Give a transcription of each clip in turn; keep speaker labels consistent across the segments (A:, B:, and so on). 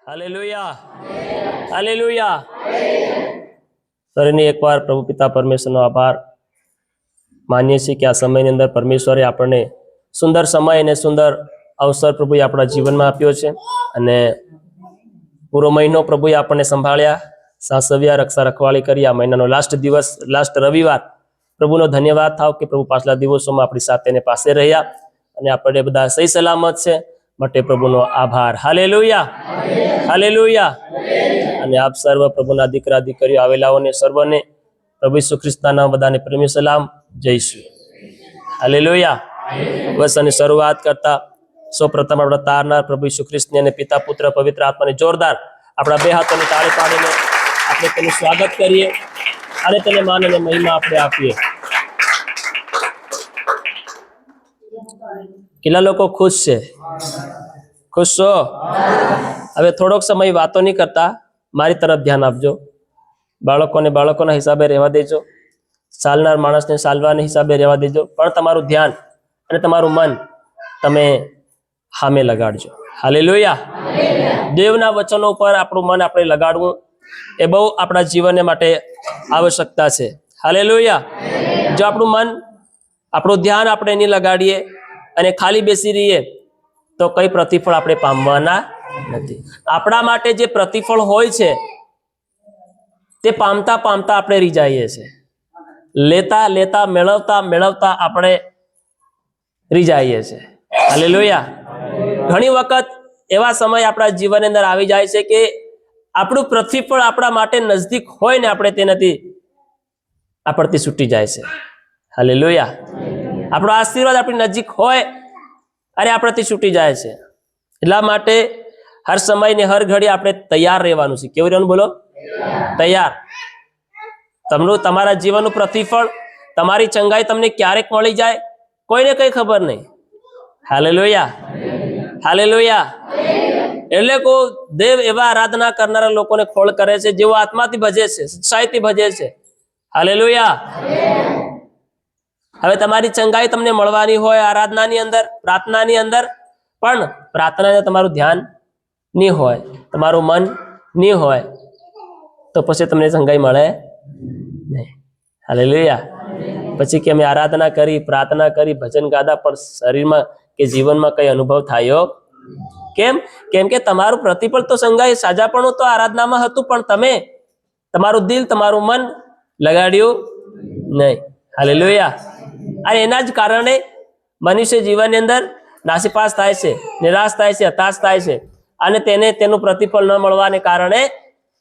A: Hallelujah, hallelujah. ફરીની એકવાર પ્રભુ પિતા પરમેશ્વરનો આભાર માનીએ છીએ કે આ સમયની અંદર પરમેશ્વરે આપણને સુંદર સમય અને સુંદર અવસર પ્રભુએ આપણા જીવનમાં આપ્યો છે અને પૂરો મહિનો પ્રભુએ આપણને સંભાળ્યા, સાસવ્યા, રક્ષા રખવાળી કરી. આ મહિનાનો લાસ્ટ દિવસ, લાસ્ટ રવિવાર, પ્રભુનો ધન્યવાદ થાવ કે પ્રભુ પાછલા દિવસોમાં આપણી સાથે ને પાસે રહ્યા અને આપણે બધા સહી સલામત છે માટે પ્રભુનો આભાર. Hallelujah, hallelujah. અને આપ સર્વ પ્રભુના દીકરા દીકરીઓ આવેલાઓને સર્વને પ્રભુ ઈસુ ખ્રિસ્તના નામ બધાને પ્રેમી સલામ, જઈશું. હાલેલુયા. બસ અને શરૂઆત કરતા સૌપ્રથમ આપણા તારનાર પ્રભુ ઈસુ ખ્રિસ્તની અને પિતા પુત્ર પવિત્ર આત્માને જોરદાર આપણા બે હાથોની તાળી પાડીને આપણે તેનું સ્વાગત કરીએ અને તેને માન અને મહિમા આપણે આપીએ. કેટલા લોકો ખુશ છે? ખુશ છો? હવે થોડોક સમય વાતો નહીં કરતા, મારી તરફ ધ્યાન આપજો. બાળકોને બાળકોના હિસાબે રહેવા દેજો, ચાલનાર માણસને ચાલવાના હિસાબે રહેવા દેજો, પણ તમારું ધ્યાન અને તમારું મન તમે સામે લગાડજો. હાલેલુયા. દેવના વચનો ઉપર આપણું મન આપણે લગાડવું એ બહુ આપણા જીવન માટે આવશ્યકતા છે. હાલેલુયા. જો આપણું મન, આપણું ધ્યાન આપણે નહીં લગાડીએ અને ખાલી બેસી રહીએ તો કઈ પ્રતિફળ આપણે પામવાના નથી. આપણા માટે જે પ્રતિફળ હોય છે તે પામતા પામતા આપણે રીઝાઈએ છીએ. લેતા લેતા, મેળવતા મેળવતા આપણે રીઝાઈએ છીએ. હાલેલુયા. ઘણી વખત એવા સમય આપણા જીવનની અંદર આવી જાય છે કે આપણું પ્રતિફળ આપણા માટે નજદીક હોય ને આપણે તેનાથી આપણથી છૂટી જાય છે. હાલેલુયા. આપણો આશીર્વાદ આપણી નજીક હોય અને આપણથી છૂટી જાય છે. એટલા માટે હર સમય ને હર ઘડી આપણે તૈયાર રહેવાનું છે. કેવું રહેવાનું? બોલો, તૈયાર. તમારા જીવનનું પ્રતિફળ, તમારી ચંગાઈ તમને ક્યારેક મળી જાય કોઈને કઈ ખબર નહીં. Hallelujah, hallelujah. એટલે કહું, દેવ એવા આરાધના કરનારા લોકોને ખોળ કરે છે જેઓ આત્માથી ભજે છે, સચ્ચાઈથી ભજે છે. હાલેલુયા. હવે તમારી ચંગાઈ તમને મળવાની હોય આરાધનાની અંદર, પ્રાર્થનાની અંદર, પણ પ્રાર્થનાને તમારું ધ્યાન નહીં હોય, તમારું મન નહીં હોય તો પછી તમને ચંગાઈ મળે નહીં. હાલેલુયા. પછી કે અમે આરાધના કરી, પ્રાર્થના કરી, ભજન ગાધા, પણ શરીરમાં કે જીવનમાં કઈ અનુભવ થયો કેમ? કેમ કે તમારું પ્રતિફળ તો સંગાઈ, સાજાપણું તો આરાધનામાં હતું, પણ તમે તમારું દિલ, તમારું મન લગાડ્યું નહીં. હાલેલુયા. અને એના જ કારણે મનુષ્ય જીવનની અંદર નાસીપાસ થાય છે, નિરાશ થાય છે, હતાશ થાય છે અને તેને તેનું પ્રતિફળ ન મળવાને કારણે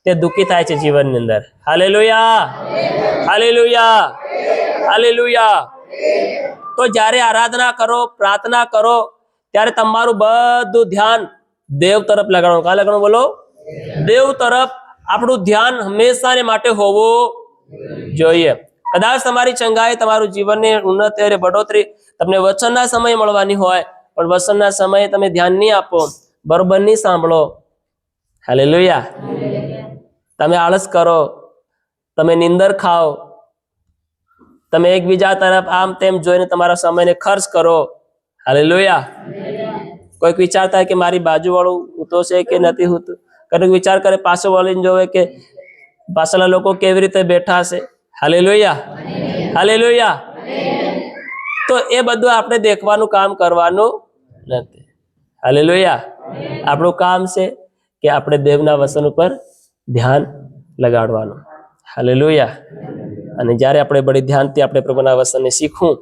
A: તે દુઃખી થાય છે જીવનની અંદર. Hallelujah, hallelujah, hallelujah. તો જ્યારે આરાધના કરો, પ્રાર્થના કરો ત્યારે તમારું બધું ધ્યાન દેવ તરફ લગાડવાનું. કાં લગાડવાનું? બોલો, દેવ તરફ આપણું ધ્યાન હંમેશાને માટે હોવું જોઈએ. કદાચ તમારી ચંગાઈ, તમારું જીવનની ઉન્નતિ અને બઢોતરી તમને વચનના સમય મળવાની હોય, પણ વચનના સમયે તમે ધ્યાન નહીં આપો, બરોબર નહીં સાંભળો. હાલેલુયા. તમે આળસ કરો, તમે નિંદર ખાઓ, તમે એકબીજા તરફ આમ તેમ જોઈને તમારા સમયને ખર્ચ કરો. હાલેલુયા. કોઈક વિચારતા કે મારી બાજુવાળું ઊતો છે કે નથી હોતું, કંઈક વિચાર કરે, પાછો વળીને જોવે કે પાછળના લોકો કેવી રીતે બેઠા છે. Hallelujah, hallelujah. તો એ બધું આપણે દેખવાનું કામ કરવાનું નથી. હાલેલુયા. આપણું કામ છે કે આપણે દેવના વચન ઉપર ધ્યાન લગાડવાનું. હાલેલુયા. અને જ્યારે આપણે બડી ધ્યાનથી આપણે પ્રભુના વચનને શીખવું,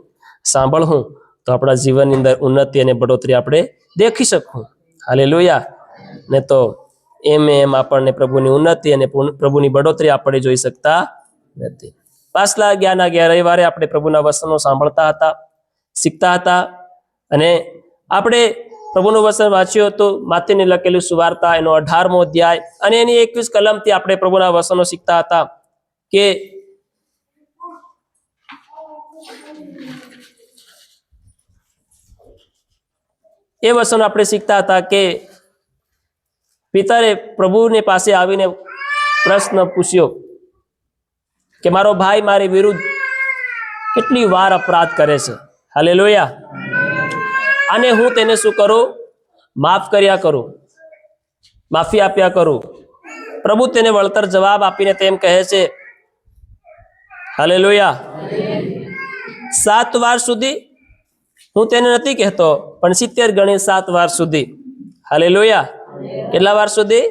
A: સાંભળવું, તો આપણા જીવનની અંદર ઉન્નતિ અને બઢોતરી આપણે દેખી શકું. હાલેલુયા. ને તો એમ આપણને પ્રભુની ઉન્નતિ અને પ્રભુની બઢોતરી આપણે જોઈ શકતા નથી. પાછલા ગયા રવિવારે આપણે પ્રભુના વચનો સાંભળતા હતા, શીખતા હતા અને આપણે પ્રભુનું વચન વાંચ્યું હતું, માથેની લખેલું સુવાર્તા, એનો 18મો અધ્યાય અને એની 21 કલમથી આપણે પ્રભુના વચનો શીખતા હતા કે એ વચનો આપણે શીખતા હતા કે પિતરે પ્રભુની પાસે આવીને પ્રશ્ન પૂછ્યો કે મારો ભાઈ મારી વિરુદ્ધ કેટલી વાર અપરાધ કરે છે. હાલેલુયા. અને હું તેને શું કરું? માફ કર્યા કરું. માફી આપ્યા કરું. પ્રભુ તેને વળતર જવાબ આપીને તેમ કહે છે, હાલેલુયા, 7 વાર સુધી, હું તેને નથી કહેતો, પણ 70 ગણી 7 વાર સુધી. હાલેલુયા. કેટલા વાર સુધી?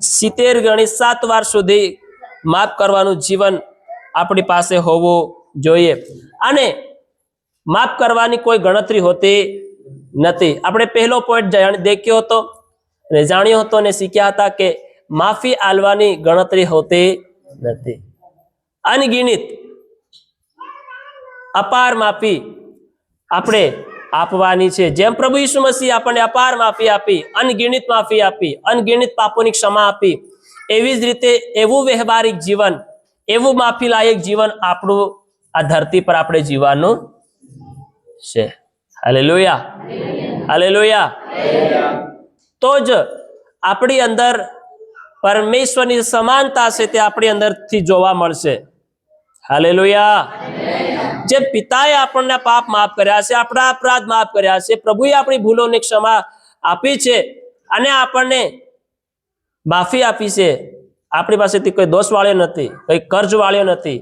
A: 70 ગણી 7 વાર સુધી માફ કરવાનું જીવન આપણી પાસે હોવું જોઈએ. અને માફ કરવાની કોઈ ગણતરી હોતી નથી. આપણે પહેલો પોઈન્ટ દેખ્યો હતો અને જાણ્યો હતો અને શીખ્યા હતા કે માફી આલવાની ગણતરી હોતી નથી. અનગિનિત અપાર માફી આપણે આપવાની છે. જેમ પ્રભુ ઈસુ મસીહ આપણને અપાર માફી આપી, અનગિનિત માફી આપી, અનગિનિત પાપોની ક્ષમા આપી, એવી જ રીતે એવું વ્યવહારિક જીવન, એવું માફી લાયક જીવન આપણું આ ધરતી પર આપણે જીવવાનું છે. Hallelujah, hallelujah. તો જ આપણી અંદર પરમેશ્વરની સમાનતા છે તે આપણી અંદરથી જોવા મળશે. હાલેલુયા. જે પિતાએ આપણને પાપ માફ કર્યા છે, આપણા અપરાધ માફ કર્યા છે, પ્રભુએ આપણી ભૂલોની ક્ષમા આપી છે અને આપણને માફી આપી છે. આપણી પાસેથી કોઈ દોષ વાળ્યો નથી, કોઈ કર્જ વાળ્યો નથી,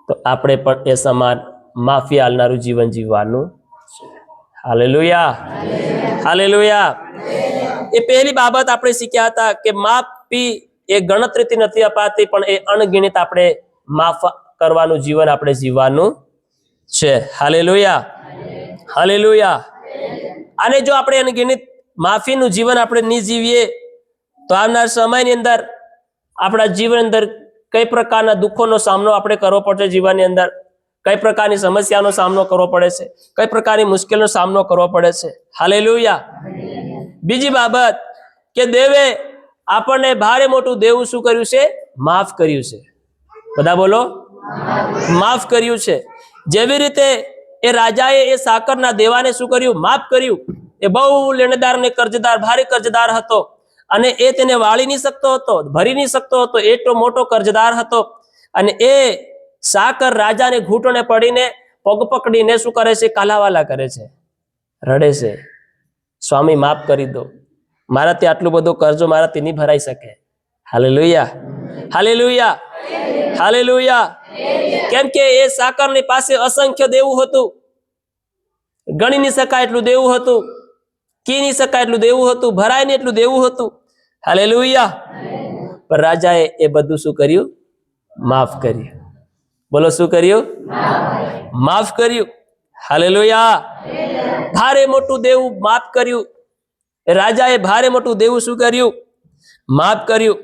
A: તો આપણે પણ એ સમાન માફી આલનારું જીવન જીવવાનું છે. Hallelujah, hallelujah. એ પહેલી બાબત આપણે શીખ્યા હતા કે માફી એ ગણતરીથી નથી અપાતી, પણ એ અણગિણિત આપણે માફ કરવાનું જીવન આપણે જીવવાનું છે. Hallelujah, hallelujah. અને જો આપણે અણગિણિત માફીનું જીવન આપણે નહીં જીવીએ તો આવનાર સમયની અંદર આપણા જીવન અંદર કઈ પ્રકારના દુઃખોનો સામનો આપણે કરવો પડશે, જીવનની અંદર કઈ પ્રકારની સમસ્યાનો સામનો કરવો પડે છે, કઈ પ્રકારની મુશ્કેલીનો સામનો કરવો પડે છે. હાલેલુયા. બીજી બાબત કે દેવે આપણને ભારે મોટું દેવું શું કર્યું છે? માફ કર્યું છે. બધા બોલો, માફ કર્યું છે. જેવી રીતે એ રાજાએ એ સાકરના દેવાને શું કર્યું? માફ કર્યું. એ બહુ લેણદાર ને કર્જદાર, ભારે કર્જદાર હતો અને એ તેને વાળી નહીં શકતો હતો, ભરી નહીં શકતો હતો, એટલો મોટો કર્જદાર હતો. અને એ સાકર રાજાને ઘૂંટણે પડીને પગ પકડીને શું કરે છે? કાલાવાલા કરે છે, રડે છે, સ્વામી માફ કરી દો, મારાથી આટલું બધું કરજો મારાથી નહીં ભરાઈ શકે. Hallelujah, hallelujah, hallelujah. કેમ કે એ સાકરની પાસે અસંખ્ય દેવું હતું, ગણી નહીં શકાય એટલું દેવું હતું, કી નહીં શકાય એટલું દેવું હતું, ભરાય નહીં એટલું દેવું હતું. હાલેલુયા. પણ રાજાએ એ બધું શું કર્યું? માફ કર્યું. બોલો, શું કર્યું? માફ કર્યું. હાલેલુયા. ભારે મોટું દેવું માફ કર્યું. રાજાએ ભારે મોટું દેવું શું કર્યું? માફ કર્યું.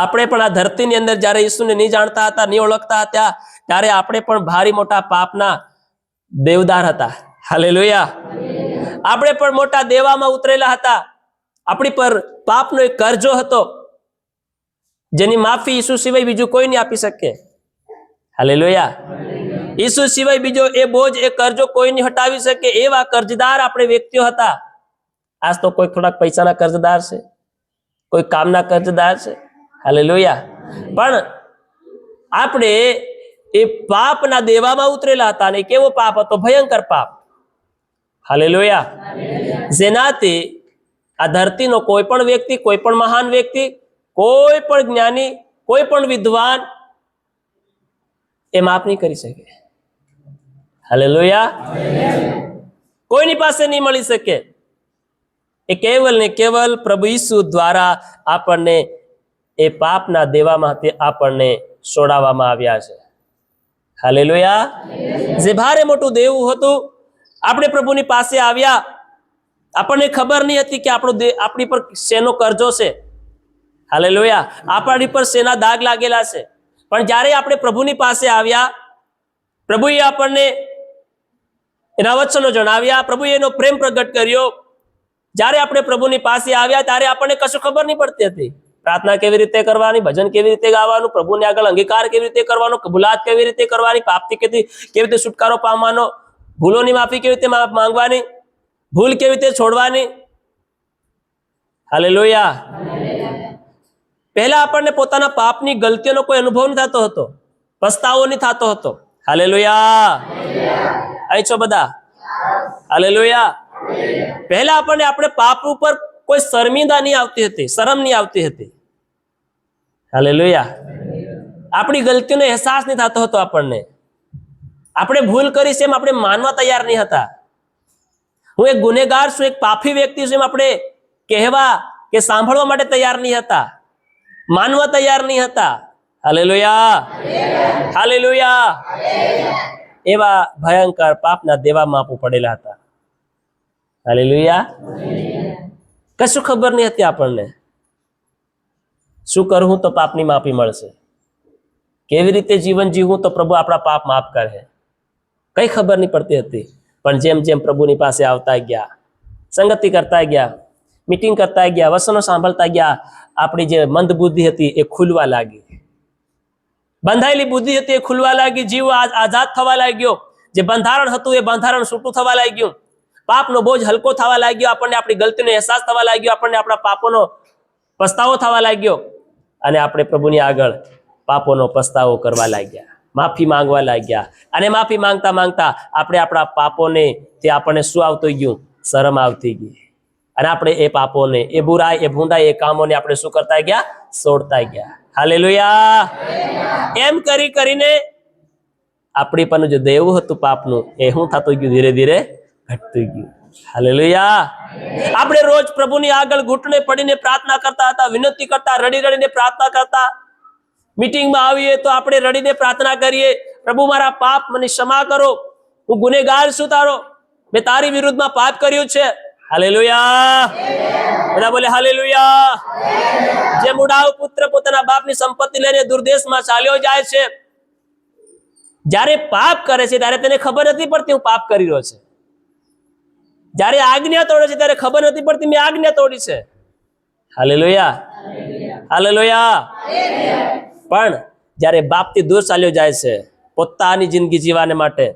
A: આપણે પણ આ ધરતીની અંદર જ્યારે ઈસુને નહીં જાણતા હતા, નહીં ઓળખતા હતા, ત્યારે આપણે પણ ભારે મોટા પાપના દેવદાર હતા. હાલેલુયા. આપણે પણ મોટા દેવામાં ઉતરેલા હતા. આપણી પર પાપનો એક કરજો હતો જેની માફી ઈસુ સિવાય બીજું કોઈ નહીં આપી શકે. હાલેલુયા. ઈસુ સિવાય બીજો એ બોજ, એ કરજો કોઈ નહીં હટાવી શકે. એવા કર્જદાર આપણે વ્યક્તિઓ હતા. આજ તો કોઈ થોડાક પૈસાના કર્જદાર છે, કોઈ કામના કર્જદાર છે. હાલેલુયા. પણ આપણે એ પાપના દેવામાં ઉતરેલા હતા. અને કેવો પાપ હતો? ભયંકર પાપ. હાલેલુયા. જેનાથી આ ધરતીનો કોઈ પણ વ્યક્તિ, કોઈ પણ મહાન વ્યક્તિ, કોઈ પણ જ્ઞાની, કોઈ પણ વિદ્વાન એ માફ નહીં કરી શકે. હાલેલુયા. કોઈની પાસે નહીં મળી શકે. એ કેવલ ને કેવલ પ્રભુ ઈસુ દ્વારા આપણને એ પાપના દેવામાંથી આપણને છોડાવવામાં આવ્યા છે. હાલેલુયા. જે ભારે મોટું દેવું હતું, આપણે પ્રભુની પાસે આવ્યા, આપણને ખબર નહીં હતી કે આપણી પર શેનો કરજો છે. હાલેલુયા. આપણી પર શેના દાગ લાગેલા છે. પણ જ્યારે આપણે પ્રભુની પાસે આવ્યા, પ્રભુએ આપણને એના વચનો જણાવ્યા, પ્રભુએ એનો પ્રેમ પ્રગટ કર્યો. જ્યારે આપણે પ્રભુની પાસે આવ્યા ત્યારે આપણને કશું ખબર નહીં પડતી હતી. પ્રાર્થના કેવી રીતે કરવાની, ભજન કેવી રીતે ગાવાનું, પ્રભુને આગળ અંગીકાર કેવી રીતે કરવાનો, કબૂલાત કેવી રીતે કરવાની, પાપથી કેવી રીતે છુટકારો પામવાનો, ભૂલોની માફી કેવી રીતે માંગવાની, ભૂલ કેવી રીતે છોડવાની. હાલેલુયા. પહેલા આપણને પોતાના પાપની ગલતીઓનો કોઈ અનુભવ નહીં થતો હતો, પસ્તાવો નહીં થતો હતો. હાલેલુયા. અહીં છો બધા? હાલેલુયા. પહેલા આપણને આપણે પાપ ઉપર કોઈ શર્મિંદા નહીં આવતી હતી, શરમ નહીં આવતી હતી. હાલેલુયા. આપણી ગલતીનો અહેસાસ નહીં થતો હતો આપણને. આપણે ભૂલ કરી છે એમ આપણે માનવા તૈયાર નહીં હતા. હું એક ગુનેગાર છું, એક પાપી વ્યક્તિ છું એમ આપણે કહેવા કે સાંભળવા માટે તૈયાર નહીં હતા, માનવા તૈયાર નહીં હતા. Hallelujah, hallelujah. એવા ભયંકર પાપના દેવામાં આપવું પડેલા હતા. હાલેલુયા. કશું ખબર નહીં હતી આપણને. શું કરવું તો પાપની માફી મળશે, કેવી રીતે જીવન જીવવું તો પ્રભુ આપણા પાપ માફ કરે, કઈ ખબર નહીં પડતી હતી. પણ જેમ જેમ પ્રભુની પાસે આવતા ગયા, સંગતિ કરતા ગયા, મીટિંગ કરતા ગયા, વચનો સાંભળતા ગયા, આપણી જે મંદ બુદ્ધિ હતી એ ખુલવા લાગી, બંધાયેલી બુદ્ધિ હતી એ ખુલવા લાગી, જીવ આઝાદ થવા લાગ્યો. જે બંધારણ હતું એ બંધારણ છૂટું થવા લાગ્યું, પાપનો બોજ હલકો થવા લાગ્યો, આપણને આપણી ગલતીનો અહેસાસ થવા લાગ્યો, આપણને આપણા પાપોનો પસ્તાવો થવા લાગ્યો, અને આપણે પ્રભુની આગળ પાપોનો પસ્તાવો કરવા લાગ્યા, માફી માંગવા લાગ્યા. અને માફી માંગતા માંગતા આપણે આપણા પાપોને તે આપણને શું આવતું ગયું? શરમ આવતી ગઈ. અને આપણે એ પાપોને, એ બુરાઈ, એ ભૂંડાઈ, એ કામોને આપણે શું કરતા ગયા? છોડતા ગયા. હાલેલુયા. એમ કરી કરીને આપણી પર જે દેવું હતું પાપનું એ શું થતું ગયું? ધીરે ધીરે ઘટતું ગયું. હાલેલુયા. આપણે રોજ પ્રભુની આગળ ઘૂંટણે પડીને પ્રાર્થના કરતા હતા, વિનંતી કરતા, રડી રડીને પ્રાર્થના કરતા. મીટિંગમાં આવીએ તો આપણે રડીને પ્રાર્થના કરીએ, પ્રભુ મારા પાપ મને ક્ષમા કરો, હું ગુનેગાર છું તારો, મેં તારી વિરુદ્ધમાં પાપ કર્યું છે. હાલેલુયા. બધા બોલે હાલેલુયા. જે મુડાવ પુત્ર પોતાના બાપની સંપત્તિ લઈને દુર્દેશમાં ચાલ્યો જાય છે, જ્યારે પાપ કરે છે ત્યારે તેને ખબર નથી પડતી હું પાપ કરી રહ્યો છે. જ્યારે આજ્ઞા તોડે છે ત્યારે ખબર નથી પડતી મેં આજ્ઞા તોડી છે. Hallelujah, hallelujah. પણ જ્યારે બાપથી દૂર ચાલ્યો જાય છે પોતાની જિંદગી જીવવાને માટે,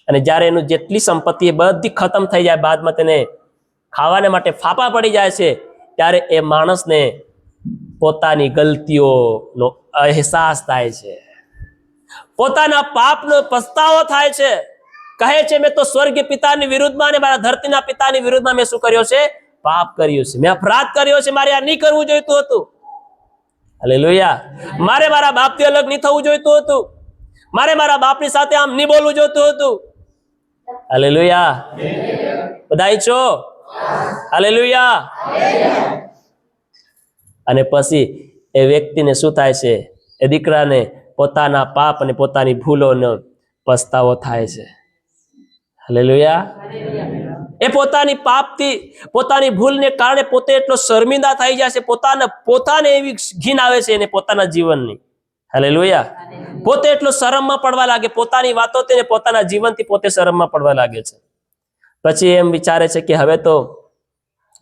A: અને જ્યારે એનું જેટલી સંપત્તિ એ બધી ખતમ થઈ જાય, બાદમાં તેને ખાવાને માટે ફાફા પડી જાય છે, ત્યારે એ માણસને પોતાની ગલતીઓનો અહેસાસ થાય છે, પોતાના પાપનો પસ્તાવો થાય છે. કહે છે મેં તો સ્વર્ગીય પિતાની વિરુદ્ધમાં અને મારા ધરતીના પિતાની વિરુદ્ધમાં મેં શું કર્યો છે? પાપ કર્યું છે, મેં અપરાધ કર્યો છે, મારે આ નહીં કરવું જોઈતું હતું. હાલેલુયા. મારે મારા બાપથી અલગ નહીં થવું જોઈતું હતું, મારે મારા બાપની સાથે આમ નહીં બોલવું જોઈતું હતું. હાલેલુયા. બધાય છો? હાલેલુયા. અને પછી એ વ્યક્તિને શું થાય છે? એ દીકરાને પોતાના પાપ અને પોતાની ભૂલોનો પસ્તાવો થાય છે. હાલેલુયા. એ પોતાની પાપથી, પોતાની ભૂલને કારણે પોતે એટલો શર્મિંદા થઈ જાય છે, પોતાને એવી ઘીન આવે છે એને પોતાના જીવનની. હાલેલુયા. પોતે એટલો શરમમાં પડવા લાગે, પોતાની વાતોથી, પોતાના જીવનથી પોતે શરમમાં પડવા લાગે છે. પછી એમ વિચારે છે કે હવે તો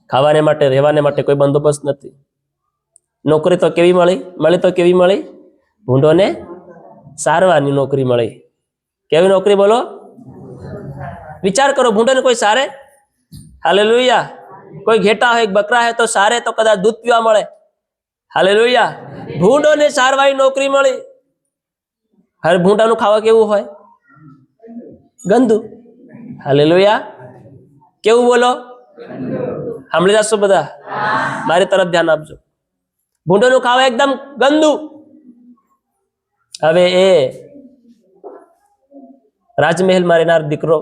A: ખાવાને માટે, રહેવાને માટે કોઈ બંદોબસ્ત નથી. નોકરી તો કેવી મળી તો કેવી મળી? ભૂંડોને સારવાની નોકરી મળી. કેવી નોકરી બોલો? વિચાર કરો, ભૂંડોને કોઈ સારે? હાલેલુયા. કોઈ ઘેટા હોય, બકરા હોય તો સારે તો કદાચ દૂધ પીવા મળે. હાલેલુયા. ભૂંડોને સારવાની નોકરી મળી. હવે ભૂંડાનું ખાવા કેવું હોય? ગંદુ. હાલેલુયા. કેવું બોલો? સાંભળી જશો બધા? મારી તરફ ધ્યાન આપજો. ભૂંડોનું ખાવા એકદમ ગંદુ. હવે એ રાજમહેલમાં રહેનાર દીકરો,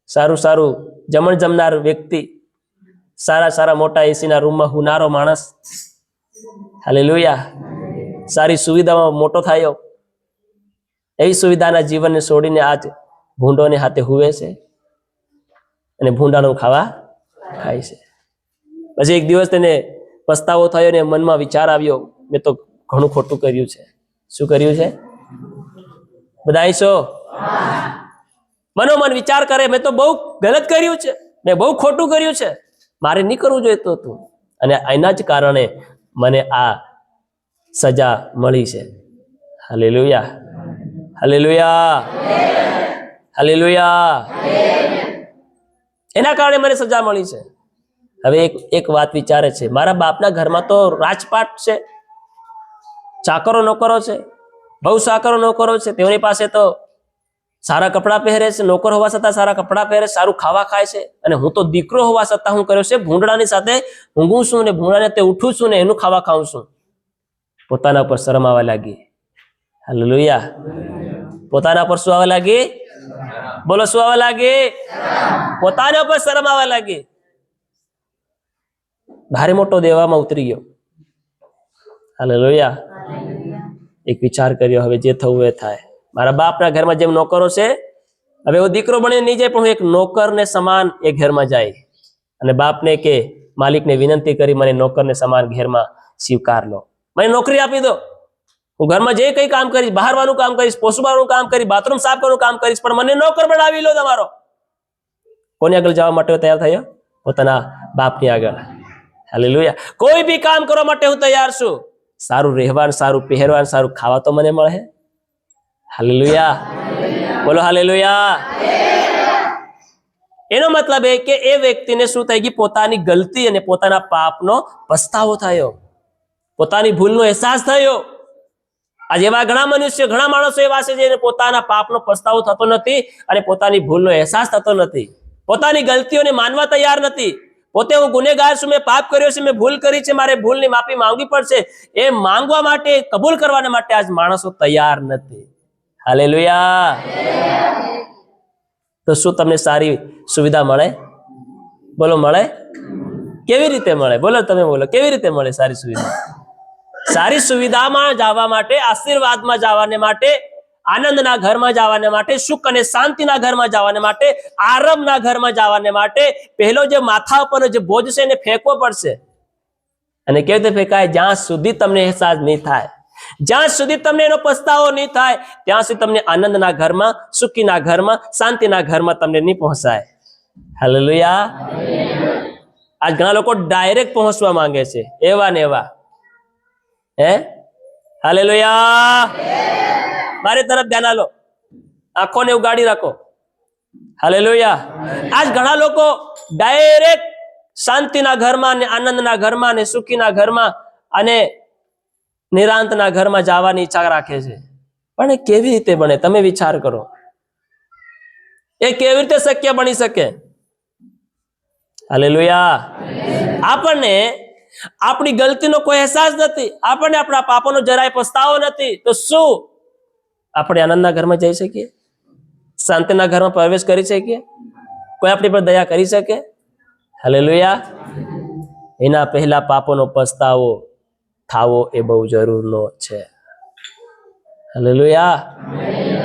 A: સારું સારું જમણ જમનાર વ્યક્તિ, સારા સારા મોટા એસીના રૂમમાં હુનારો માણસ, હાલેલુયા, સારી સુવિધામાં મોટો થયો, એવી સુવિધાના જીવનને છોડીને આજ ભૂંડોને હાથે હુવે છે અને ભૂંડાનું ખાવા ખાય છે. પછી એક દિવસ તેને પસ્તાવો થયો ને મનમાં વિચાર આવ્યો, મેં તો ઘણું ખોટું કર્યું છે. શું કર્યું છે? બધા છો? મનોમન વિચાર કરે, મેં તો બહુ ગલત કર્યું છે, મેં બહુ ખોટું કર્યું છે, મારે નહીં કરવું જોઈતું હતું, અને એના જ કારણે મને આ સજા મળી છે. Hallelujah, hallelujah, hallelujah. એના કારણે મને સજા મળી છે. હવે એક વાત વિચારે છે, મારા બાપના ઘરમાં તો રાજપાટ છે, ચાકરો નોકરો છે, બહુ સાકરો નોકરો છે, તેઓની પાસે તો સારા કપડાં પહેરે છે, નોકર હોવા છતાં સારા કપડાં પહેરે, સારું ખાવા ખાય છે, અને હું તો દીકરો હોવા છતાં હું કર્યો છે ભૂંડડાની સાથે ઊંઘું છું ને ભૂંડાને તે ઉઠું છું ને એનું ખાવા ખાઉં છું. પોતાના પર શરમ આવવા લાગી. હાલેલુયા. પોતાના પર શું આવવા લાગી? બોલો, શું આવવા લાગી? પોતાના પર શરમ આવવા લાગી. ભારે મોટો દેવામાં ઉતરી ગયો. હાલેલુયા. એક વિચાર કર્યો, હવે જે થવું એ થાય. મારા બાપના ઘરમાં જેમ નોકરો છે, હવે હું દીકરો બનીને નહીં જાય, પણ હું એક નોકરને સમાન એ ઘરમાં જાય અને બાપને કે માલિકને વિનંતી કરી મને નોકરને સમાન ઘરમાં સ્વીકાર લો, મને નોકરી આપી દો. હું ઘરમાં જે કઈ કામ કરીશ, બહારવાનું કામ કરીશ, પોસવાનું કામ કરીશ, બાથરૂમ સાફ કરવાનું કામ કરીશ, પણ મને નોકર બનાવી લો તમારો. કોની આગળ જવા માટે તૈયાર થયો? પોતાના બાપની આગળ. હાલેલુયા. કોઈ બી કામ કરવા માટે હું તૈયાર છું. સારું રહેવાનું, સારું પહેરવાનું, સારું ખાવા તો મને મળે. હાલેલુયા. બોલો હાલેલુયા. એનો મતલબ એ કે એ વ્યક્તિને શું થઈ ગઈ? પોતાની ગલતી અને પોતાના પાપનો પસ્તાવો થયો, પોતાની ભૂલનો અહેસાસ થયો. આજે એવા ઘણા મનુષ્ય, ઘણા માણસો એવા છે જેને પોતાના પાપનો પસ્તાવો થતો નથી અને પોતાની ભૂલનો અહેસાસ થતો નથી, પોતાની ગલતીઓને માનવા તૈયાર નથી. પોતે હું ગુનેગાર છું, મેં પાપ કર્યો છે, મેં ભૂલ કરી છે, મારે ભૂલની માફી માંગવી પડશે, એ માંગવા માટે, કબૂલ કરવા માટે આજ માણસો તૈયાર નથી. હાલેલુયા. તો શું તમને સારી સુવિધા મળે? બોલો, મળે? કેવી રીતે મળે? બોલો, તમે બોલો, કેવી રીતે મળે સારી સુવિધા? સારી સુવિધામાં જવા માટે, આશીર્વાદમાં જવાને માટે, આનંદના ઘરમાં જવાને માટે, સુખ અને શાંતિના ઘરમાં જવાને માટે, આરામના ઘરમાં જવાને માટે પહેલો જે માથા ઉપર જે બોજ છે એને ફેંકવો પડશે. અને કેવી રીતે ફેંકાય? જ્યાં સુધી તમને અહેસાસ નહીં થાય, જ્યાં સુધી તમને એનો પસ્તાવો નહીં થાય, ત્યાં સુધી તમને આનંદના ઘરમાં, સુખીના ઘરમાં, શાંતિના ઘરમાં તમને નહીં પહોંચાય. હાલેલુયા. આજ ઘણા લોકો ડાયરેક્ટ પહોંચવા માંગે છે, એવા ને એવા. હાલેલુયા. મારી તરફ ધ્યાન આલો, આંખોને ઉગાડી રાખો. હાલેલુયા. આજ ઘણા લોકો ડાયરેક્ટ શાંતિના ઘરમાં ને આનંદના ઘરમાં ને સુખીના ઘરમાં અને નિરાંતના ઘરમાં જવાની ઈચ્છા રાખે છે, પણ એ કેવી રીતે બને? તમે વિચાર કરો, એ કેવી રીતે શક્ય બની શકે? હાલેલુયા. આપણને આપણી ગલતીનો કોઈ અહેસાસ નથી, આપણને આપણા પાપોનો જરાય પસ્તાવો નથી, તો શું આપણે આનંદના ઘરમાં જઈ શકીએ? શાંતિના ઘરમાં પ્રવેશ કરી શકીએ? કોઈ આપણી પર દયા કરી શકે? હાલેલુયા. એના પહેલા પાપોનો પસ્તાવો થાવો એ બહુ જરૂરનો છે. હાલેલુયા.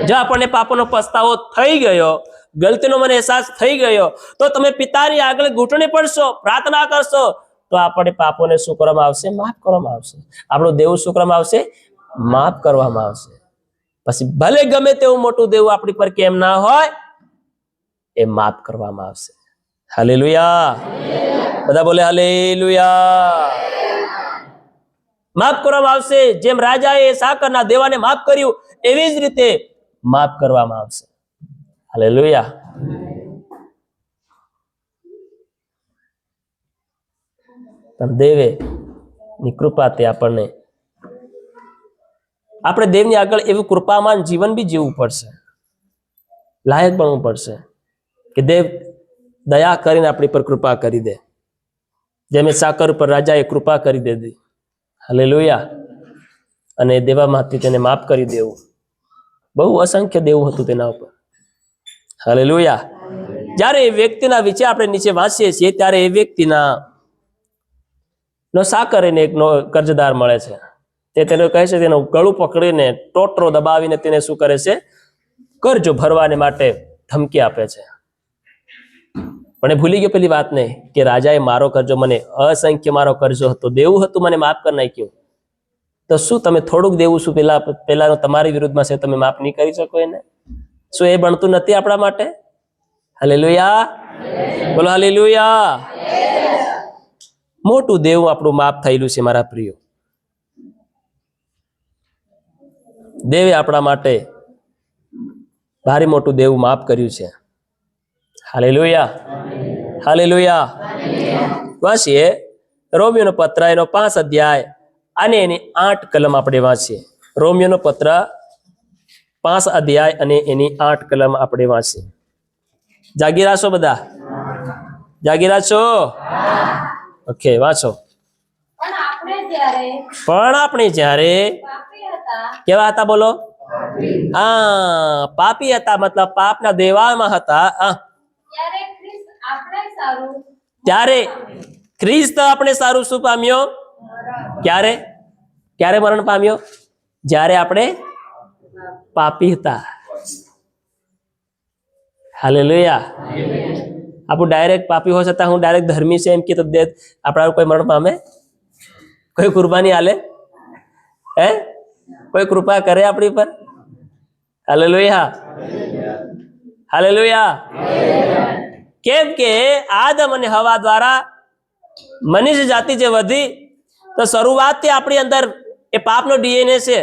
A: જો આપણને પાપોનો પસ્તાવો થઈ ગયો, ગલતીનો મને અહેસાસ થઈ ગયો, તો તમે પિતાની આગળ ઘૂંટણે પડશો, પ્રાર્થના કરશો, તો આપણે પાપોને શું કરવામાં આવશે? માફ કરવામાં આવશે. આપણું દેવું શું કરવામાં આવશે? માફ કરવામાં આવશે. પછી ભલે ગમે તેવું મોટું દેવું આપણી પર કેમ ના હોય, એ માફ કરવામાં આવશે. હાલેલુયા. બધા બોલે હાલેલુયા. માફ કરવામાં આવશે. જેમ રાજાએ સાકરના દેવાને માફ કર્યું, એવી જ રીતે માફ કરવામાં આવશે. હાલેલુયા. દેવે ની કૃપાથી આપણે દેવની આગળ એવું કૃપામાન જીવન બી જીવવું પડશે, લાયક બનવું પડશે કે દેવ દયા કરીને આપણી પર કૃપા કરી દે, જેમ સાકર ઉપર રાજાએ કૃપા કરી દીધી. હાલેલુયા. અને દેવામાંથી તેને માફ કરી દેવું, બહુ અસંખ્ય દેવું હતું તેના ઉપર. હાલેલુયા. જ્યારે એ વ્યક્તિના વિશે આપણે નીચે વાંચીએ છીએ, ત્યારે એ વ્યક્તિના નો સાકર એને એક કર્જદાર મળે છે. તે તેને કહે છે, તેનું ગળું પકડીને ટોટરો દબાવીને તેને શું કરે છે? કરજો ભરવાને માટે ધમકી આપે છે. પણ એ ભૂલી ગયો પેલી વાત નહીં કે રાજાએ મારો કરજો, મને અસંખ્ય મારો કરજો હતો, દેવું હતું, મને માફ કરી નાખ્યું. તો શું તમે થોડુંક દેવું શું પેલા તમારી વિરુદ્ધમાં છે, તમે માફ નહીં કરી શકો એને? શું એ બનતું નથી આપણા માટે? હાલેલુયા. બોલો હાલેલુયા. મોટું દેવું આપણું માફ થયેલું છે મારા પ્રિયો. દેવે આપણા માટે ભારે મોટું દેવું માફ કર્યું છે. હાલેલુયા. હાલેલુયા. વાંચીએ રોમિયોનો પત્ર, એનો 5 અધ્યાય અને એની 8 કલમ આપણે વાંચીએ. રોમિયોનો પત્ર 5 અધ્યાય અને એની 8 કલમ આપણે વાંચીએ. જાગી રાખશો બધા? જાગી રાખશો? ઓકે, વાંચો. પણ આપણે જ્યારે કેવા હતા બોલો? હા, પાપી હતા, મતલબ પાપના દેવામાં હતા. ત્યારે ખ્રિસ્ત આપણે સારું શું પામ્યો? ક્યારે? ક્યારે મરણ પામ્યો? જ્યારે આપણે પાપી હતા. હાલેલુયા. આપણું ડાયરેક્ટ પાપી હોય છતાં હું ડાયરેક્ટ ધર્મી છે એમ કે તો આપણા કોઈ મરણ પામે? કોઈ કુરબાની આલે? હે? કોઈ કૃપા કરે આપણી પર? હાલેલુયા. હાલેલુયા. કેમ કે આદમ અને હવા દ્વારા મનુષ્ય જાતિ જે વધી, તો શરૂઆતથી આપણી અંદર એ પાપનો ડીએનએ છે,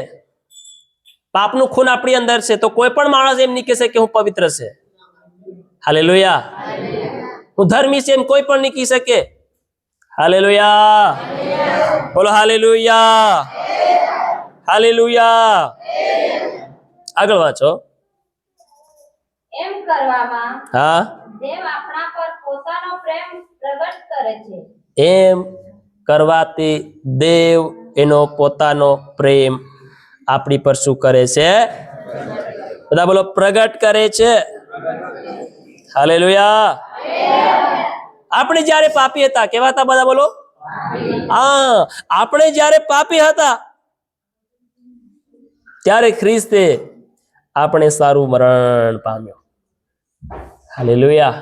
A: પાપનું ખૂન આપણી અંદર છે. તો કોઈ પણ માણસ એમ નહીં કહેશે કે હું પવિત્ર છે. હાલેલુયા. હું ધર્મી છે એમ કોઈ પણ નહીં કહી શકે. હાલેલુયા. બોલો હાલેલુયા. હાલેલુયા. આગળ વાંચો.
B: એમ કરવામાં
A: હા,
B: દેવ આપણા પર પોતાનો પ્રેમ પ્રગટ કરે છે.
A: એમ કરવાથી દેવ એનો પોતાનો પ્રેમ આપણી પર શું કરે છે? બધા બોલો પ્રગટ કરે છે. હાલેલુયા. આપણે જ્યારે પાપી હતા, કેવા હતા બધા બોલો? હા, આપણે જ્યારે પાપી હતા ત્યારે ખ્રિસ્તે આપણે સારું મરણ પામ્યો. હાલેલુયા.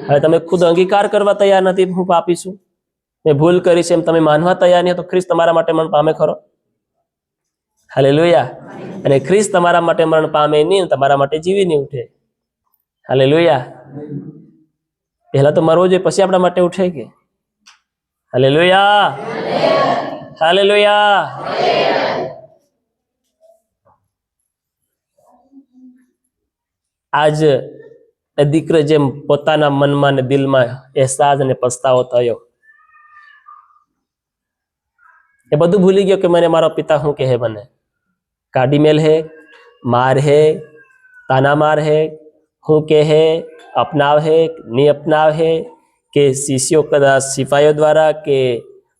A: હવે તમે ખુદ અંગીકાર કરવા તૈયાર નથી, હું પાપી છું, મેં ભૂલ કરી છે, એમ તમે માનવા તૈયાર નહીં, તો ખ્રિસ્ત તમારા માટે મરણ પામે ખરો? હાલેલુયા. અને ખ્રિસ્ત તમારા માટે મરણ પામે નહીં, તમારા માટે જીવી નહીં ઉઠે. હાલેલુયા. પહેલા તો મરવો જોઈએ, પછી આપણા માટે ઉઠે કે? હાલેલુયા. હાલેલુયા. આજ દીકરો જેમ પોતાના મનમાં ને દિલમાં અહેસાસ અને પસ્તાવો થયો, એ બધું ભૂલી ગયો કે મને મારો પિતા શું કહે, મને કાઢી મેલ હે, માર હે, તાના માર હે, શું કહે, અપનાવ હે નહીં અપનાવ હે, કે શિષ્યો કદાચ સિપાહીઓ દ્વારા કે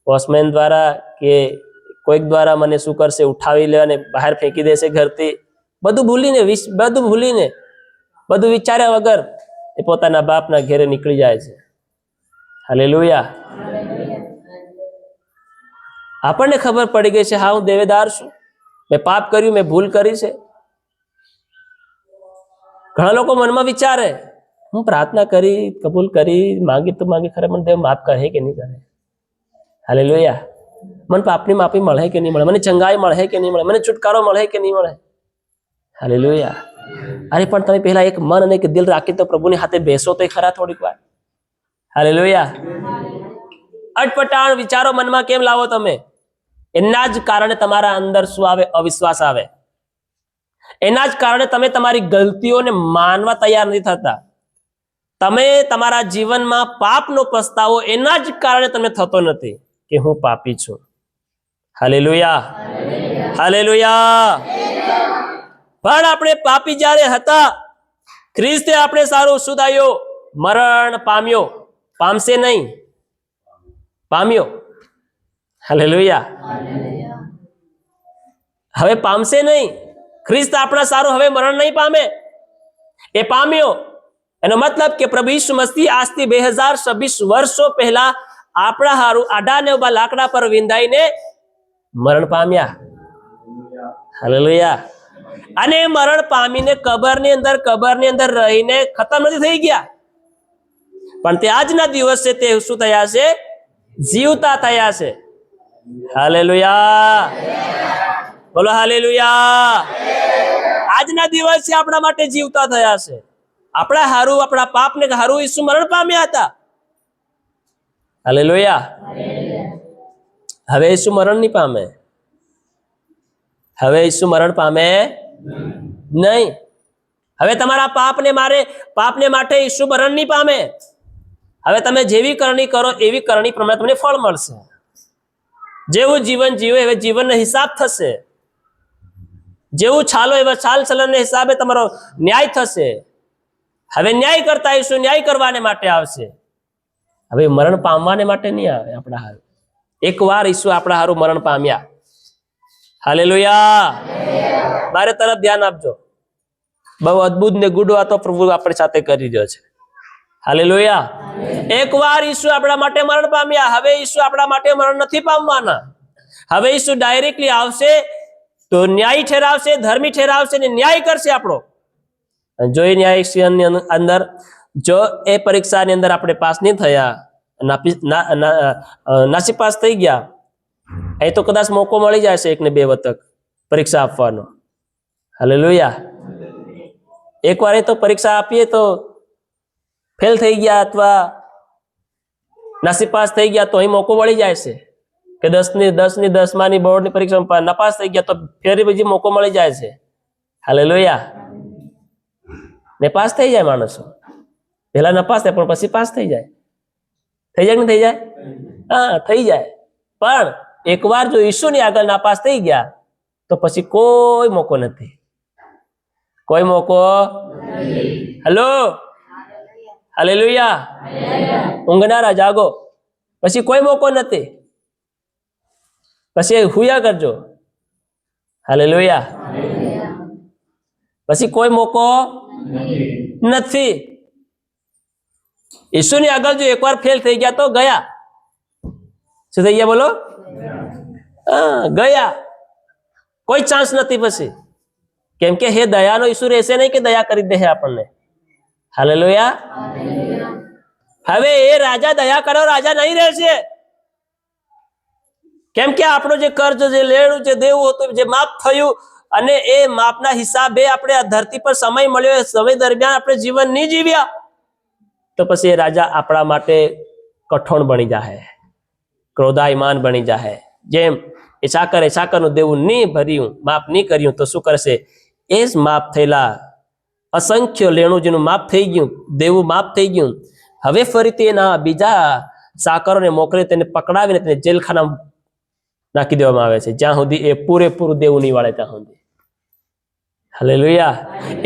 A: વોચમેન દ્વારા કે કોઈક દ્વારા મને શું કરશે, ઉઠાવી લે અને બહાર ફેંકી દેશે ઘરથી. બધું ભૂલીને બધું વિચાર્યા વગર એ પોતાના બાપના ઘેરે નીકળી જાય છે. હાલેલુયા. આપણને ખબર પડી ગઈ છે, હા હું દેવેદાર છું, મેં પાપ કર્યું, મેં ભૂલ કરી છે. ઘણા લોકો મનમાં વિચારે, હું પ્રાર્થના કરી, કબૂલ કરી, માંગી તો માંગી, ખરે મને દેવ માફ કરે કે નહીં કરે? હાલેલુયા. મને પાપની માફી મળે કે નહીં મળે? મને ચંગાઈ મળે કે નહીં મળે? મને છુટકારો મળે કે નહીં મળે? હાલેલુયા. અરે પણ તમે પહેલા એક મન અને એક દિલ રાખી તો પ્રભુની હાથે બેસો તો ખરા થોડીક વાર. હાલેલુયા. અટપટાણ વિચારો મનમાં કેમ લાવો તમે? એના જ કારણે તમારા અંદર શું આવે? અવિશ્વાસ આવે. એના જ કારણે તમે તમારી ગલતીઓને માનવા તૈયાર નથી થતા. તમે તમારા જીવનમાં પાપનો પસ્તાવો એના જ કારણે તમને થતો નથી કે હું પાપી છું. હાલેલુયા. હાલેલુયા. પણ આપણે પાપી જ્યારે હતા, ખ્રિસ્તે આપણે સારું શું થયો? મરણ પામ્યો. પામશે નહીં, પામ્યો. હાલેલુયા. હવે પામશે નહીં. ખ્રિસ્ત આપણા સારું હવે મરણ નહીં પામે, એ પામ્યો. એનો મતલબ કે પ્રભુ ઈસુ મસીહ આજથી 2026 વર્ષો પહેલા આપણા હારું આડા ને ઉભા લાકડા પર વિંધાઈને મરણ પામ્યા. હાલેલુયા. અને મરણ પામીને કબરની અંદર રહીને ખતમ નથી થઈ ગયા, પણ તે આજના દિવસે તે શું થયા છે? જીવતા થયા છે. હાલેલુયા. બોલો હાલેલુયા. આજના દિવસે આપણા માટે જીવતા થયા છે. આપણા હારું, આપણા પાપને હારું ઈસુ મરણ પામ્યા હતા. હાલેલુયા. હવે ઈસુ મરણ નહીં પામે. હવે ઈસુ મરણ પામે નહીં. હવે તમારા પાપને માટે ઈસુ મરણ નહીં પામે. હવે તમે જેવી કરણી કરો એવી કરણી પ્રમાણે તમને ફળ મળશે. જેવું જીવન જીવે હવે જીવનનો હિસાબ થશે. જેવું ચાલો એવા ચાલ ચલનને હિસાબે તમારો ન્યાય થશે. હવે ન્યાય કરતા ઈસુ ન્યાય કરવાને માટે આવશે. હવે મરણ પામવાને માટે નહીં આવે આપણા હારું. એકવાર ઈસુ આપણા હારું મરણ પામ્યા. હાલેલુયા. મારે તરફ ધ્યાન આપજો. બહુ અદ્ભુત ને ગુડ વાતો પ્રભુ આપણી સાથે કરી રહ્યો છે. હાલેલુયા. એકવાર ઈસુ આપણા માટે મરણ પામ્યા. હવે ઈસુ આપણા માટે મરણ નથી પામવાના. હવે ઈસુ ડાયરેક્ટલી આવશે તો ન્યાય ઠેરાવશે, ધર્મી ઠેરાવશે ને ન્યાય કરશે આપણો. જો એ ન્યાયની અંદર જો એ પરીક્ષાની અંદર આપણે પાસ નહીં થયા, નાસીપાસ થઈ ગયા, એ તો કદાચ મોકો મળી જશે 1 ને 2 વખત પરીક્ષા આપવાનો. હાલેલુયા. એકવાર એ તો પરીક્ષા આપીએ તો ફેલ થઈ ગયા અથવા નાસીપાસ થઈ ગયા તો અહીં મોકો મળી જાય છે કે 10 બોર્ડની પરીક્ષામાં નપાસ થઈ ગયા તો ફેરી બીજી મોકો મળી જાય છે. હાલેલુયા. ને પાસ થઈ જાય માણસો. પહેલા નપાસ થાય પણ પછી પાસ થઈ જાય. થઈ જાય કે નહીં થઈ જાય? હા, થઈ જાય. પણ એકવાર જો ઈસુની આગળ નાપાસ થઈ ગયા તો પછી કોઈ મોકો નથી. કોઈ મોકો. હેલો. હાલેલુયા. ઊંઘનારા જાગો. પછી કોઈ મોકો નથી. પછી હુયા કરજો. હાલેલુયા. પછી કોઈ મોકો નથી. ઈસુની આગળ જો એકવાર ફેલ થઈ ગયા તો ગયા. શું થઈ ગયા બોલો? હા, ગયા. કોઈ ચાન્સ નથી પછી. કેમ કે હે દયાનો ઈસુ રહેશે નહીં કે દયા કરી દે આપણને. હાલેલુયા. હવે એ રાજા દયા કરો રાજા નહીં રહેશે. કેમ કે આપણો જે કર્જ જે લેણું જે દેવું હતું જે માફ થયું અને એ માપના હિસાબે આપણે આ ધરતી પર સમય મળ્યો, સમય દરમિયાન આપણે જીવન નહીં જીવ્યા તો પછી એ રાજા આપણા માટે કઠોળ બની જાય, ક્રોધાયમાન બની જાય. જેમ એ સાકરનું દેવું નહીં ભર્યું, માફ નહીં કર્યું તો શું કરશે? એ જ માફ થયેલા અસંખ્ય લેણું જેનું માફ થઈ ગયું, દેવું માફ થઈ ગયું, હવે ફરીથી એના બીજા સાકરોને મોકલે તેને પકડાવીને તેને જેલખાનામાં નાખી દેવામાં આવે છે જ્યાં સુધી એ પૂરેપૂરું દેવું નહીં વાળે ત્યાં સુધી. હાલેલુયા.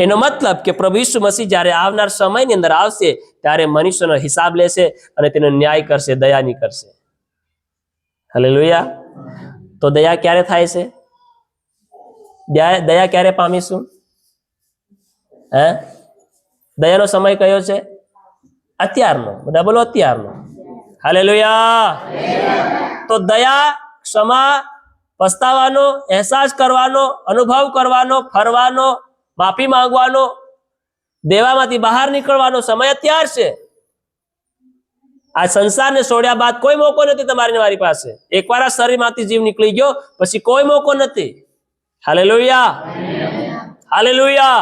A: એનો મતલબ કે પ્રભુ ઈસુ મસીહ જ્યારે આવનાર સમયની અંદર આવશે ત્યારે મનુષ્યનો હિસાબ લેશે અને તેનો ન્યાય કરશે, દયા નહીં કરશે. હાલેલુયા. તો દયા ક્યારે થાય છે? દયા ક્યારે પામીશું? હે? દયાનો સમય કયો છે? અત્યારનો. બધા બોલો અત્યારનો. હાલેલુયા. તો દયા, ક્ષમા, પસ્તાવાનો, અહેસાસ કરવાનો, અનુભવ કરવાનો, ફરવાનો, માફી માંગવાનો, દેવામાંથી બહાર નીકળવાનો સમય અત્યાર છે. આ સંસારને છોડ્યા બાદ કોઈ મોકો નથી તમારી મારી પાસે. એકવાર આ શરીરમાંથી જીવ નીકળી ગયો પછી કોઈ મોકો નથી. હાલેલુયા. હાલેલુયા.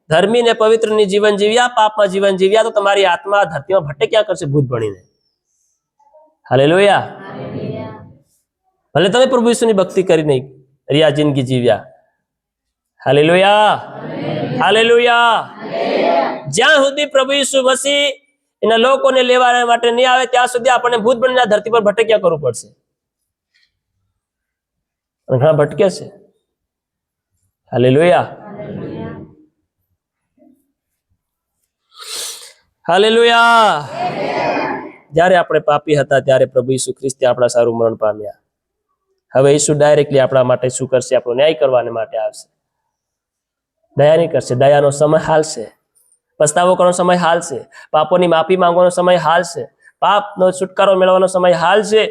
A: ધર્મી ને પવિત્રની જીવન જીવ્યા, પાપમાં જીવન જીવ્યા તો તમારી આત્મા ધરતીમાં ભટક્યા કરશે ભૂત બનીને. હાલેલુયા. ભલે તમે પ્રભુ ઈસુની ભક્તિ કરી નહીં રહ્યા જિંદગી જીવ્યા. હાલેલુયા. હાલેલુયા. જ્યાં સુધી પ્રભુ ઈસુ મસીહ એના લોકોને લેવા માટે નહીં આવે ત્યાં સુધી આપણને ભૂત બનીને ધરતી પર ભટક્યા કરવું પડશે. ઘણા ભટકે છે. હાલેલુયા. હાલેલુયા. જ્યારે આપણે પાપી હતા ત્યારે પ્રભુ ઈસુ ખ્રિસ્તે આપણા સારું મરણ પામ્યા. હવે ઈસુ ડાયરેક્ટલી આપણા માટે શું કરશે? આપણો ન્યાય કરવાને માટે આવશે. દયા નહીં કરશે. દયાનો સમય હાલશે. પસ્તાવો કરવાનો સમય હાલશે. પાપોની માફી માંગવાનો સમય હાલશે. પાપનો છુટકારો મેળવવાનો સમય હાલશે.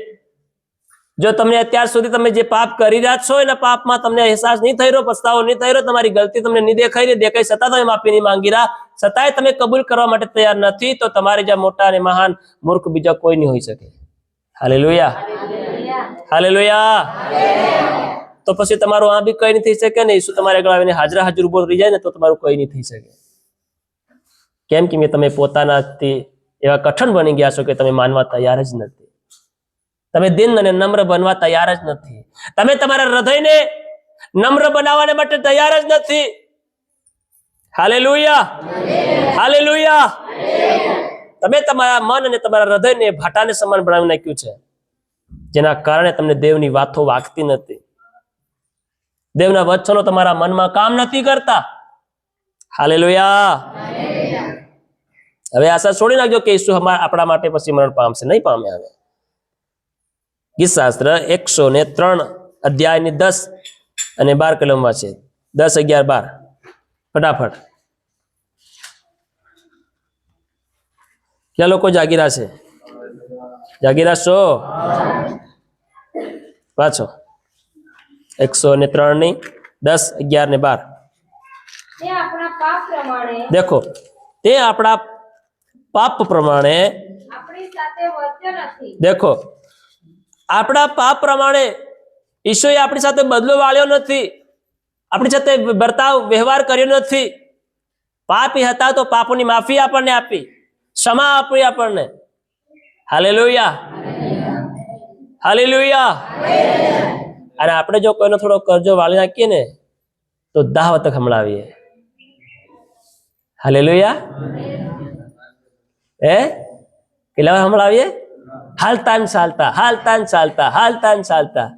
A: જો તમને અત્યાર સુધી તમે જે પાપ કરી રહ્યા છો એના પાપમાં તમને અહેસાસ નહીં થઈ રહ્યો, પસ્તાવો નહીં થઈ રહ્યો, તમારી ગલતી તમને નહીં દેખાઈ છતાં તમે માફી નહીં માંગી રહ્યા, છતાંય તમે કબૂલ કરવા માટે તૈયાર નથી, તો તમારે જ્યાં મોટા અને મહાન મૂર્ખ બીજા કોઈ નહીં હોઈ શકે. હાલેલુયા. હાલેલુયા. તો પછી તમારું આ બી કઈ નહીં થઈ શકે ને. ઈસુ તમારે આગળ આવીને હાજરા હાજર ઉભો રહી જાય ને તો તમારું કઈ નહીં થઈ શકે. કેમ કે તમે પોતાનાથી એવા કઠણ બની ગયા છો કે તમે માનવા તૈયાર જ નથી. તમે દિન અને નમ્ર બનવા તૈયાર જ નથી. તમે તમારા હૃદયને નમ્ર બનાવવાને માટે તૈયાર જ નથી. હાલેલુયા. હાલેલુયા. તમે તમારા મન અને તમારા હૃદયને ભાટાને સમાન બનાવી નાખ્યું છે, જેના કારણે તમને દેવની વાતો વાગતી નથી. દેવના વચનો તમારા મનમાં કામ નથી કરતા. હાલેલુયા. હવે આશા છોડી નાખજો કે ઈસુ આપણા માટે પછી મરણ પામશે. નહીં પામે. હવે ગીતશાસ્ત્ર 103 અધ્યાયની 10 અને 12 કલમમાં છે. 10, 11, 12 ફટાફટ. ક્યાં લોકો જાગીરા છે? જાગીરા છો? પાછો 103 ની 10, 11 ને 12.
B: તે આપણા પાપ પ્રમાણે
A: દેખો, તે આપણા પાપ પ્રમાણે
B: આપણી સાથે વર્ત્યો નથી.
A: દેખો, આપણા પાપ પ્રમાણે ઈશ્વરે આપણી સાથે બદલો વાળ્યો નથી, આપણી સાથે વ્યવહાર કર્યો નથી. પાપી હતા તો પાપોની માફી આપણને આપી, ક્ષમા આપી આપણને. Hallelujah, hallelujah. અને આપણે જો કોઈનો થોડો કરજો વાળી નાખીએ ને તો 10 વખત હમણાવીએ. હાલેલુયા. કેટલા વાર હમણાવીએ? હાલતા ને ચાલતા, હાલતા ને ચાલતા, હાલતા ને ચાલતા.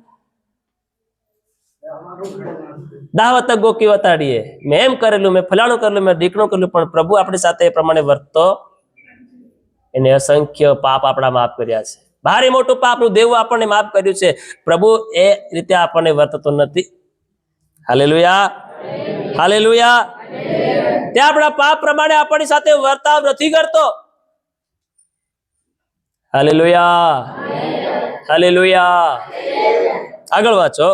A: 10 વખત ગોકી વતાડીએ, મેં એમ કરેલું, મેં ફલાણું કરેલું, મેં ઢીકણું કરેલું, પણ પ્રભુ આપણી સાથે એ પ્રમાણે વર્તતો. એને અસંખ્ય પાપ આપણા માફ કર્યા છે. ભારે મોટું પાપનું દેવું આપણને માફ કર્યું છે. પ્રભુ એ રીતે આપણને વર્તતો નથી. Hallelujah, hallelujah. તે આપણા પાપ પ્રમાણે આપણી સાથે વર્તાવ નથી કરતો. Hallelujah, hallelujah. આગળ વાંચો.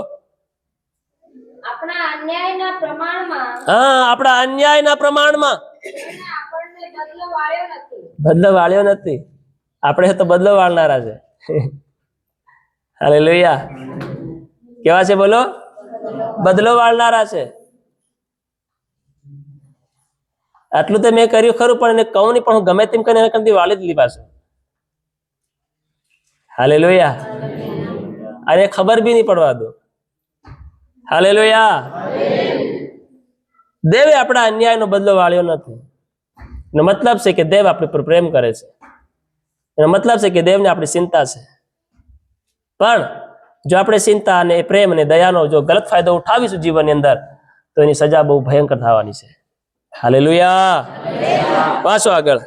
B: આપણા અન્યાયના પ્રમાણમાં
A: હા, આપણા અન્યાયના પ્રમાણમાં
B: તેને આપણને બદલો વાળ્યો નથી.
A: બદલો વાળ્યો નથી. આપણે તો બદલો વાળનારા છે. હાલેલુયા. કેવા છે બોલો? બદલો વાળનારા છે. આટલું તો મેં કર્યું ખરું, પણ એને કહું નહીં, પણ હું ગમે તેમ કરીને એના કરતી વાળી જ લીધા છે. હાલેલુયા. અને ખબર બી નહીં પડવા દો. હાલેલુયા. દેવે આપણા અન્યાયનો બદલો વાળ્યો નથી. એનો મતલબ છે કે દેવ આપણી પર પ્રેમ કરે છે. એનો મતલબ છે કે દેવને આપણી ચિંતા છે. પણ જો આપણે ચિંતા અને પ્રેમ અને દયાનો જો ગલત ફાયદો ઉઠાવીશું જીવનની અંદર, તો એની સજા બહુ ભયંકર થવાની છે. હાલેલુયા. પાછો આગળ.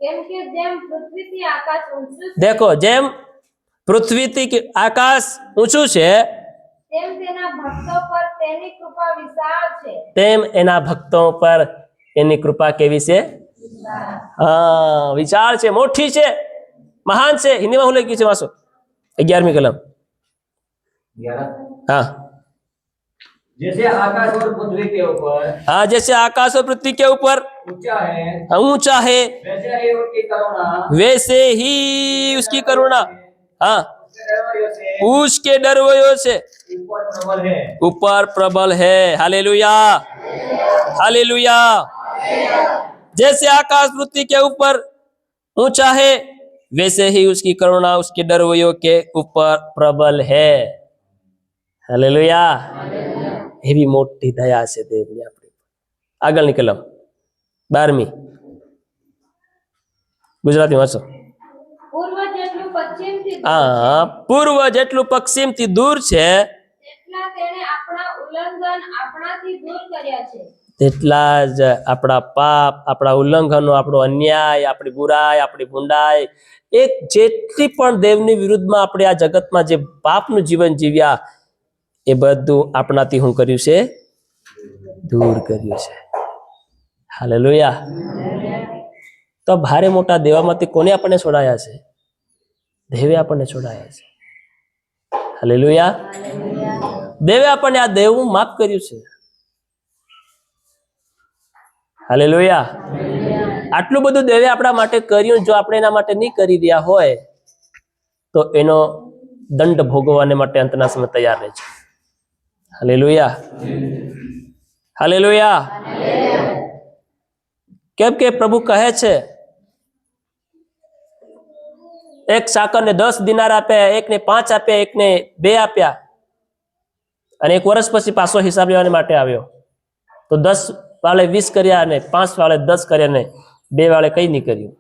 B: કેમ કે જેમ પૃથ્વીથી આકાશ ઊંચું છે,
A: દેખો, જેમ પૃથ્વીથી આકાશ ઊંચું છે,
B: તેમ તેના ભક્તો પર તેની કૃપા વિશાળ છે.
A: તેમ એના ભક્તો પર એની કૃપા કેવી છે? હા, વિચાર છે, મોટી છે, મહાન છે. હિન્દીમાં હું લખ્યું છે વાંચો 11મી કલમ. हाँ,
C: जैसे आकाश और पृथ्वी के ऊपर
A: हाँ, जैसे आकाश और पृथ्वी के ऊपर
C: ऊंचा है,
A: ऊंचा है,
C: वैसे ही उसकी करुणा
A: वैसे ही उसकी करुणा, हाँ,
C: उसके डरवैयों से
A: उसके डरवैयों से
C: ऊपर प्रबल है।
A: ऊपर प्रबल है. Hallelujah, hallelujah. जैसे आकाश पृथ्वी के ऊपर ऊंचा है, वैसे ही उसकी करुणा उसके डरवैयों के ऊपर प्रबल है. हालेलुया. એવી મોટી દયા છે દેવની આપણી. આગળની કલમ 12મી ગુજરાતી વાંચો.
B: પૂર્વ જેટલું પશ્ચિમથી દૂર
A: હા, પૂર્વ જેટલું પશ્ચિમથી દૂર છે,
B: તેટલા તેણે આપણા ઉલ્લંઘન આપણાથી દૂર કર્યા છે.
A: તેટલા જ આપણા પાપ, આપણા ઉલ્લંઘનો, આપણો અન્યાય, આપણી બુરાઈ, આપણી ભૂંડાઈ, એક જેટલી પણ દેવની વિરુદ્ધમાં આપણે આ જગતમાં જે પાપનું જીવન જીવ્યા, એ બધું આપણાથી શું કર્યું છે? દૂર કર્યું છે. હાલેલુયા. તો ભારે મોટા દેવામાંથી કોને આપણને છોડાયા છે? દેવે આપણને છોડાયા છે. હાલેલુયા. દેવે આપણને આ દેવું માફ કર્યું છે. હાલેલુયા. આટલું બધું દેવે આપણા માટે કર્યું, જો આપણે એના માટે નહીં કરી રહ્યા હોય તો એનો દંડ ભોગવવાને માટે અંતના સમય તૈયાર રહે છે. Hallelujah, hallelujah. કેમ કે પ્રભુ કહે છે, એક ચાકરને 10 દિનાર આપ્યા, એકને 5 આપ્યા, એકને 2 આપ્યા, અને 1 વર્ષ પછી પાછો હિસાબ લેવા માટે આવ્યો. તો 10 વાળે 20 કર્યા, અને 5 વાળે 10 કર્યા, ને 2 વાળે કઈ નહીં કર્યું.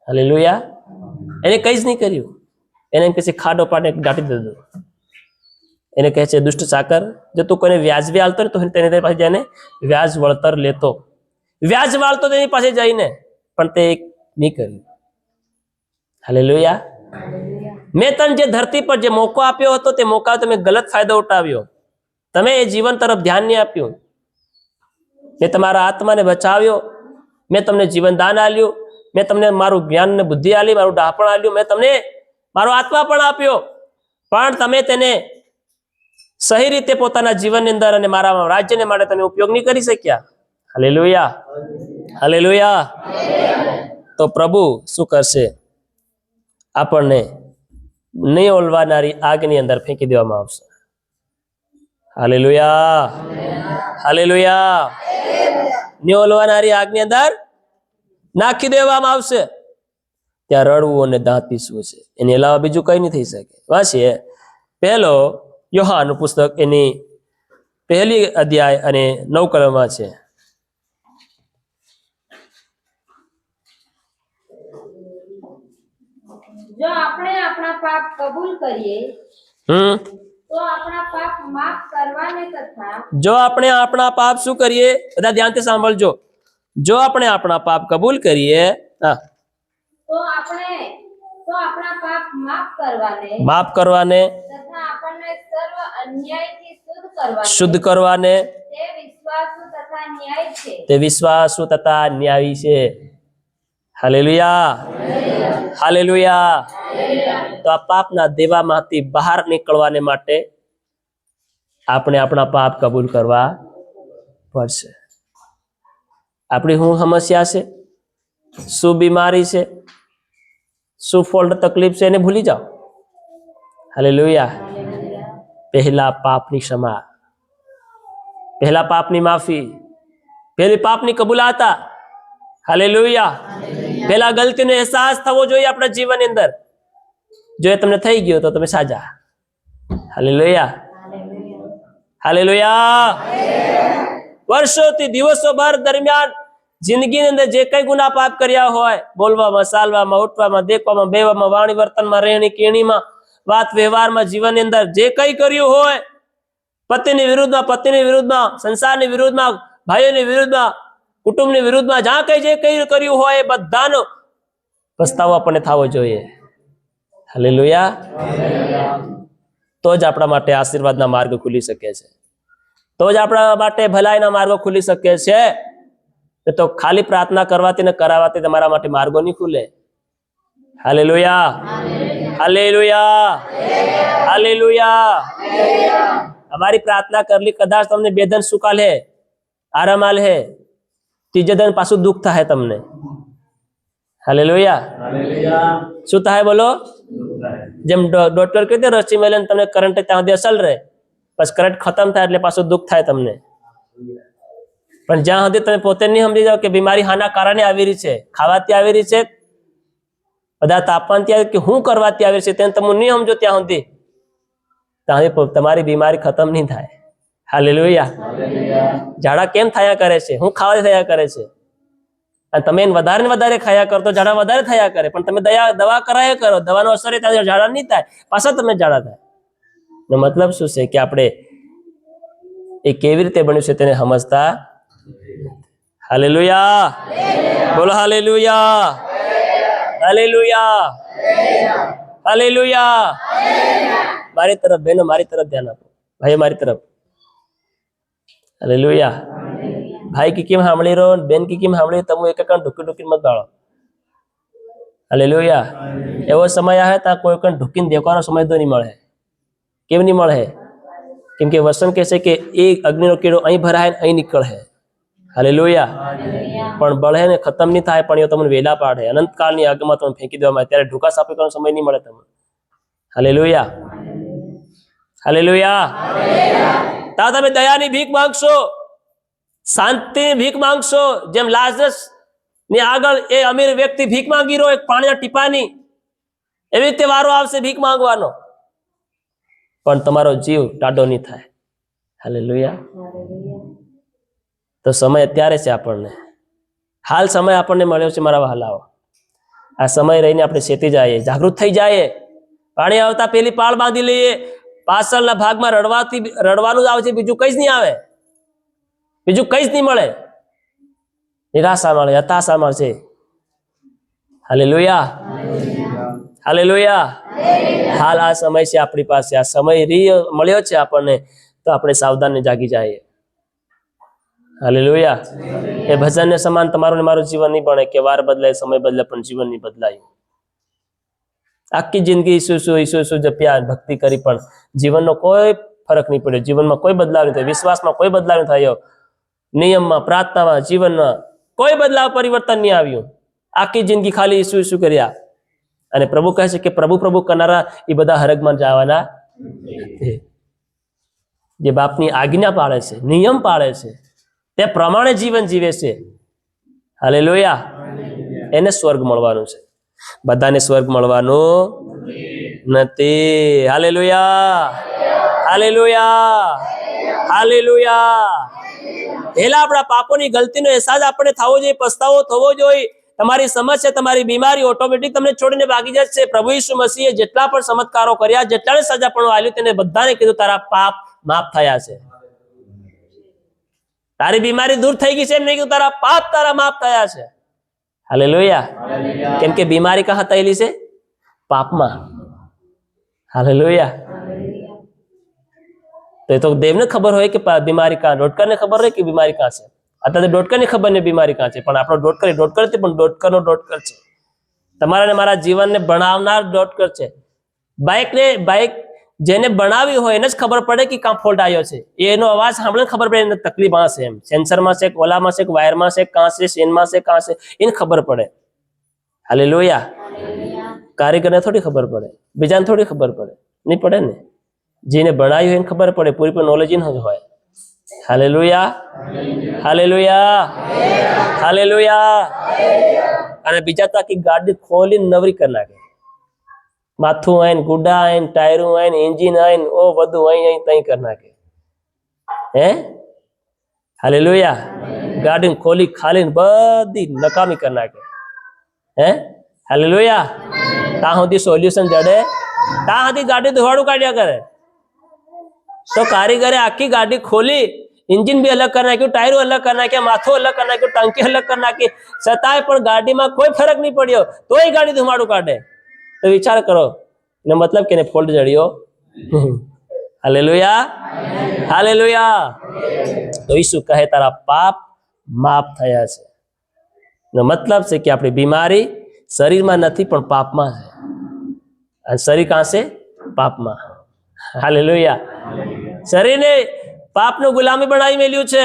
A: હાલેલુયા. એને કઈ જ નહીં કર્યું. એને એમ કે ખાડો પાડીને દાટી દીધો. એને કહે છે દુષ્ટ ચાકર, જો તું કોઈને વ્યાજબી હાલતો ને તો તેની પાસે જઈને વ્યાજ વળતર લેતો, વ્યાજ વાળતો તેની પાસે જઈને, પણ તે નહીં કર્યું. હાલેલુયા. મેં તને જે ધરતી પર જે મોકો આપ્યો હતો તે મોકા તમે ગલત ફાયદો ઉઠાવ્યો, તમે એ જીવન તરફ ધ્યાન નહીં આપ્યું. મેં તમારા આત્માને બચાવ્યો, મેં તમને જીવન દાન આલ્યું, મેં તમને મારું જ્ઞાન ને બુદ્ધિ આલી, મારું ડાપણ આલ્યું, મેં તમને મારો આત્મા પણ આપ્યો, પણ તમે તેને સહી રીતે પોતાના જીવનની અંદર અને મારા રાજ્યને માટે તમે ઉપયોગ નહીં કરી શક્યા. Hallelujah, hallelujah. તો પ્રભુ શું કરશે? આપણને નહીં ઓલવાનારી આગની અંદર ફેંકી દેવામાં આવશે. Hallelujah, hallelujah. નહીં ઓલવાનારી આગની અંદર નાખી દેવામાં આવશે. ત્યાં રડવું અને દાંત પીસવું છે, એની અલાવા બીજું કઈ નહીં થઈ શકે. વાંચીએ પહેલો યોહાનનું પુસ્તક, એની પહેલી અધ્યાય અને 9 કલમમાં છે.
B: જો આપણે આપણા પાપ કબૂલ કરીએ તો આપણા પાપ માફ કરવાને તથા
A: જો આપણે આપણા પાપ શું કરીએ? બધા ધ્યાનથી સાંભળજો. જો આપણે આપણા પાપ કબૂલ કરીએ, હા,
B: તો આપણા પાપ
A: માફ કરવાને
B: તથા આપણને સર્વ અન્યાયથી
A: શુદ્ધ કરવાને
B: તે વિશ્વાસુ તથા ન્યાયી છે.
A: તે વિશ્વાસુ તથા ન્યાયી છે. Hallelujah, hallelujah. તો આ પાપના દેવામાંથી બહાર નીકળવાને માટે આપણે આપણા પાપ કબૂલ કરવા પડશે. આપણી શું સમસ્યા છે, શું બીમારી છે, શું ફોલ્ટ તકલીફ છે, એને ભૂલી જાઓ. હાલેલુયા. પહેલા પાપની ક્ષમા, પહેલા પાપની માફી, પહેલી પાપની કબૂલાતા. હાલેલુયા. પહેલા ગલતીનો અહેસાસ થવો જોઈએ આપણા જીવનની અંદર. જો એ તમને થઈ ગયો તો તમે સાજા. Hallelujah, hallelujah. વર્ષોથી દિવસો ભર દરમિયાન જિંદગીની અંદર જે કઈ ગુના પાપ કર્યા હોય, બોલવામાં, ચાલવામાં, ઉઠવામાં, દેખવામાં, બેવામાં, વાણી વર્તનમાં, રહેણી કેણીમાં, વાત વ્યવહારમાં, જીવનની અંદર જે કઈ કર્યું હોય, પતિની વિરુદ્ધમાં, પત્નીની વિરુદ્ધમાં, સંસારની વિરુદ્ધમાં, ભાઈઓની વિરુદ્ધમાં, કુટુંબની વિરુદ્ધમાં, જ્યાં કઈ જે કઈ કર્યું હોય એ બધાનો પસ્તાવો આપણને થવો જોઈએ. હાલેલુયા. તો જ આપણા માટે આશીર્વાદના માર્ગ ખુલી શકે છે, તો જ આપણા માટે ભલાઈના માર્ગો ખુલી શકે છે. તો ખાલી પ્રાર્થના કરવાથી ને કરાવવાથી તમારા માટે માર્ગો નહીં ખુલે. Hallelujah, hallelujah, hallelujah. અમારી પ્રાર્થના કરલી કદાચ તમને બેદન સુકાલ હે, આરામ આલ હે, ત્રીજે દિન પાછું દુઃખ થાય તમને. હાલેલુયા. શું થાય બોલો? જેમ ડોક્ટર કહે છે રસી મેલે તમને કરંટ ત્યાં સુધી અસર રહે, પછી કરંટ ખતમ થાય એટલે પાછું દુઃખ થાય તમને. પણ જ્યાં સુધી તમે પોતે નહીં સમજી જાઓ કે બીમારી હાના કારણે આવી રહી છે, ખાવાથી આવી રહી છે, બધા તાપમાનથી આવી કે હું કરવાથી આવી છે, તેને તમે નહીં સમજો ત્યાં સુધી તમારી બીમારી ખતમ નહીં થાય. હાલેલુયા. ઝાડા કેમ થયા કરે છે? હું ખાવાથી થયા કરે છે. અને તમે વધારે ને વધારે ખાયા કરો તો ઝાડા વધારે થયા કરે, પણ તમે દવા કરાયા કરો, દવાનો અસર ત્યાં ઝાડા નહીં થાય, પાછા તમે ઝાડા થાય. મતલબ શું છે કે આપણે એ કેવી રીતે બન્યું છે તેને સમજતા. હાલેલુયા, બોલો હાલેલુયા, હાલેલુયા, હાલેલુયા. મારી તરફ બહેનો, મારી તરફ ધ્યાન આપો. ભાઈ મારી તરફ. હાલેલુયા. ભાઈ की કેમ સાંભળી રહો, બેન की કેમ સાંભળી, તમે એક ઢુકી ઢુકીને મત ગાળો. હાલેલુયા. એવો સમય આવે ત્યાં કોઈ કણ ઢુકીને દેખવાનો સમય તો નહીં મળે. કેમ નહીં મળે? કેમ કે વસન કહે છે કે એ અગ્નિનો કીડો અહીં ભરાય અહીં નીકળે. હાલેલુયા. પણ બળે ને ખતમ નહીં થાય, પણ એ તમને વેલા પાડે, અનંતકાળની આગમાં તમે ફેંકી દેવામાં આવે, ત્યારે ઢુકા સાફી કરવાનો સમય નહીં મળે તમને. Hallelujah, hallelujah. ત્યાં તમે દયાની ભીખ માંગશો, શાંતિની ભીખ માંગશો. જેમ લાજરસ ની આગળ એ અમીર વ્યક્તિ ભીખ માંગી રહ્યો એક પાણીના ટીપાની, એવી રીતે વારો આવશે ભીખ માંગવાનો, પણ તમારો જીવ ટાઢો નહીં થાય. હાલેલુયા. તો સમય અત્યારે છે આપણને, હાલ સમય આપણને મળ્યો છે મારા વહાલાઓ. આ સમય રહીને આપણે શેતી જઈએ, જાગૃત થઈ જાય, પાણી આવતા પેલી પાળ બાંધી લઈએ, પાછળના ભાગમાં રડવાનું જ આવે છે, બીજું કઈ જ નહીં આવે, બીજું કઈ જ નહીં મળે. નિરાશા મળે, હતાશા મળશે. Hallelujah, hallelujah. હાલ આ સમય છે આપણી પાસે, આ સમય મળ્યો છે આપણને, તો આપણે સાવધાન જાગી જાય. હાલેલુયા. એ ભજનને સમાન તમારું ને મારું જીવન નહીં બને કે વાર બદલાય, સમય બદલાય, પણ જીવન નહીં બદલાયું. આખી જિંદગી ઈસુ જપ્યા, ભક્તિ કરી, પણ જીવનનો કોઈ ફરક નહીં પડ્યો, જીવનમાં કોઈ બદલાવ નહીં થયો, વિશ્વાસમાં કોઈ બદલાવ નહીં થયો, નિયમમાં, પ્રાર્થનામાં, જીવનમાં કોઈ બદલાવ, પરિવર્તન નહીં આવ્યું. આખી જિંદગી ખાલી ઈસુ કર્યા. અને પ્રભુ કહે છે કે પ્રભુ પ્રભુ કરનારા એ બધા હરગમાં જવાના છે. જે બાપની આજ્ઞા પાળે છે, નિયમ પાળે છે, તે પ્રમાણે જીવન જીવે છે. હાલેલુયા. એને સ્વર્ગ મળવાનું છે, બધાને સ્વર્ગ મળવાનું નથી. Hallelujah, hallelujah, hallelujah. પહેલા આપણા પાપોની ગલતીનો અહેસાસ આપણે થવો જોઈએ, પસ્તાવો થવો જોઈએ. તમારી સમસ્યા, તમારી બીમારી ઓટોમેટિક તમને છોડીને ભાગી જશે. પ્રભુ ઈસુ મસીહે જેટલા પણ ચમત્કારો કર્યા, જેટલાને સજા પણ આલ્યું, તેને બધાને કીધું તારા પાપ માફ થયા છે. તારી બીમારી દૂર થઈ ગઈ છે એમ નહીં કીધું, તારા પાપ તારા માફ થયા છે. હાલેલુયા. કેમ કે બીમારી કહા થયેલી છે? પાપમાં. હાલેલુયા. તો એ તો દેવને ખબર હોય કે બીમારી કાં, ડોક્ટરને ખબર હોય કે બીમારી કાં છે. અત્યારે ડોક્ટરની ખબર ને બીમારી કાં છે, પણ આપણો ડોક્ટર પણ ડોક્ટરનો ડોક્ટર છે. તમારા ને મારા જીવનને ભણાવનાર ડોક્ટર છે. બાઇક જેને બનાવી હોય એને જ ખબર પડે કે કાં ફોલ્ટ આવ્યો છે. એનો અવાજ સાંભળે ખબર પડે એને તકલીફ આ છે, એમ સેન્સરમાં છે, ઓલામાં છે, વાયરમાં છે, કાં છે, શેનમાં છે, કાં છે, એને ખબર પડે. હાલેલુયા. કારીગરને થોડી ખબર પડે, બીજાને થોડી ખબર પડે, નહીં પડે ને. જેને ભણાવ્યું એને ખબર પડે, પૂરી નોલેજ જ હોય. Hallelujah, hallelujah, hallelujah. અને બીજા તો આખી ગાડી ખોલીને નવરી કરી નાખે. માથું આઈને, ગુડા આઈને, ટાયરું આઈને, એન્જિન આઈને, ઓ બધું અહીં તઈ કરી નાખે. હે હાલેલુયા. ગાડીને ખોલી ખાલીને બધી નકામી કરી નાખે. હે હાલેલુયા. ત્યાં સુધી સોલ્યુશન જડે, ત્યાં સુધી ગાડી ધોવાડું કાઢ્યા કરે. તો કારીગરે આખી ગાડી ખોલી, इंजन भी अलग कर नाख्યું, टायरो अलग कर नाख्યા, माथो अलग कर नाख्યું, टंकी अलग कर नाखी, છતાંય પણ ગાડીમાં કોઈ ફરક નહીં પડ્યો, તોય ગાડી ધુમાડું કાઢે. તો વિચાર કરો, ને મતલબ કે ફોલ્ટ જડ્યો. Hallelujah, hallelujah. તો ઈસુ કહે તારા પાપ માફ થયા છે. નો મતલબ છે કે આપણી બીમારી શરીરમાં નથી પણ પાપમાં છે. અને શરીર કાં છે? પાપમાં. હાલેલુયા. શરીરને પાપનું ગુલામી બનાવી મેલ્યું છે,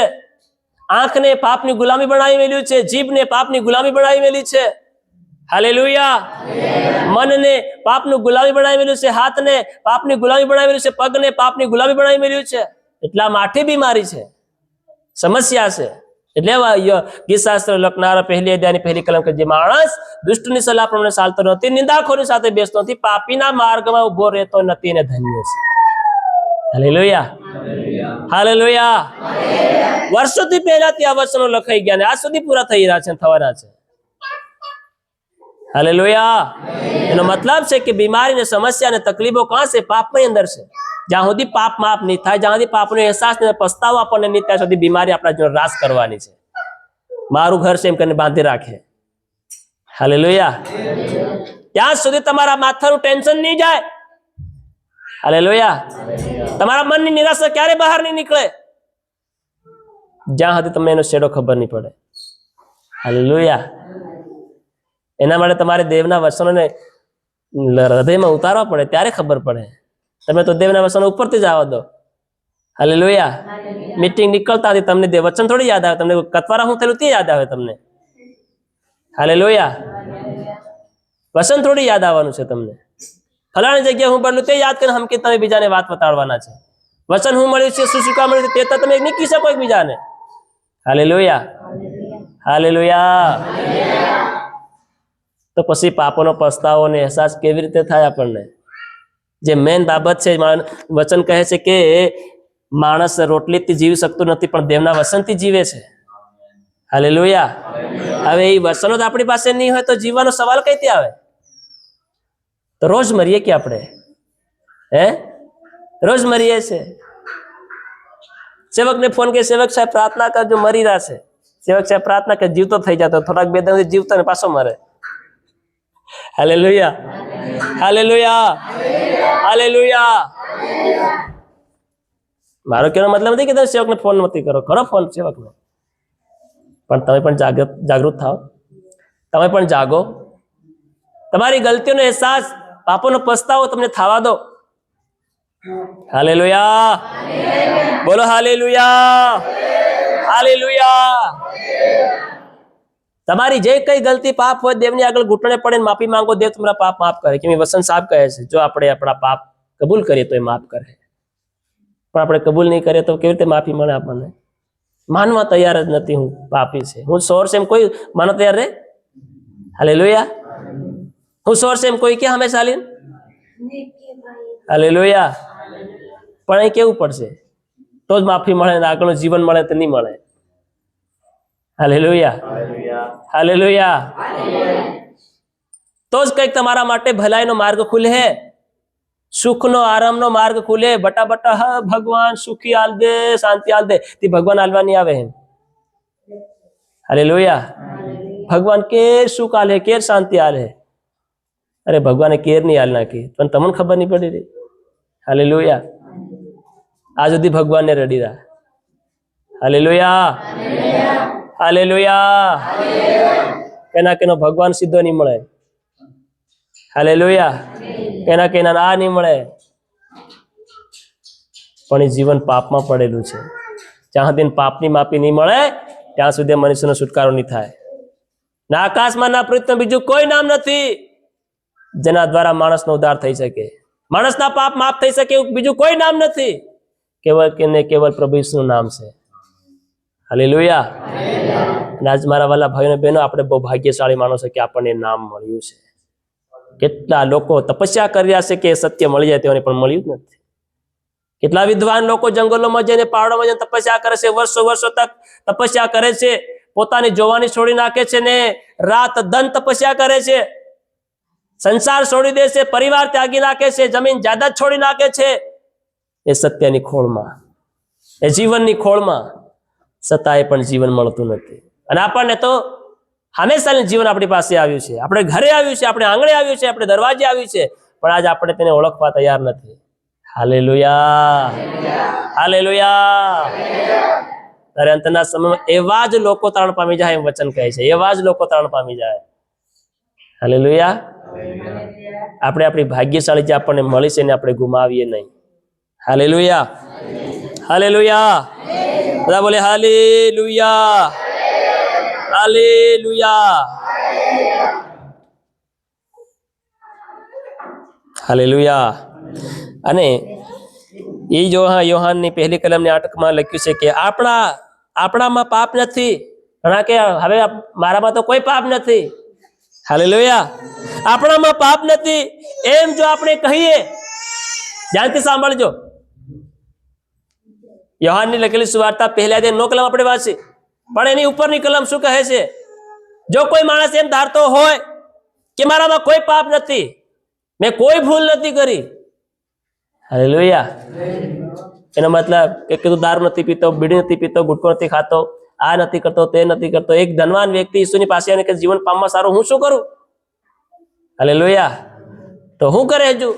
A: આંખને પાપની ગુલામી બનાવી મેલ્યું છે, જીભને પાપની ગુલામી બનાવી મેલી છે. હાલેલુયા. મનને પાપનું ગુલામી બનાવી મેલ્યું છે, હાથને પાપની ગુલામી બનાવી મેલ્યું છે, પગને પાપની ગુલામી બનાવી મેલ્યું છે. એટલા માટે બીમારી છે, સમસ્યા છે. એટલે ગીતશાસ્ત્ર લખનારા પહેલી અધ્યાયની પહેલી કલમ કે જે માણસ દુષ્ટની સલાહ પ્રમાણે ચાલતો નથી, નિંદાખોરની સાથે બેસતો નથી, પાપીના માર્ગમાં ઉભો રહેતો નથી, એને ધન્ય છે. Hallelujah, hallelujah. વર્ષોથી પહેલાથી આ વચનો લખાઈ ગયા ને આજ સુધી પૂરા થઈ રહ્યા છે, થવાના છે. હાલેલુયા. એનો મતલબ છે કે બીમારી ને સમસ્યા ને તકલીફો કાં છે? પાપની અંદર છે. જ્યાં સુધી પાપ માફ નહીં થાય, જ્યાં સુધી પાપનો અહેસાસ ને પસ્તાવો આપણને નહીં, ત્યાં સુધી બીમારી આપણા જીવન રાસ કરવાની છે. મારું ઘર છે એમ કરીને બાંધી રાખે. હાલેલુયા. ત્યાં સુધી તમારા માથાનું ટેન્શન નહીં જાય. હાલેલુયા. તમારા મનની નિરાશા ક્યારે બહાર નહીં નીકળે જ્યાં સુધી તમને એનો શેડો ખબર નહીં પડે. હાલેલુયા. એના માટે તમારે દેવના વચનોને હૃદયમાં ઉતારવા પડે, ત્યારે ખબર પડે. તમે તો દેવના વચનો ઉપરથી જ આવવા દો. હાલેલુયા. મીટિંગ નીકળતા હતી તમને દેવ વચન થોડી યાદ આવે, તમને કતવારા શું થયેલું તે યાદ આવે તમને. હાલેલુયા. વચન થોડી યાદ આવવાનું છે તમને. ફલાણી જગ્યાએ હું બનલું તે યાદ કરીને હમકી તમે બીજાને વાત બતાડવાના છે. વચન હું મળ્યું છે, શું શીખવા મળ્યું છે, તે તો તમે નહીં કહી શકો એકબીજાને. Hallelujah, hallelujah. તો પછી પાપોનો પસ્તાવો ને અહેસાસ કેવી રીતે થાય આપણને? જે મેન બાબત છે, વચન કહે છે કે માણસ રોટલીથી જીવી શકતું નથી પણ દેવના વચનથી જીવે છે. હાલેલુયા. હવે એ વચનો તો આપણી પાસે નહીં હોય તો જીવવાનો સવાલ કઈથી આવે? તો રોજ મરીએ કે આપણે? હે રોજ મરીએ છે. સેવકને ફોન કે સેવક સાહેબ પ્રાર્થના કરજો, મરી રહ્યા છે. સેવક સાહેબ પ્રાર્થના કે જીવતો થઈ જતો, થોડાક બે દિવસ જીવતો ને પાછો મરે. Hallelujah, hallelujah, hallelujah. મારો કહેવાનો મતલબ નથી કે તમે સેવકને ફોન નથી કરો, કરો ફોન સેવકને, પણ તમે પણ જાગૃત થાઓ, તમે પણ જાગો. તમારી ગલતીઓનો અહેસાસ, પાપોનો પસ્તાવો તમને થવા દો. હાલેલુયા, બોલો હાલેલુયા, હાલેલુયા. તમારી જે કઈ ગલતી પાપ હોય દેવની આગળ ઘૂંટણે પડે માફી માંગો, દેવ તમારા પાપ માફ કરે. કેમ વસંત સાહેબ કહે છે, જો આપણે આપણા પાપ કબૂલ કરીએ તો એ માફ કરે, પણ આપણે કબૂલ નહીં કરીએ તો કેવી રીતે માફી મળે આપણને? માનવા તૈયાર જ નથી હું પાપી છે, હું સોર છે એમ કોઈ માનવા તૈયાર રે? હાલેલુયા. હું સોર છે એમ કોઈ ક્યાં હંમેશા ચાલીને? હાલેલુયા. પણ અહીં કેવું પડશે તો જ માફી મળે, ને આગળનું જીવન મળે તો નહીં મળે. Hallelujah, hallelujah. તો જ કંઈક તમારા માટે ભલાઈનો માર્ગ ખુલે, સુખનો આરામનો માર્ગ ખુલે. બટા બટા હા ભગવાન સુખી આલ દે, શાંતિ આલ દે, તે ભગવાન આલવા નહીં આવે. હાલેલુયા. ભગવાન કેર સુખ આલે, કેર શાંતિ આલે. અરે ભગવાને કેર નહીં આલ નાખી, પણ તમને ખબર નહીં પડી રહી. હાલેલુયા. આ સુધી ભગવાનને રડી રહ્યા. Hallelujah, hallelujah. કેનો ભગવાન સીધો નહીં મળે. હાલેલુયા. કેના આ નહીં મળે, પણ એ જીવન પાપમાં પડેલું છે. જ્યાં સુધી પાપની માફી નહીં મળે ત્યાં સુધી મનુષ્યનો છુટકારો નહીં થાય. ના આકાશમાં ના પૃથ્વીમાં બીજું કોઈ નામ નથી જેના દ્વારા માણસનો ઉદ્ધાર થઈ શકે, માણસના પાપ માફ થઈ શકે એવું બીજું કોઈ નામ નથી. કેવલ પ્રભુ ઈસુનું નામ છે. હાલેલુયા. અને આજ મારા વાલા ભાઈઓ બહેનો, આપણે બહુ ભાગ્યશાળી માણસો કે આપણને નામ મળ્યું છે. કેટલા લોકો તપસ્યા કરી રહ્યા છે કે સત્ય મળી જાય તેઓને પણ મળ્યું જ નથી. કેટલા વિદ્વાન લોકો જંગલોમાં જઈને પહાડોમાં જઈને તપસ્યા કરે છે, વર્ષો વર્ષો તક તપસ્યા કરે છે, પોતાની જોવાની છોડી નાખે છે ને રાત દન તપસ્યા કરે છે, સંસાર છોડી દે છે, પરિવાર ત્યાગી નાખે છે, જમીન જાયદાદ છોડી નાખે છે, એ સત્યની ખોળમાં, એ જીવનની ખોળમાં, છતાંય પણ જીવન મળતું નથી. અને આપણને તો હંમેશા જીવન આપણી પાસે આવ્યું છે, આપણે ઘરે આવ્યું છે, આપણે આંગણે આવ્યું છે, આપણે દરવાજે આવ્યું છે, પણ આજ આપણે તેને ઓળખવા તૈયાર નથી. Hallelujah, hallelujah. ત્યારે અંતના સમયમાં એવા જ લોકો તારણ પામી જાય એમ વચન કહે છે, એવા જ લોકો તારણ પામી જાય. હાલેલુયા. આપણે આપણી ભાગ્યશાળી જે આપણને મળી છે ને આપણે ગુમાવીએ નહીં. Hallelujah, hallelujah. બધા બોલે હાલેલુયા, હાલેલુયા, હાલેલુયા. અને એ જો યોહાનની પહેલી કલમની 8 લખ્યું છે કે આપણામાં પાપ નથી. ઘણા કે હવે મારામાં તો કોઈ પાપ નથી. હાલેલુયા. આપણામાં પાપ નથી એમ જો આપણે કહીએ, ધ્યાનથી સાંભળજો. યોહાનની લખેલી સુવાર્તા પહેલા 9 કલમ આપણે વાંચી, પણ એની ઉપરની કલમ શું કહે છે? જો કોઈ માણસ એમ ધારતો હોય કે મારામાં કોઈ પાપ નથી, મેં કોઈ ભૂલ નથી કરી. હાલેલુયા. એનો મતલબ કે તું દારૂ નથી પીતો, બીડી નથી પીતો, ગુટકો નથી ખાતો, આ નથી કરતો, તે નથી કરતો. એક ધનવાન વ્યક્તિ ઈસુની પાસે આવીને કે જીવન પામવા સારું હું શું કરું? હાલેલુયા. તો હું કરે હજુ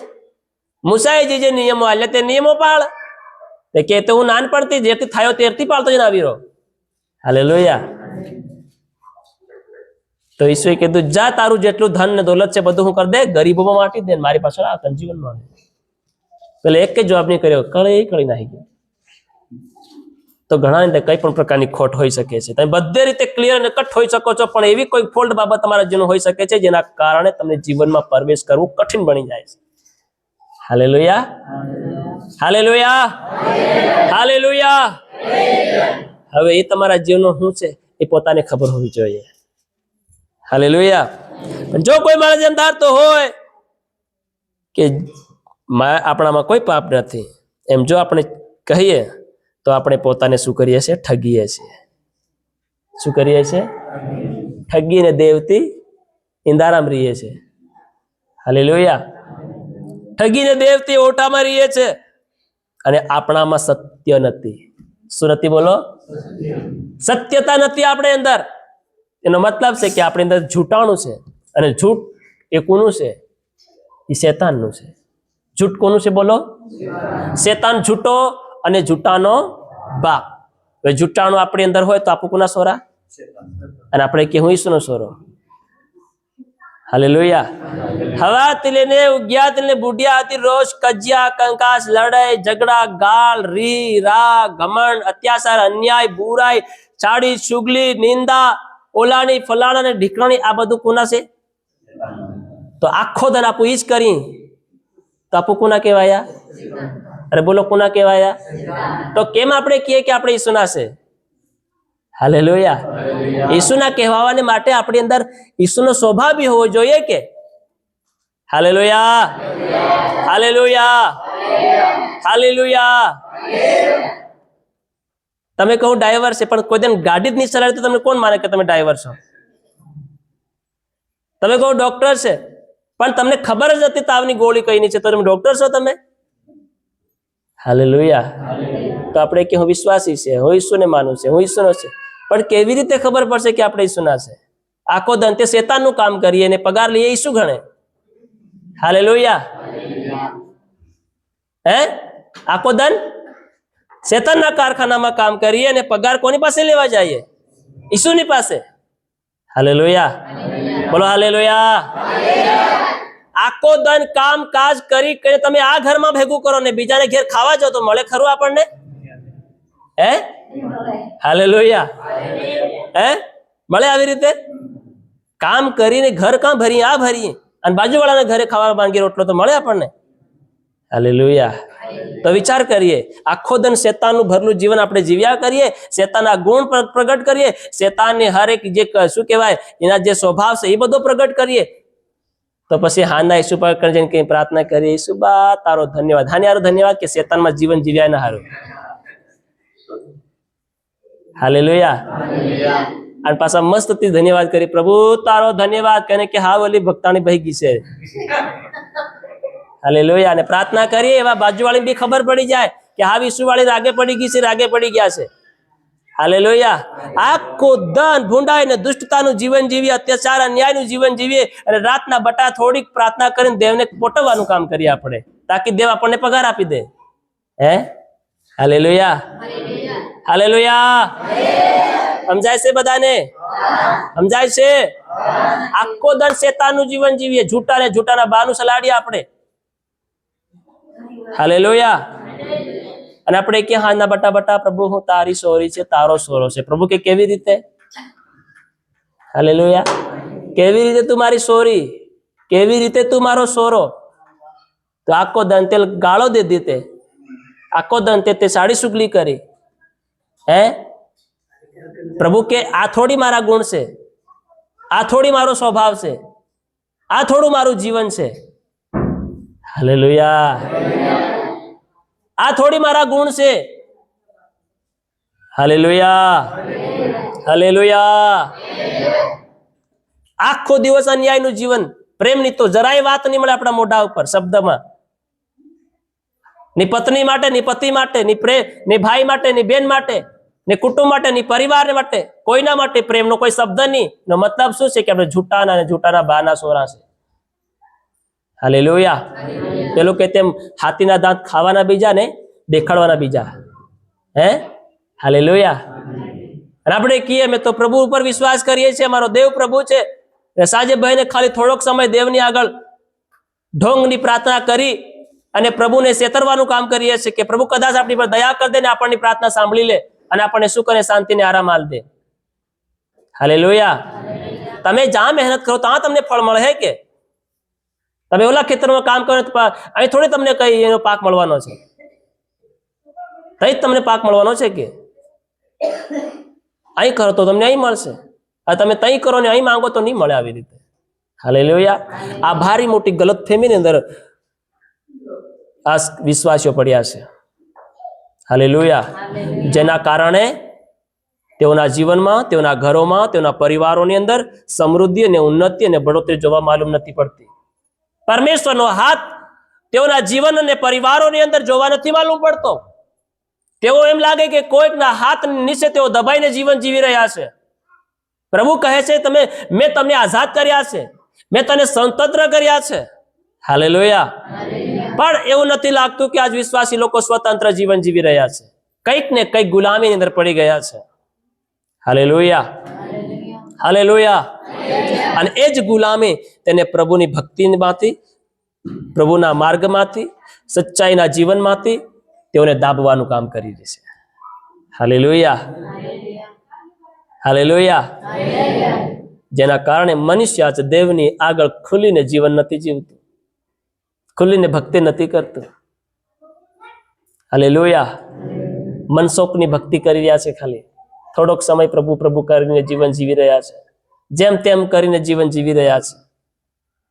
A: મુસાઈ જે નિયમો આલે તે નિયમો પાળ. કે તો હું નાનપણથી જેથી થયો ત્યારથી પાળતો જ આવી રહ્યો. હાલેલુયા. તો ઈશ્વરે કીધું જા, તારું જેટલું ધન ને દોલત છે બધું હું કરી દે, ગરીબોમાં વાટી દે, મારી પાસે આ તન જીવન મળે. પેલે એક જવાબ નહીં કર્યો, કળી નાખી ગયો. તો ઘણા રીતે કઈ પણ પ્રકારની ખોટ હોઈ શકે છે. તમે બધે રીતે ક્લિયર અને કટ હોઈ શકો છો, પણ એવી કોઈ ફોલ્ટ બાબત તમારા જીવનમાં હોઈ શકે છે જેના કારણે તમને જીવનમાં પ્રવેશ કરવું કઠિન બની જાય છે. Hallelujah, hallelujah, hallelujah. હવે એ તમારા જીવનનો શું છે એ પોતાને ખબર હોવી જોઈએ. હાલેલુયા. પણ જો કોઈ માણસ એમ ધારતો હોય કે આપણામાં કોઈ પાપ નથી, એમ જો આપણે કહીએ તો આપણે પોતાને શું કરીએ છીએ? ઠગીએ છીએ. શું કરીએ છીએ? ઠગીને દેવથી ઇંધારામાં રહીએ છીએ. હાલેલુયા. ઠગીને દેવથી ઓટામાં રહીએ છીએ. અને આપણામાં સત્ય નથી. શું નથી? બોલો. સત્યતા નથી આપણે અંદર. એનો મતલબ છે કે આપણી અંદર જૂઠાણું છે, અને જૂઠ એ કોનું છે? એ શેતાનનું છે. જૂઠ કોનું છે? બોલો. શેતાન જૂઠો અને જૂઠાનો બાપ. હવે જૂઠાણું આપણી અંદર હોય તો આપું કોના સોરા? અને આપણે કે હું ઈસુનો સોરો. હાલેલુયા. હવાથી લઈને ઉગ્યાથી લઈને બુઢિયા હતી રોષ, કજિયા, કંકાસ, લડાઈ, ઝઘડા, ગાળ, રી, રાગ, ઘમંડ, અત્યાચાર, અન્યાય, બુરાઈ, ચાડી, ચુગલી, નિંદા, ઓલાણી, ફલાણા ને ઢીકણાની, આ બધું કોના છે? તો આખો દન આપું ઈ જ કરી તો આપું કોના કહેવાયા? અરે બોલો, કોના કહેવાયા? તો કેમ આપણે કહીએ કે આપણે ઈસુના છે? હાલેલુયા. ઈસુના કહેવાવાને માટે આપણી અંદર ઈસુનો સ્વભાવ બી હોવો જોઈએ કે? હાલેલુયા. હાલેલુયા. હાલેલુયા. તમે કહો ડ્રાઈવર છે, પણ કોઈ દિન ગાડી જ નહીં ચલાવી તો તમને કોણ માને કે તમે ડ્રાઈવર છો? તમે કહો ડોક્ટર છે, પણ તમને ખબર જ નથી તાવની ગોળી કઈની છે, તો તમે ડોક્ટર છો તમે? હાલેલુયા. તો આપણે કે હું વિશ્વાસી છે, હું ઈસુને માનું છે, હું ઈસુનો છે, પણ કેવી રીતે ખબર પડશે કે આપણે ઈસુના છે? આખો દન તે શેતાનનું કામ કરીએ ને પગાર લઈએ ઈસુ ગણે. હાલેલુયા. હે? આખો દન શેતાનના કારખાનામાં કામ કરીએ અને પગાર કોની પાસે લેવા જઈએ? ઈસુની પાસે. હાલેલુયા. બોલો હાલેલુયા. આખો દન કામ કાજ કરી કરીને તમે આ ઘરમાં ભેગું કરો ને બીજાને ઘેર ખાવા જાઓ તો મળે ખરું આપણને? હે? હાલેલુયા. હે? મળે આવી રીતે? કામ કરીને ઘર કામ ભરીએ, આ ભરીએ, અને બાજુવાળાના ઘરે ખાવા માંગીએ રોટલો તો મળે આપણને? હાલેલુયા. તો વિચાર કરીએ, આખો દન શેતાનનું ભરેલું જીવન આપણે જીવ્યા કરીએ, શેતાનના ગુણ પ્રગટ કરીએ, શેતાનની હરેક જે શું કહેવાય એના જે સ્વભાવ છે એ બધો પ્રગટ કરીએ, તો પછી હાના ઈસુ પર જઈને કઈ પ્રાર્થના કરીએ, ઈસુ બા તારો ધન્યવાદ. હાને હારો ધન્યવાદ કે શેતાનમાં જીવન જીવ્યા ના હારું. હાલેલુયા. અને પાછા મસ્તથી ધન્યવાદ કરી, પ્રભુ તારો ધન્યવાદ કહે કે હા ઓલી ભક્તાણી ભાઈ ગઈ છે. હાલેલુયા. અને પ્રાર્થના કરીએ એવા બાજુવાળી બી ખબર પડી જાય કે હા વિશુવાળી રાગે પડી ગઈ છે, રાગે પડી ગયા છે. હાલેલુયા. આખો દન ભૂંડાઈ ને દુષ્ટતાનું જીવન જીવીએ, અત્યાચાર અન્યાયનું જીવન જીવીએ, અને રાતના બટા થોડીક પ્રાર્થના કરીને દેવને પોટવવાનું કામ કરીએ આપણે, તાકી દેવ આપણને પગાર આપી દે. હે? હાલેલુયા. હાલેલુયા. સમજાય છે બધાને? સમજાય છે? આખો દન શેતાનનું જીવન જીવીએ, જૂઠા ને જૂઠાના બાનું સલાડીએ આપણે. હાલેલુયા. અને આપણે કે હાના બટા બટા પ્રભુ હું તારી સોરી છે, તારો સોરો છે. પ્રભુ કે કેવી રીતે? હાલેલુયા. કેવી રીતે તું મારી સોરી? કેવી રીતે તું મારો સોરો? તો આખો દન તે ગાળો દે દીતે, આખો દન તે સાડી સુગલી કરી. હે? પ્રભુ કે આ થોડી મારા ગુણ છે, આ થોડી મારો સ્વભાવ છે, આ થોડું મારું જીવન છે. હાલેલુયા. આ થોડી મારા ગુણ છે. હાલેલુયા. હાલેલુયા. આખો દિવસ અન્યાયનું જીવન, પ્રેમની તો જરાય વાત નહીં મળે આપણા મોઢા ઉપર, શબ્દમાં. ની પત્ની માટે, ની પતિ માટે, ની ભાઈ માટે, ની બેન માટે, ને કુટુંબ માટે, ની પરિવાર માટે, કોઈના માટે પ્રેમનો કોઈ શબ્દ નહીં. નો મતલબ શું છે કે આપણે જૂઠાના અને જૂઠાના બાના સોરા છે. હાલેલુયા. પેલું કે તેમ હાથીના દાંત ખાવાના બીજા ને દેખાડવાના બીજા. હે? હાલેલુયા. અને આપણે કહીએ મેં તો પ્રભુ ઉપર વિશ્વાસ કરીએ છીએ, મારો દેવ પ્રભુ છે. સાંજે ભાઈને ખાલી થોડોક સમય દેવની આગળ ઢોંગની પ્રાર્થના કરી અને પ્રભુને છેતરવાનું કામ કરીએ છીએ કે પ્રભુ કદાચ આપણી પર દયા કરી દે ને આપણની પ્રાર્થના સાંભળી લે અને આપણને સુખ અને શાંતિને આરામ આલ દે. હાલેલુયા. તમે જ્યાં મહેનત કરો ત્યાં તમને ફળ મળે હે કે? તમે ઓલા ખેતરમાં કામ કરો અહીં થોડી તમને કઈ એનો પાક મળવાનો છે? તઈ જ તમને પાક મળવાનો છે કે? અહીં કરો તો તમને અહીં મળશે, આ તમે તઈ કરો ને અહીં માંગો તો નહીં મળે આવી રીતે. હાલેલુયા. આ ભારી મોટી ગલતફહેમીની અંદર આ વિશ્વાસીઓ પડ્યા છે. હાલેલુયા. જેના કારણે તેઓના જીવનમાં, તેઓના ઘરોમાં, તેઓના પરિવારોની અંદર સમૃદ્ધિ અને ઉન્નતિ અને બઢોતરી જોવા માલુમ નથી પડતી. પરમેશ્વરનો હાથ તેઓના જીવન અને પરિવારોની અંદર જોવા નથી માલુમ પડતો. તેઓ એમ લાગે કે કોઈકના હાથ નીચે તેઓ દબાઈને જીવન જીવી રહ્યા છે. પ્રભુ કહે છે મેં તમને આઝાદ કર્યા છે, મેં તને સ્વતંત્ર કર્યા છે. હાલેલુયા. પણ એવું નથી લાગતું કે આજ વિશ્વાસી લોકો સ્વતંત્ર જીવન જીવી રહ્યા છે. કંઈક ને કંઈક ગુલામીની અંદર પડી ગયા છે. Hallelujah, hallelujah. અને એ જ ગુલામી તેને પ્રભુની ભક્તિમાંથી, પ્રભુના માર્ગમાંથી, સચ્ચાઈના જીવનમાંથી તેઓને દાબવાનું કામ કરી દે છે. Hallelujah, hallelujah. જેના કારણે મનુષ્ય આજ દેવની આગળ ખુલીને જીવન નથી જીવતું, ખુલીને ભક્તિ નથી કરતું. હાલેલુયા. મનસોકની ભક્તિ કરી રહ્યા છે. ખાલી થોડોક સમય પ્રભુ પ્રભુ કરીને જીવન જીવી રહ્યા છે. જેમ તેમ કરીને જીવન જીવી રહ્યા છે.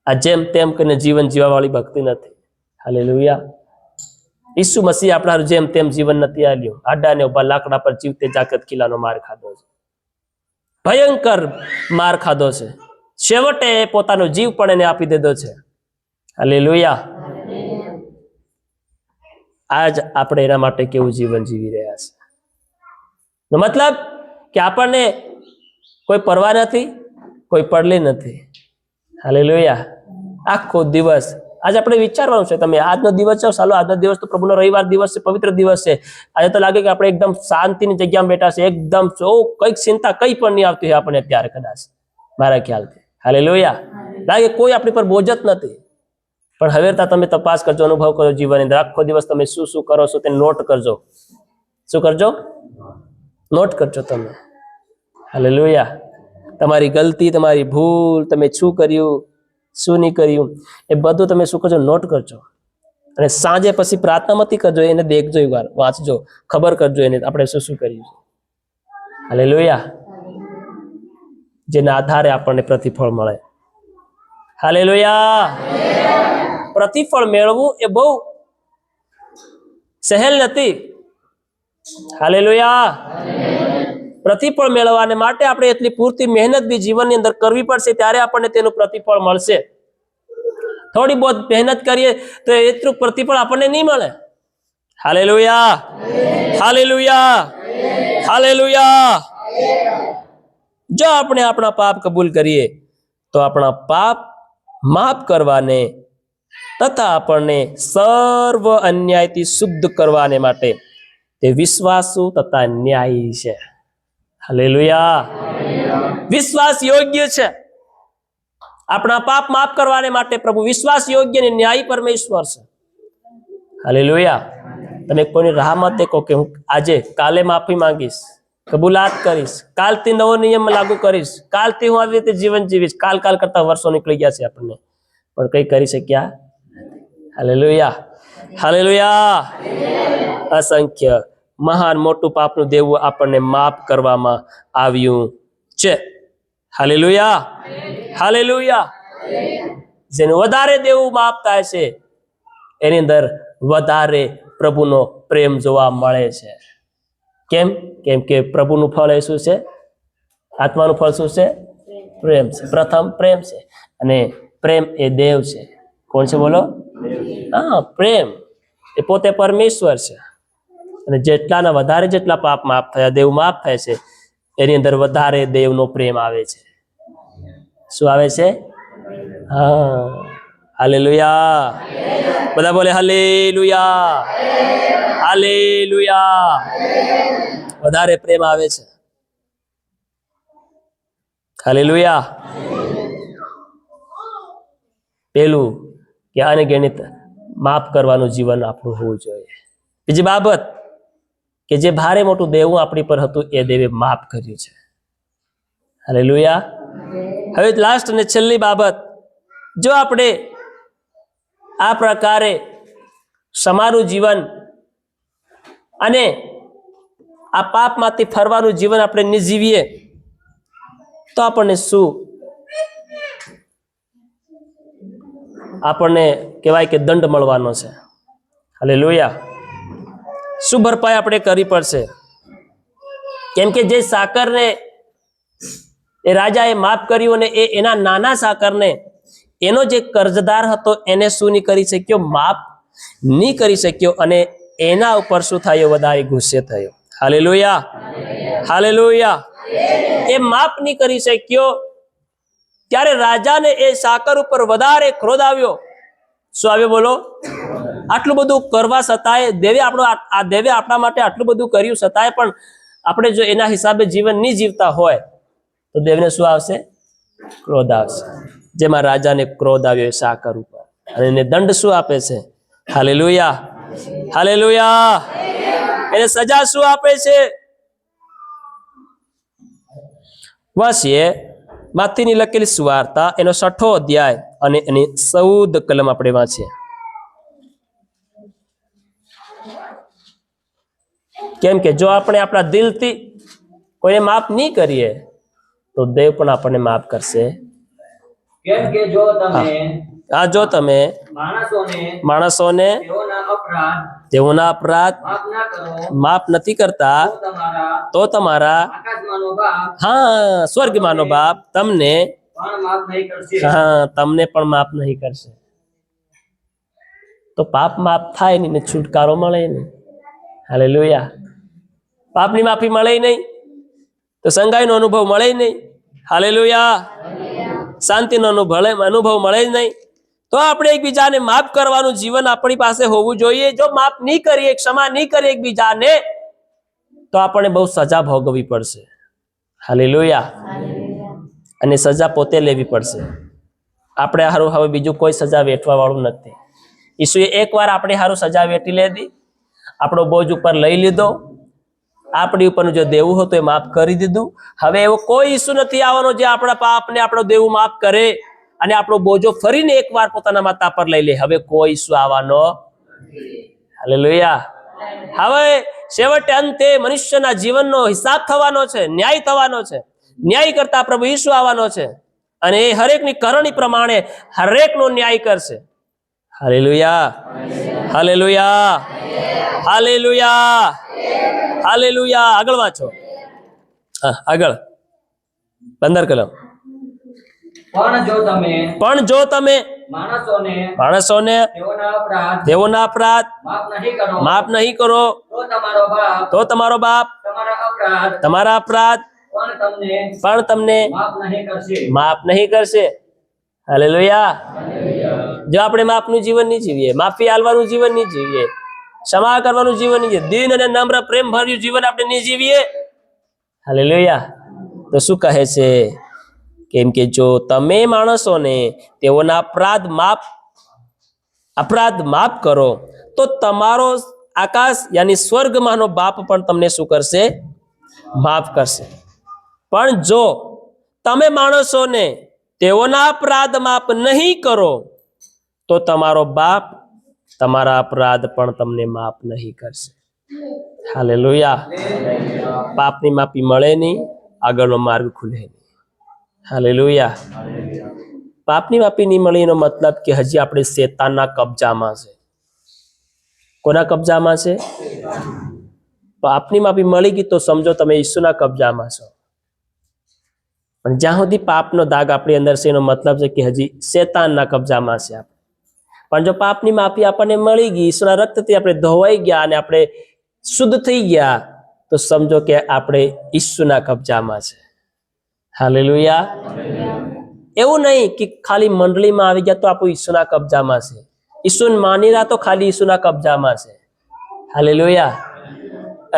A: આ જેમ તેમ કરીને જીવન જીવવા વાળી ભક્તિ નથી. હાલેલુયા. ઈસુ મસીહ આપણા જેમ તેમ જીવન નથી આલ્યું. આડા ને ઉભા લાકડા પર જીવતે જાગત કિલ્લાનો માર ખાધો છે, ભયંકર માર ખાધો છે. છેવટે પોતાનો જીવ પણ એને આપી દીધો છે. હાલેલુયા. આજ આપણે એના માટે કેવું જીવન જીવી રહ્યા છે. મતલબ કે આપણને કોઈ પરવા નથી, કોઈ પડલી નથી. હાલેલુયા. આખો દિવસ આજે આપણે વિચારવાનું છે. તમે આજનો દિવસ છે, ચાલો આજનો દિવસ તો પ્રભુનો રવિવાર દિવસ છે, પવિત્ર દિવસ છે. આજે તો લાગે કે આપણે એકદમ શાંતિની જગ્યામાં બેઠા છે, એકદમ કઈક ચિંતા કઈ પણ નહીં આવતી હોય આપણને અત્યારે કદાચ, મારા ખ્યાલથી. હાલેલુયા. લાગે કોઈ આપણી પર બોજ જ નથી. પણ હવે તમે તપાસ કરજો, અનુભવ કરજો જીવનની અંદર. આખો દિવસ તમે શું શું કરો છો તે નોટ કરજો. શું કરજો? નોટ કરજો તમે. હાલેલુયા. તમારી ગલતી, તમારી ભૂલ, તમે શું કર્યું, શું નહીં કર્યું, એ બધું તમે શું કરજો? નોટ કરજો. અને સાંજે પછી પ્રાર્થનામાંથી કરજો, એને દેખજો, એક વાર વાંચજો, ખબર કરજો એને આપણે શું શું કર્યું. હાલેલુયા. જેના આધારે આપણને પ્રતિફળ મળે. હાલેલુયા. પ્રતિફળ મેળવવું એ બહુ સહેલ નથી. હાલેલુયા. પ્રતિફળ મેળવવાને માટે આપણે એટલી પૂરતી મહેનત બી જીવનની અંદર કરવી પડશે, ત્યારે આપણને તેનું પ્રતિફળ મળશે. થોડી બહુ મહેનત કરીએ તો એટલું પ્રતિફળ આપણને નહીં મળે. Hallelujah, hallelujah, hallelujah. જો આપણે આપણા પાપ કબૂલ કરીએ તો આપણા પાપ માફ કરવાને તથા આપણને સર્વ અન્યાયથી શુદ્ધ કરવાને માટે તે વિશ્વાસુ તથા ન્યાયી છે. હાલેલુયા. વિશ્વાસ યોગ્ય છે. આપણા પાપ માફ કરવાને માટે પ્રભુ વિશ્વાસ યોગ્ય અને ન્યાયી પરમેશ્વર છે. હાલેલુયા. તમે કોઈની રાહ મત દેખો કે હું આજે કાલે માફી માંગીશ, કબૂલાત કરીશ, કાલથી નવો નિયમ લાગુ કરીશ, કાલથી હું આવી રીતે જીવન જીવીશ. કાલ કરતા વર્ષો નીકળી ગયા છે આપણને, પણ કઈ કરી શક્યા. Hallelujah, hallelujah. અસંખ્ય મહાન મોટું પાપનું દેવું આપણને માફ કરવામાં આવ્યું છે. Hallelujah, hallelujah. જેનું વધારે દેવું માફ થાય છે એની અંદર વધારે પ્રભુનો પ્રેમ જોવા મળે છે. કેમ? કેમ કે પ્રભુનું ફળ એ શું છે? આત્માનું ફળ શું છે? પ્રેમ છે. પ્રથમ પ્રેમ છે, અને પ્રેમ એ દેવ છે. કોણ છે બોલો? હા, પ્રેમ એ પોતે પરમેશ્વર છે. અને જેટલાના વધારે જેટલા પાપ માફ થયા, દેવ માફ થાય છે, એની અંદર વધારે દેવનો પ્રેમ આવે છે. શું આવે છે? હા. હાલેલુયા. બધા બોલે હાલેલુયા, હાલેલુયા. વધારે પ્રેમ આવે છે. હાલેલુયા. પેલું કે અનગણિત માફ કરવાનું જીવન આપણું હોવું જોઈએ. બીજી બાબત કે જે ભારે મોટું દેવું આપણી પર હતું એ દેવે માફ કર્યું છે. હાલેલુયા. હવે લાસ્ટ અને છેલ્લી બાબત, જો આપણે આ પ્રકારે સમારું જીવન અને આ પાપમાંથી ફરવાનું જીવન આપણે નહીં જીવીએ તો આપણને શું? આપણને કહેવાય કે દંડ મળવાનો છે. હાલેલુયા. શું ભરપાઈ આપણે કરવી પડશે? કેમ કે જે સાકરને એ રાજાએ માફ કર્યું અને એના નાના સાકરને, એનો જે કર્જદાર હતો એને શું નહીં કરી શક્યો? માફ નહીં કરી શક્યો અને એના ઉપર શું થયો? વધારે ગુસ્સે થયો. Hallelujah, hallelujah. એ માફ નહીં કરી શક્યો ત્યારે રાજાને એ સાકર ઉપર વધારે ક્રોધ આવ્યો. શું આવ્યો બોલો? આટલું બધું કરવા છતાંય દેવે આપણા માટે આટલું બધું કર્યું છતાંય પણ આપણે જો એના હિસાબે જીવન નહીં જીવતા હોય તો દેવને શું આવશે? ક્રોધ આવશે. જેમાં રાજાને ક્રોધ આવ્યો એ સાકર ઉપર, અને એને દંડ શું આપે છે? Hallelujah, hallelujah. એને સજા શું આપે છે? વાંચીએ માથીની લખેલી સુવાર્તા એનો 6 અધ્યાય અને એની 14 કલમ આપણે વાંચીએ. કેમ કે જો આપણે આપણા દિલથી કોઈને માફ નહીં કરીએ તો દેવ પણ આપણને માફ કરશે.
C: કેમ કે જો તમે
A: જો તમે માણસોને તેઓના અપરાધ માફ નથી કરતા તો તમારા સ્વર્ગમાંનો બાપ તમને તમને પણ માફ નહીં કરશે. તો પાપ માફ થાય નહીં ને છુટકારો મળે નહીં. હાલેલુયા. પાપની માફી મળે નહીં તો સંગાઈનો અનુભવ મળે નહીં. હાલેલુયા. શાંતિનો અનુભવ મળે જ નહીં. તો આપણે એકબીજાને માફ કરવાનું જીવન આપણી પાસે હોવું જોઈએ. જો માફ નહીં કરીએ, ક્ષમા નહીં કરીએ એકબીજાને, તો આપણને બહુ સજા ભોગવવી પડશે. હાલેલુયા. અને સજા પોતે લેવી પડશે. આપણે હારું હવે બીજું કોઈ સજા વેઠવા વાળું નથી. ઈસુએ એકવાર આપણે હારું સજા વેઠી લીધી, આપણો બોજ ઉપર લઈ લીધો, આપણી ઉપરનું જે દેવું હતું એ માફ કરી દીધું. હવે એવો કોઈ ઈસુ નથી આવવાનો જે આપણા પાપને આપણો દેવું માફ કરે અને આપણો બોજો ફરીને એકવાર પોતાના માથા પર લઈ લે. હવે કોઈ ઈસુ આવવાનો. હાલેલુયા. હવે છેવટે અંતે મનુષ્યના જીવનનો હિસાબ થવાનો છે, ન્યાય થવાનો છે. ન્યાય કરતા પ્રભુ ઈસુ આવવાનો છે અને એ હરેકની કરણી પ્રમાણે હરેકનો ન્યાય કરશે. Hallelujah, hallelujah, hallelujah, hallelujah. આગળ વાંચો. આગળ 15 કલમ. પણ જો તમે માણસોને તેઓના અપરાધ માફ નહીં કરો તો તમારો બાપ તમારા અપરાધ પણ તમને માફ નહીં કરશે. હાલેલુયા. જો આપણે માફનું જીવન નહીં જીવીએ, માફી આલવાનું જીવન નહીં જીવીએ, ક્ષમા કરવાનું જીવન નહીં જીવીએ, દીન અને નમ્ર પ્રેમ ભર્યું જીવન આપણે નહીં જીવીએ, હાલેલુયા, તો શું કહે છે? કેમ કે જો તમે માણસોને તેઓના અપરાધ માફ કરો તો તમારો આકાશ યાની સ્વર્ગમાંનો બાપ પણ તમને શું કરશે? માફ કરશે. પણ જો તમે માણસોને તેઓના અપરાધ માફ નહીં કરો તો તમારો બાપ તમારા અપરાધ પણ તમને માફ નહીં કરશે. હાલેલુયા. પાપની માફી મળે નહીં, આગળનો માર્ગ ખુલે નહીં. હાલેલુયા. પાપની માફી નહીં મળી એનો મતલબ કે હજી આપણે શેતાનના કબજામાં છે. કોના કબજામાં છે? પાપની માફી મળી ગઈ તો સમજો તમે ઈસુના કબજામાં છો. પણ જ્યાં સુધી પાપનો દાગ આપણી અંદર છે એનો મતલબ છે કે હજી શેતાનના કબજામાં છે આપણે. પણ જો પાપની માફી આપણને મળી ગઈ, ઈસુના રક્તથી આપણે ધોવાઈ ગયા અને આપણે શુદ્ધ થઈ ગયા, તો સમજો કે આપણે ઈસુના કબજામાં છે. હાલેલુયા. એવું નહીં કે ખાલી મંડળીમાં આવી ગયા તો આપણું ઈસુના કબજામાં છે. ઈસુને માની રહ્યા તો ખાલી ઈસુના કબજામાં છે. હાલેલુયા.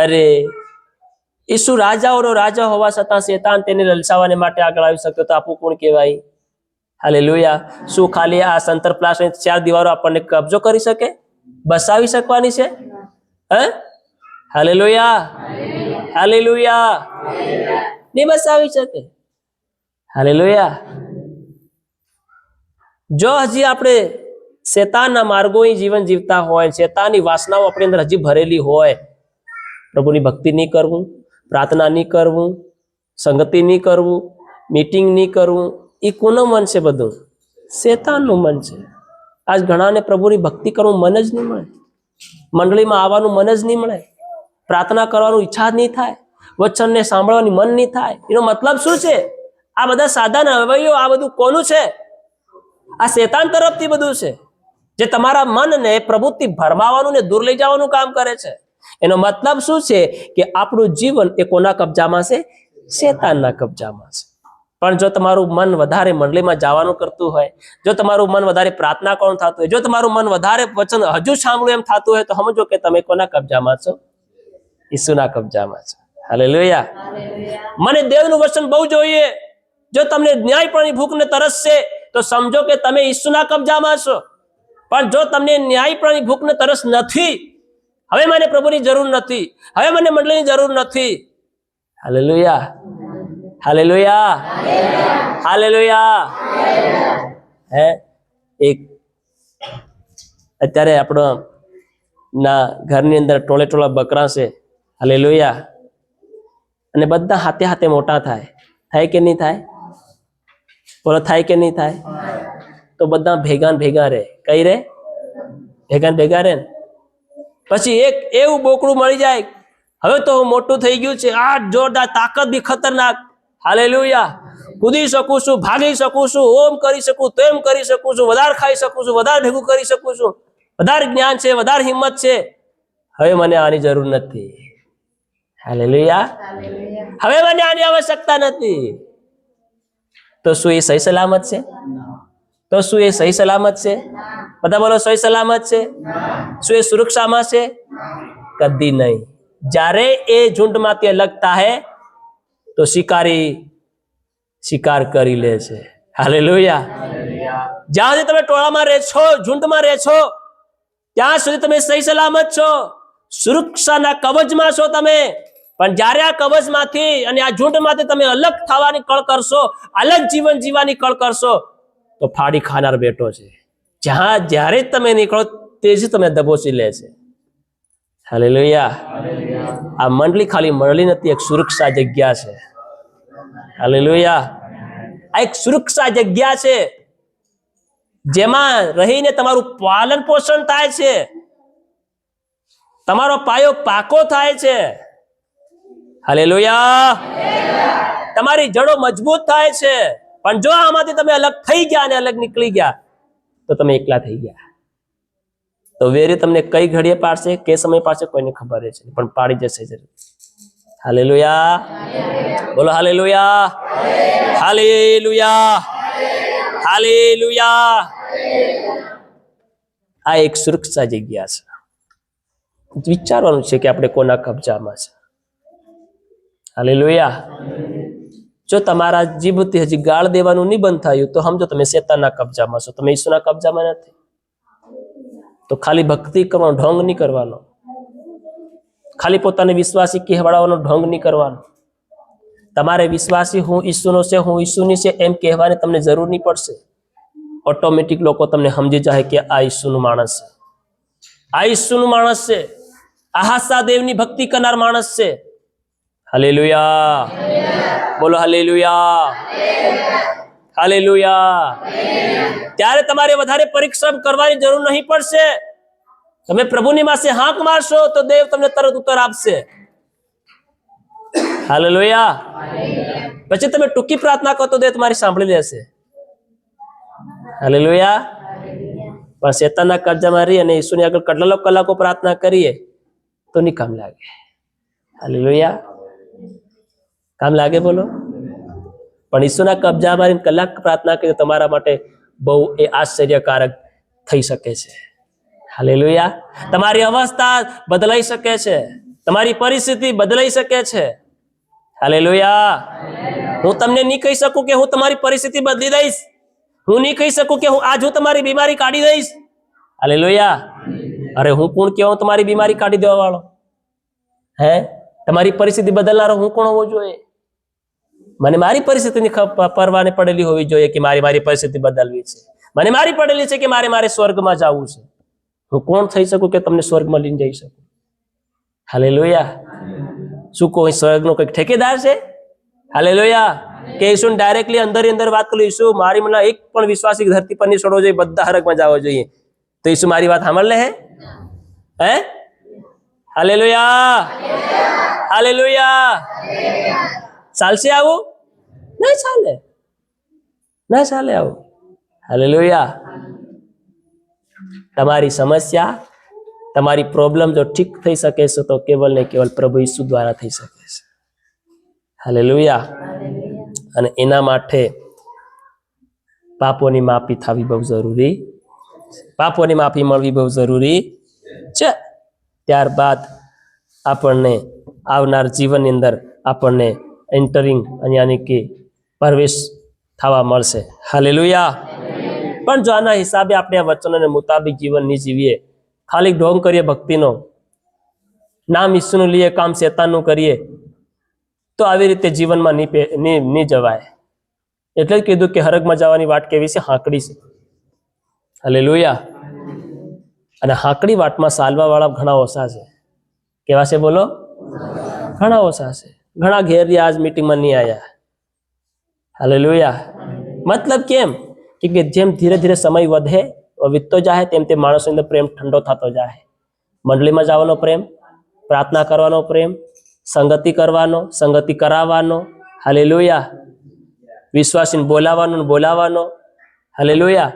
A: અરે ઈસુ રાજાઓનો રાજા હોવા છતાં શેતાન તેને લલચાવવાને માટે આગળ આવી શક્યો તો આપણું કોણ કહેવાય? હાલેલુયા. શું ખાલી આ સંતર પ્લાસની 4 દીવારો આપણને કબજો કરી શકે, બસાવી શકવાની છે? Hallelujah, hallelujah. નહીં બસાવી શકે. હાલેલુયા. જો હજી આપણે શેતાનના માર્ગોએ જીવન જીવતા હોય, શેતાનની વાસનાઓ આપણી અંદર હજી ભરેલી હોય, પ્રભુની ભક્તિ નહીં કરવું, પ્રાર્થના નહીં કરવું, સંગતિ નહીં કરવું, મીટિંગ નહીં કરવું, એ કોનું મન છે? બધું શેતાનનું મન છે. આજ ઘણાને પ્રભુની ભક્તિ કરવું મન જ નહીં મળે, મંડળીમાં આવવાનું મન જ નહીં મળે, પ્રાર્થના કરવાનું ઈચ્છા જ નહીં થાય, વચનને સાંભળવાની મન નહીં થાય. એનો મતલબ શું છે? આ બધા સાધન અવયવો, આ બધું કોનું છે? આ શેતાન તરફથી બધું છે. જે તમારા મનને પ્રભુથી ભરમાવાનું ને દૂર લઈ જવાનું કામ કરે છે. એનો મતલબ શું છે કે આપણું જીવન એ કોના કબજામાં છે? શેતાનના કબજામાં છે. પણ જો તમારું મન વધારે મંડળીમાં જવાનું કરતું હોય, જો તમારું મન વધારે પ્રાર્થના કરવાનું થતું હોય, જો તમારું મન વધારે વચન હજુ સાંભળવું એમ થતું હોય, તો સમજો કે તમે કોના કબજામાં છો? ઈસુના કબજામાં છો. હાલેલુયા. મને દેવનું વચન બહુ જોઈએ. જો તમને ન્યાયપણની ભૂખ ને તરસ છે તો સમજો કે તમે ઈસુના કબજામાં છો. પણ જો તમને ન્યાયપણની ભૂખ ને તરસ નથી, હવે મને પ્રભુની જરૂર નથી, હવે મને મંડળીની જરૂર નથી. Hallelujah, hallelujah, hallelujah. હે એક અત્યારે આપણો ના ઘરની અંદર ટોળે ટોળા બકરા છે. હાલેલુયા. અને બધા હાથે હાથે મોટા થાય કે નહીં થાય? બોલો, થાય કે નહીં થાય? તો બધા ભેગા ને ભેગા રહે. કઈ રે? ભેગા ને ભેગા રહે ને. પછી એક એવું બોકડું મળી જાય, હવે તો હું મોટું થઈ ગયું છે, આ જોરદાર, તાકાત બી ખતરનાક. હાલેલુયા. કૂદી શકું છું, ભાગી શકું છું, ઓમ કરી શકું, તેમ કરી શકું છું, વધારે ખાઈ શકું છું, વધારે ભેગું કરી શકું છું, વધારે જ્ઞાન છે, વધારે હિંમત છે, હવે મને આની જરૂર નથી. હાલેલુયા. હવે મને આની આવશ્યકતા નથી. તો શું એ સહી સલામત છે? તો શું એ સહી સલામત છે? બધા બોલો, સહી સલામત છે? શું એ સુરક્ષામાં છે? કદી નહીં. જ્યારે એ ઝુંડમાંથી અલગ થાય તો શિકારી શિકાર કરી લે છે. હાલેલુયા. જ્યાં સુધી તમે ટોળામાં રહે છો, ઝુંડમાં રહે છો, ત્યાં સુધી તમે સહી સલામત છો, સુરક્ષાના કવચમાં છો તમે. પણ જ્યારે આ કવચમાંથી અને આ ઝુંડમાંથી તમે અલગ થવાની કળ કરશો, અલગ જીવન જીવવાની કળ કરશો, તો ફાડી ખાનાર બેઠો છે. જ્યારે તમે નીકળો તે જ તમે દબોચી લે છે. હાલેલુયા. આ મંડળી ખાલી મંડળી નથી, એક સુરક્ષા જગ્યા છે. હાલેલુયા. આ એક સુરક્ષા જગ્યા છે જેમાં રહીને તમારું પાલન પોષણ થાય છે, તમારો પાયો પાકો થાય છે. હાલેલુયા. તમારી જડો મજબૂત થાય છે. પણ જો આમાંથી તમે અલગ થઈ ગયા અને અલગ નીકળી ગયા તો તમે એકલા થઈ ગયા. તો વેરી તમને કઈ ઘડીએ પાડશે, કે સમય પાડશે, કોઈને ખબર છે, પણ પાડી જશે જરૂર. હાલેલુયા. બોલો હાલેલુયા, હાલેલુયા, હાલેલુયા. આ એક સુરક્ષા જગ્યા છે. વિચારવાનું છે કે આપણે કોના કબજામાં છે. હાલેલુયા. જો તમારા જીભથી હજી ગાળ દેવાનું નહીં બંધ થયું તો સમજો તમે શેતાનના કબજામાં છો, તમે ઈસુના કબજામાં નથી. તો ખાલી ભક્તિ કરવાનો ઢોંગ નહીં કરવાનો, ખાલી પોતાને વિશ્વાસી કહેવાડવાનો ઢોંગ નહીં કરવાનો. તમારે વિશ્વાસી હું ઈસુનો છે, હું ઈસુની છે એમ કહેવાની તમને જરૂર નહીં પડશે. ઓટોમેટિક લોકો તમને સમજી જાય કે આ ઈસુનું માણસ છે, આ ઈસુનું માણસ છે, આ હાસા દેવની ભક્તિ કરનાર માણસ છે. હાલેલુયા. બોલો હાલેલુયા, હાલેલુયા. ત્યારે તમારે વધારે પરિશ્રમ કરવાની જરૂર નહીં પડશે. તમે પ્રભુની પાસે હાંક મારશો તો દેવ તમને તરત ઉત્તર આપશે. હાલેલુયા. પછી તમે ટૂંકી પ્રાર્થના કરો તો દેવ તમારી સાંભળી લેશે. હાલેલુયા. પણ શેતાનના કબજામાં રહી અને ઈસુની આગળ કેટલા કલાકો પ્રાર્થના કરીએ તો નહીં કામ લાગે. હાલેલુયા. કામ લાગે? બોલો. પણ ઈસુના કબજામાં રહીને કલાક પ્રાર્થના કરી તમારા માટે બહુ એ આશ્ચર્યકારક થઈ શકે છે. હાલેલુયા. તમારી અવસ્થા બદલાઈ શકે છે, તમારી પરિસ્થિતિ બદલાઈ શકે છે. હાલેલુયા. હું તમને નહીં કહી શકું કે હું તમારી પરિસ્થિતિ બદલી દઈશ, હું નહીં કહી શકું કે હું આજ હું તમારી બીમારી કાઢી દઈશ. હાલેલુયા. અરે હું કોણ કે હું તમારી બીમારી કાઢી દેવા વાળો? હે, તમારી પરિસ્થિતિ બદલનારો હું કોણ હોવો જોઈએ? મને મારી પરિસ્થિતિની પરવાને પડેલી હોવી જોઈએ કે મારી પરિસ્થિતિ બદલવી છે. મને મારી પડેલી છે કે મારે સ્વર્ગમાં જવું છે. હું કોણ થઈ શકું કે તમને સ્વર્ગમાં લઈને જઈ શકું? હાલેલુયા. શું કોઈ સ્વર્ગનો કોઈ ઠેકેદાર છે? હાલેલુયા. કે ઈસુ ડાયરેક્ટલી અંદર વાત કરી, ઈસુ મારી મને એક પણ વિશ્વાસી ધરતી પર નહીં છોડવો જોઈએ, બધા હરકમાં જવો જોઈએ. તો ઈસુ મારી વાત સાંભળ લે? હે? Hallelujah, hallelujah. ચાલશે આવું? ના ચાલે, ના ચાલે આવું. હાલેલુયા. તમારી સમસ્યા, તમારી પ્રોબ્લેમ જો ઠીક થઈ શકે છે તો કેવલ ને કેવલ પ્રભુ ઈસુ દ્વારા થઈ શકે છે. હાલેલુયા. અને એના માટે પાપોની માફી થવી બહુ જરૂરી છે. પાપોની માફી મળવી બહુ જરૂરી છે. ત્યારબાદ આપણને આવનાર જીવનની અંદર આપણને એન્ટરિંગ યાની કે પ્રવેશ થવા મળશે. હાલેલુયા. પણ જો આના હિસાબે આપણે આ વચનોને મુતાબિક જીવન નહીં જીવીએ, ખાલી ઢોંગ કરીએ ભક્તિનો, નામ ઈસુનું લઈએ, કામ શેતાનનું કરીએ, તો આવી રીતે જીવનમાં નહીં જવાય. એટલે જ કીધું કે હરગમાં જવાની વાટ કેવી છે? હાંકડી છે. હાલેલુયા. અને હાંકડી વાટમાં ચાલવા વાળા ઘણા ઓછા છે. કેવા છે બોલો? ઘણા ઓછા છે. ઘણા ઘેર આજ મીટિંગમાં નહીં આવ્યા. હાલેલુયા. મતલબ કેમ કે જેમ ધીરે ધીરે સમય વધે વીતતો જાય તેમ તે માણસની અંદર પ્રેમ ઠંડો થતો જાય. મંડળીમાં જવાનો પ્રેમ, પ્રાર્થના કરવાનો પ્રેમ, સંગતિ કરવાનો, સંગતિ કરાવવાનો. હાલેલુયા. વિશ્વાસીને બોલાવવાનો. હાલેલુયા.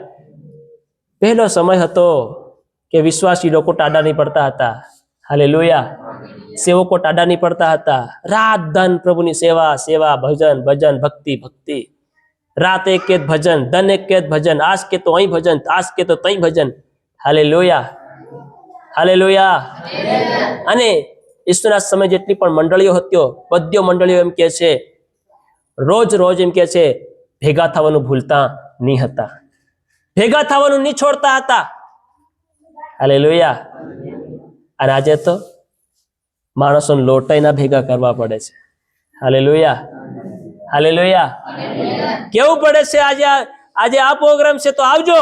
A: પહેલો સમય હતો કે વિશ્વાસી લોકો ટાડા નહીં પડતા હતા. હાલેલુયા. સેવકો ટાડા નહીં પડતા હતા. રાત ધન પ્રભુની સેવા, ભજન, ભક્તિ. રાત એક કે ભજન, ધન એક કે ભજન, આજ કે તો અહીં ભજન, આજ કે તો તઈ ભજન. હાલેલુયા. હાલેલુયા. અને ઈસુના સમય જેટલી પણ મંડળીઓ હતી, બધી મંડળીઓ એમ કે છે, રોજ એમ કે છે, ભેગા થવાનું ભૂલતા નહીં હતા, ભેગા થવાનું નહીં છોડતા હતા. હાલેલુયા. અને આજે તો માણસોને લોટાઈના ભેગા કરવા પડે છે. હાલેલુયા. હાલેલુયા. કેવું પડે છે? આજે આ પ્રોગ્રામ છે તો આવજો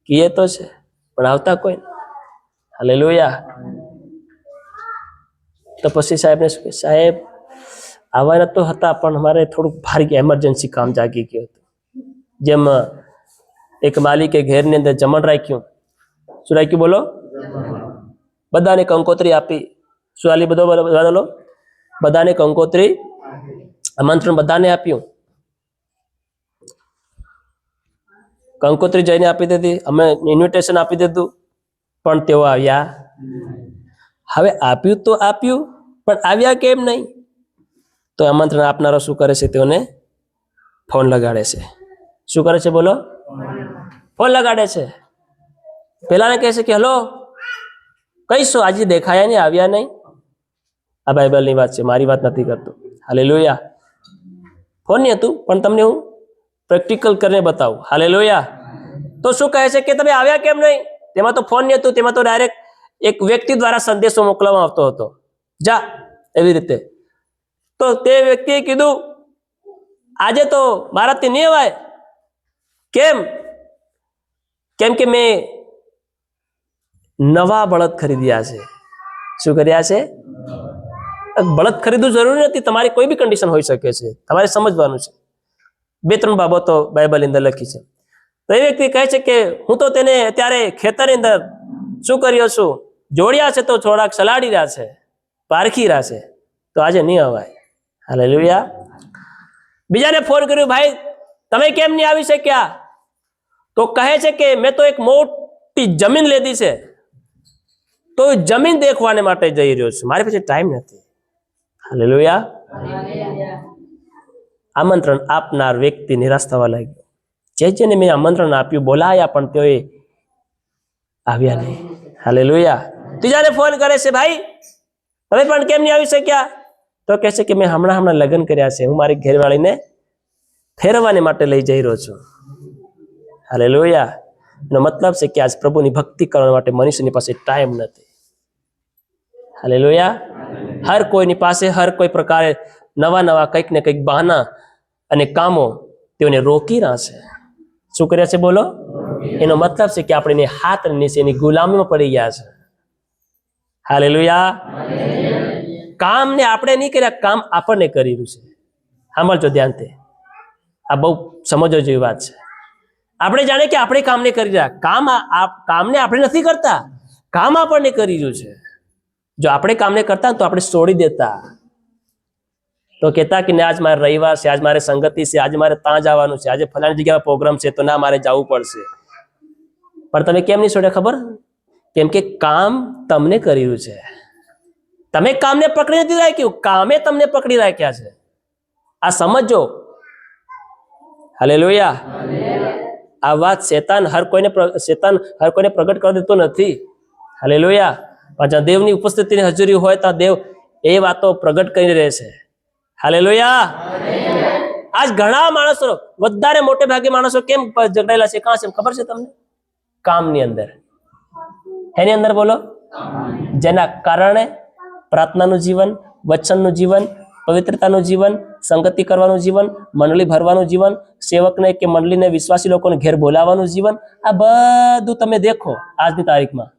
A: કીએ તો છે, પણ આવતા કોઈ. હાલેલુયા. તો પછી સાહેબને શું કે, સાહેબ આવવાના તો હતા પણ અમારે થોડુંક ભારી એમરજન્સી કામ જાગી ગયું હતું. જેમ એક માલિકે ઘેરની અંદર જમણ રાખ્યું. શું રાખ્યું બોલો? બધાને કંકોત્રી આપી. શું આલી? બોલો. બધાને કંકોત્રી, આમંત્રણ બધાને આપ્યું. કંકોત્રી જઈને આપી દીધી, અમે ઇન્વિટેશન આપી દીધું, પણ તેઓ આવ્યા. હવે આપ્યું તો આપ્યું, પણ આવ્યા કેમ નહીં? તો આમંત્રણ આપનારો શું કરે છે? તેઓને ફોન લગાડે છે. શું કરે છે બોલો? ફોન લગાડે છે. પેલાને કહે છે કે હલો, કહીશું આજે દેખાયા નહીં, આવ્યા નહીં. આ બાઇબલની વાત છે, મારી વાત નથી કરતો. હાલેલુયા. ફોન નહીં હતું, પણ તમને હું પ્રેક્ટિકલ કરીને બતાવું. હાલેલુયા. તો શું કહે છે કે તમે આવ્યા કેમ નહીં? તેમાં તો ફોન નહીં હતું, તેમાં તો ડાયરેક્ટ એક વ્યક્તિ દ્વારા સંદેશો મોકલવામાં આવતો હતો, જા, એવી રીતે. તો તે વ્યક્તિએ કીધું આજે તો મારાથી નહીં અવાય. કેમ કે મેં નવા બળદ ખરીદ્યા છે. શું કર્યા છે? બળદ ખરીદવું જરૂરી નથી, તમારી કોઈ બી કન્ડિશન હોઈ શકે છે, તમારે સમજવાનું છે. 2-3 બાબતો બાઇબલ અંદર લખી છે. તો એ વ્યક્તિ કહે છે કે હું તો તેને અત્યારે ખેતરની અંદર શું કર્યો છું, જોડ્યા છે તો થોડાક સલાડી રહ્યા છે, પારખી રહ્યા છે, તો આજે નહીં અવાય. હાલેલુયા. બીજાને ફોન કર્યો, ભાઈ તમે કેમ નહીં આવી શક્યા? તો કહે છે કે મેં તો એક મોટી જમીન લીધી છે, તો જમીન દેખવાને માટે જઈ રહ્યો છું, મારી પાસે ટાઈમ નથી. હાલેલુયા. આમંત્રણ આપનાર વ્યક્તિ નિરાશ થવા લાગ્યો. જેને મેં આમંત્રણ આપ્યું, બોલાયા, પણ તેઓએ આવ્યા નહીં. હાલેલુયા. ત્રીજાને ફોન કરે છે, ભાઈ તમે પણ કેમ નહીં આવી શક્યા? તો કહે છે કે મેં હમણાં લગ્ન કર્યા છે, હું મારી ઘરવાળીને ફેરવવાને માટે લઈ જઈ રહ્યો છું. હાલેલુયા. એનો મતલબ છે કે આજ પ્રભુની ભક્તિ કરવા માટે મનુષ્યની પાસે ટાઈમ નથી. હાલેલુયા. હર કોઈની પાસે હર કોઈ પ્રકારે નવા કંઈક ને કંઈક બહાના અને કામો તેઓને રોકી રહ્યા છે. શું કર્યા છે બોલો? એનો મતલબ છે કે આપણે એની હાથ નીચે એની ગુલામીમાં પડી ગયા છે. હાલેલુયા. કામને આપણે નહીં કર્યા, કામ આપણને કરી રહ્યું છે. સાંભળજો ધ્યાનથી, આ બહુ સમજવા જેવી વાત છે. આપણે જાણે કે આપણે કામને કરી રહ્યા, કામને આપણે નથી કરતા, કામ આપણને કરી રહ્યું છે. જો આપણે કામને કરતા તો આપણે છોડી દેતા, તો કહેતા કે આજ મારે રવિવાર છે, આજ મારે સંગતિ છે, આજે મારે ત્યાં જવાનું છે, આજે ફલાણી જગ્યાએ પ્રોગ્રામ છે, તો ના મારે જવું પડશે. પણ તમે કેમ નહીં છોડ્યા ખબર? કેમ કે કામ તમને કર્યું છે. તમે કામને પકડી નથી રાખ્યું, કામે તમને પકડી રાખ્યા છે. આ સમજો. હાલેલુયા. આ વાત શેતાન હર કોઈને પ્રગટ કરી દેતો નથી. હાલેલુયા. પણ જ્યાં દેવની ઉપસ્થિતિની હાજરી હોય ત્યાં દેવ એ વાતો પ્રગટ કરી રહે છે. હાલેલુયા. આજ ઘણા માણસો, વધારે મોટે ભાગે માણસો કેમ ઝઘડાયેલા છે? કાં છે ખબર છે તમને? કામની અંદર. એની અંદર બોલો, જેના કારણે પ્રાર્થનાનું જીવન, વચનનું જીવન, પવિત્રતાનું જીવન, સંગતિ કરવાનું જીવન, મંડળી ભરવાનું જીવન, સેવકને કે મંડળીને, વિશ્વાસી લોકોને ઘેર બોલાવવાનું જીવન, આ બધું તમે દેખો આજની તારીખમાં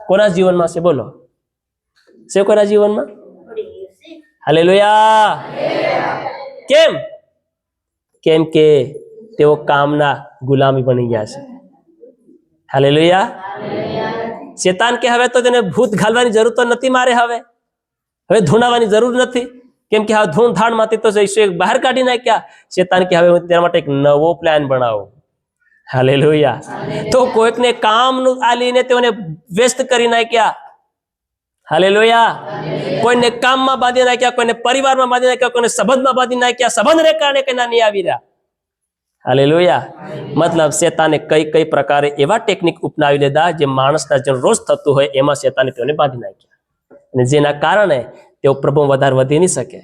A: કોના જીવનમાં છે? બોલો, છે કોના જીવનમાં? હાલેલુયા. કેમ? કેમ કે તેઓ કામના ગુલામી બની ગયા છે. હાલેલુયા. શેતાન કે હવે તો તેને ભૂત ઘાલવાની જરૂર તો નથી મારે, હવે ધૂણાવાની જરૂર નથી, કેમ કે હવે ધૂણ ધાણમાંથી તો ઈશ્વરે બહાર કાઢી નાખ્યા. શેતાન કે હવે હું તેના માટે એક નવો પ્લાન બનાવું. હાલેલુયા. તો કોઈકને કામનું આલીને તેઓને વ્યસ્ત કરી નાખ્યા. હાલેલુયા. કોઈને કામમાં બાંધી નાખ્યા, કોઈને પરિવારમાં બાંધી નાખ્યા, કોઈને સંબંધમાં બાંધી નાખ્યા. સંબંધને કારણે કઈ નહીં આવી રહ્યા. હાલેલુયા. મતલબ શેતાને કઈ કઈ પ્રકારે એવા ટેકનિક અપનાવી લીધા જે માણસના જે રોજ થતું હોય એમાં શેતાને તેઓને બાંધી નાખ્યા, અને જેના કારણે તેઓ પ્રભુ વધારે વધી નહીં શકે.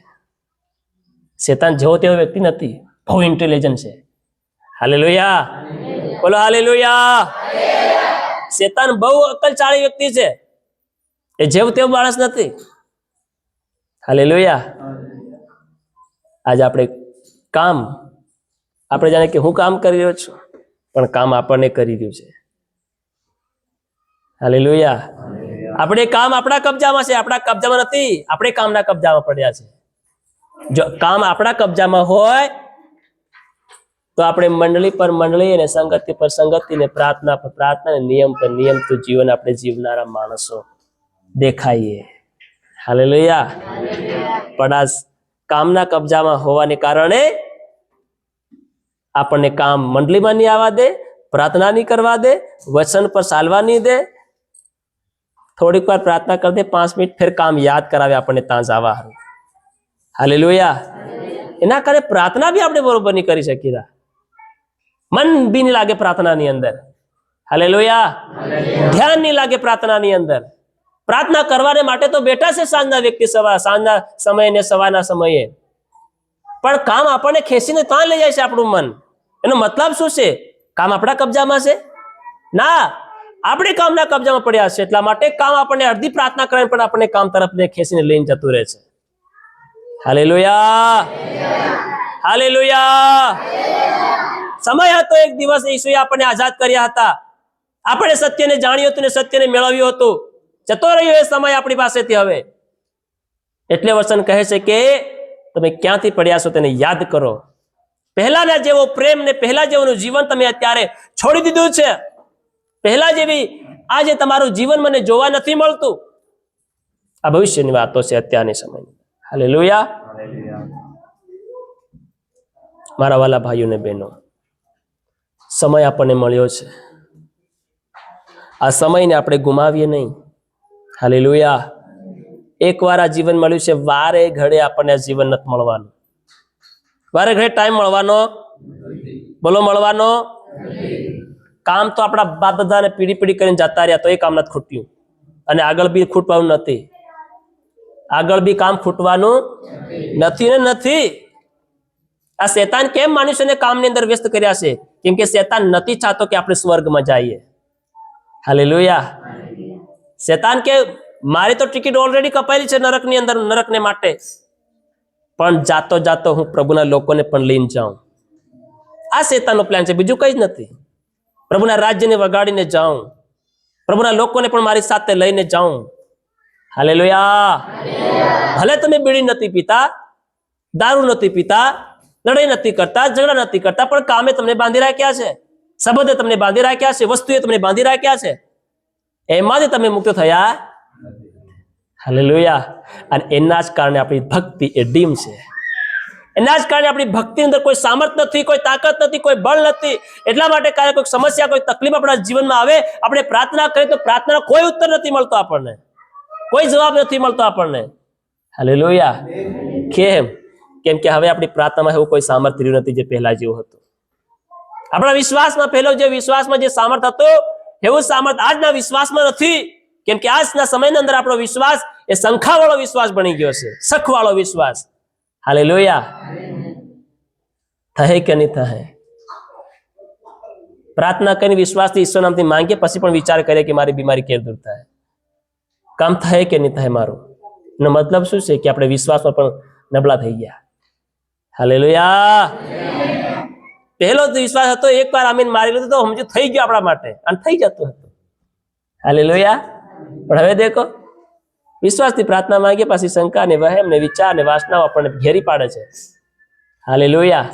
A: શેતાન જેવો તેવો વ્યક્તિ નથી, બહુ ઇન્ટેલિજન્ટ છે. હાલેલુયા. બોલો હાલેલુયા. શેતાન બહુ અકલચાળી વ્યક્તિ છે, એ જેવું તેવું માણસ નથી. હાલેલુયા. આજે આપણે કામ, આપણે જાણે કે હું કામ કરી રહ્યો છું, પણ કામ આપણને કરી રહ્યું છે. હાલેલુયા. આપણે કામ આપણા કબજામાં છે, આપણા કબજામાં નથી. આપણે કામના કબજામાં પડ્યા છે. જો કામ આપણા કબજામાં હોય તો આપણે મંડળી પર મંડળી, અને સંગતિ પર સંગતિ, ને પ્રાર્થના પર પ્રાર્થના, ને નિયમ પર નિયમ તો જીવન આપણે જીવનારા માણસો દેખાઈએ. હાલેલુયા. પણ આ કામના કબજામાં હોવાને કારણે આપણને કામ મંડળીમાં નહીં આવવા દે, પ્રાર્થના નહીં કરવા દે, વચન પર ચાલવા નહીં દે. થોડીક વાર પ્રાર્થના કરી દે, 5 મિનિટ, ફેર કામ યાદ કરાવે આપણને ત્યાં જવા. હાલેલુયા. એના કારણે પ્રાર્થના બી આપણે બરોબર નહીં કરી શકીએ, મન બી નહીં લાગે પ્રાર્થનાની અંદર. હાલેલુયા. ધ્યાન નહીં લાગે પ્રાર્થનાની અંદર. પ્રાર્થના કરવાને માટે તો બેઠા છે સાંજના વ્યક્તિ, સાંજના સમયે ને સવારના સમયે, પણ કામ આપણને ખેંચીને ત્યાં લઈ જાય છે આપણું મન. એનો મતલબ શું છે? કામ આપણા કબજામાં છે? ના, આપણે કામના કબજામાં પડ્યા છે. એટલા માટે કામ આપણને અડધી પ્રાર્થના કરે પણ આપણને કામ તરફ ખેંચીને લઈને જતું રહે છે. હાલેલુયા. હાલેલુયા. સમય હતો એક દિવસ ઈસુએ આપણને આઝાદ કર્યા હતા. આપણે સત્યને જાણ્યું હતું ને સત્યને મેળવ્યું હતું. જતો રહ્યો એ સમય આપણી પાસેથી હવે. એટલે વચન કહે છે કે તમે ક્યાંથી પડ્યા છો તેને યાદ કરો. પહેલાના જેવો પ્રેમ ને પહેલા જેવું જીવન તમે અત્યારે છોડી દીધું છે. પહેલા જેવી આજે તમારું જીવન મને જોવા નથી મળતું. આ ભવિષ્યની વાતો છે અત્યારની સમયની. હાલેલુયા. મારા વાલા ભાઈઓ ને બહેનો, સમય આપણને મળ્યો છે. આ સમયને આપણે ગુમાવીએ નહીં. હાલેલુયા. એકવાર આ જીવન મળ્યું છે, વારે ઘડે આપણને આ જીવન નથી મળવાનું. વારે ઘડે ટાઈમ મળવાનો, બોલો મળવાનો. કામ તો આપણા બાપ દાદાને પીડી પીડી કરીને જતા રહ્યા, તો એ કામ નથી ખૂટ્યું, અને આગળ બી ખૂટવાનું નથી. આગળ બી કામ ખૂટવાનું નથી ને નથી. આ શેતાન કેમ મનુષ્યને કામની અંદર વ્યસ્ત કર્યા છે? કેમ કે શેતાન નથી ચાહતો કે આપણે સ્વર્ગમાં જઈએ. હાલેલુયા. શેતાન કે મારી તો ટિકિટ ઓલરેડી કપાયેલી છે નરકની અંદર, નરકને માટે, પણ જાતો જાતો હું પ્રભુના લોકોને પણ લઈને જાઉં. આ શેતાનનો પ્લાન છે, બીજું કઈ જ નથી. પ્રભુના રાજ્યને વગાડીને જાઉં, પ્રભુના લોકોને પણ મારી સાથે લઈને જાઉં. હાલેલુયા. ભલે તમે બીડી નથી પીતા, દારૂ નથી પીતા, લડાઈ નથી કરતા, ઝઘડા નથી કરતા, પણ કામે તમને બાંધી રાખ્યા છે, સંબંધે તમને બાંધી રાખ્યા છે, વસ્તુએ તમને બાંધી રાખ્યા છે. એમાંથી તમે મુક્ત થયા. હાલેલુયા. અને એના જ કારણે આપણી ભક્તિ એ ડીમ છે. એના જ કારણે આપણી ભક્તિની અંદર કોઈ સામર્થ્ય નથી, કોઈ તાકાત નથી, કોઈ બળ નથી. એટલા માટે ક્યારેક કોઈ સમસ્યા, કોઈ તકલીફ આપણા જીવનમાં આવે, આપણે પ્રાર્થના કરીએ તો પ્રાર્થનાનો કોઈ ઉત્તર નથી મળતો આપણને, કોઈ જવાબ નથી મળતો આપણને. હાલેલુયા. કેમ કે હવે આપણી પ્રાર્થનામાં એવું કોઈ સામર્થ્ય રહ્યું નથી જે પહેલા જેવું હતું. આપણા વિશ્વાસમાં પહેલો જે વિશ્વાસમાં જે સામર્થ્ય હતો એવું સામર્થ્ય આજના વિશ્વાસમાં નથી. કેમ કે આજના સમયની અંદર આપણો વિશ્વાસ એ શંખાવાળો વિશ્વાસ બની ગયો છે, શંખવાળો વિશ્વાસ. હાલેલુયા. થાય કે નહીં થાય? પ્રાર્થના કરીને વિશ્વાસથી ઈશ્વર નામથી માંગીએ, પછી પણ વિચાર કરીએ કે મારી બીમારી કેવી દૂર થાય, કામ થાય કે નહીં થાય મારું. એનો મતલબ શું છે? કે આપણે વિશ્વાસમાં પણ નબળા થઈ ગયા. હાલેલુયા. પહેલો વિશ્વાસ હતો, એકવાર આમીન મારી લીધું તો સમજ થઈ ગયો આપણા માટે, અને થઈ જતું હતું. હાલેલુયા. પણ હવે દેખો, વિશ્વાસથી પ્રાર્થના માંગીએ, પાછી શંકા ને વહેમ ને વિચાર ને વાસનાઓ આપણને ઘેરી પાડે છે. હાલેલુયા.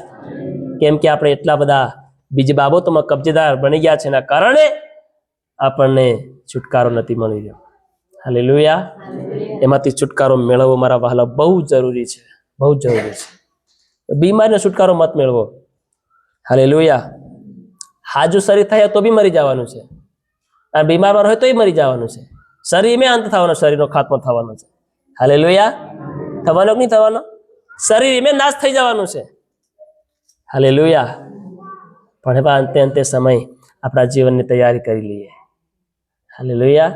A: કેમ કે આપણે એટલા બધા બીજી બાબતોમાં કબજેદાર બની ગયા છે, એના કારણે આપણને છુટકારો નથી મળી રહ્યો. હાલેલુયા. એમાંથી છુટકારો મેળવવો મારા વહાલા બહુ જરૂરી છે, બહુ જરૂરી છે. બીમારીનો છુટકારો મત મેળવો. હાલેલુયા. હાજુ શરીર થાય તો બી મરી જવાનું છે, અને બીમાર હોય તો મરી જવાનું છે. શરીરમાં અંત થવાનો, શરીરનો ખાત્મો થવાનો છે. હાલેલુયા. થવાનો કે નહીં થવાનો? શરીરમાં નાશ થઈ જવાનું છે. હાલેલુયા. પણ એવા અંતે સમય આપણા જીવનની તૈયારી કરી લઈએ. હાલેલુયા.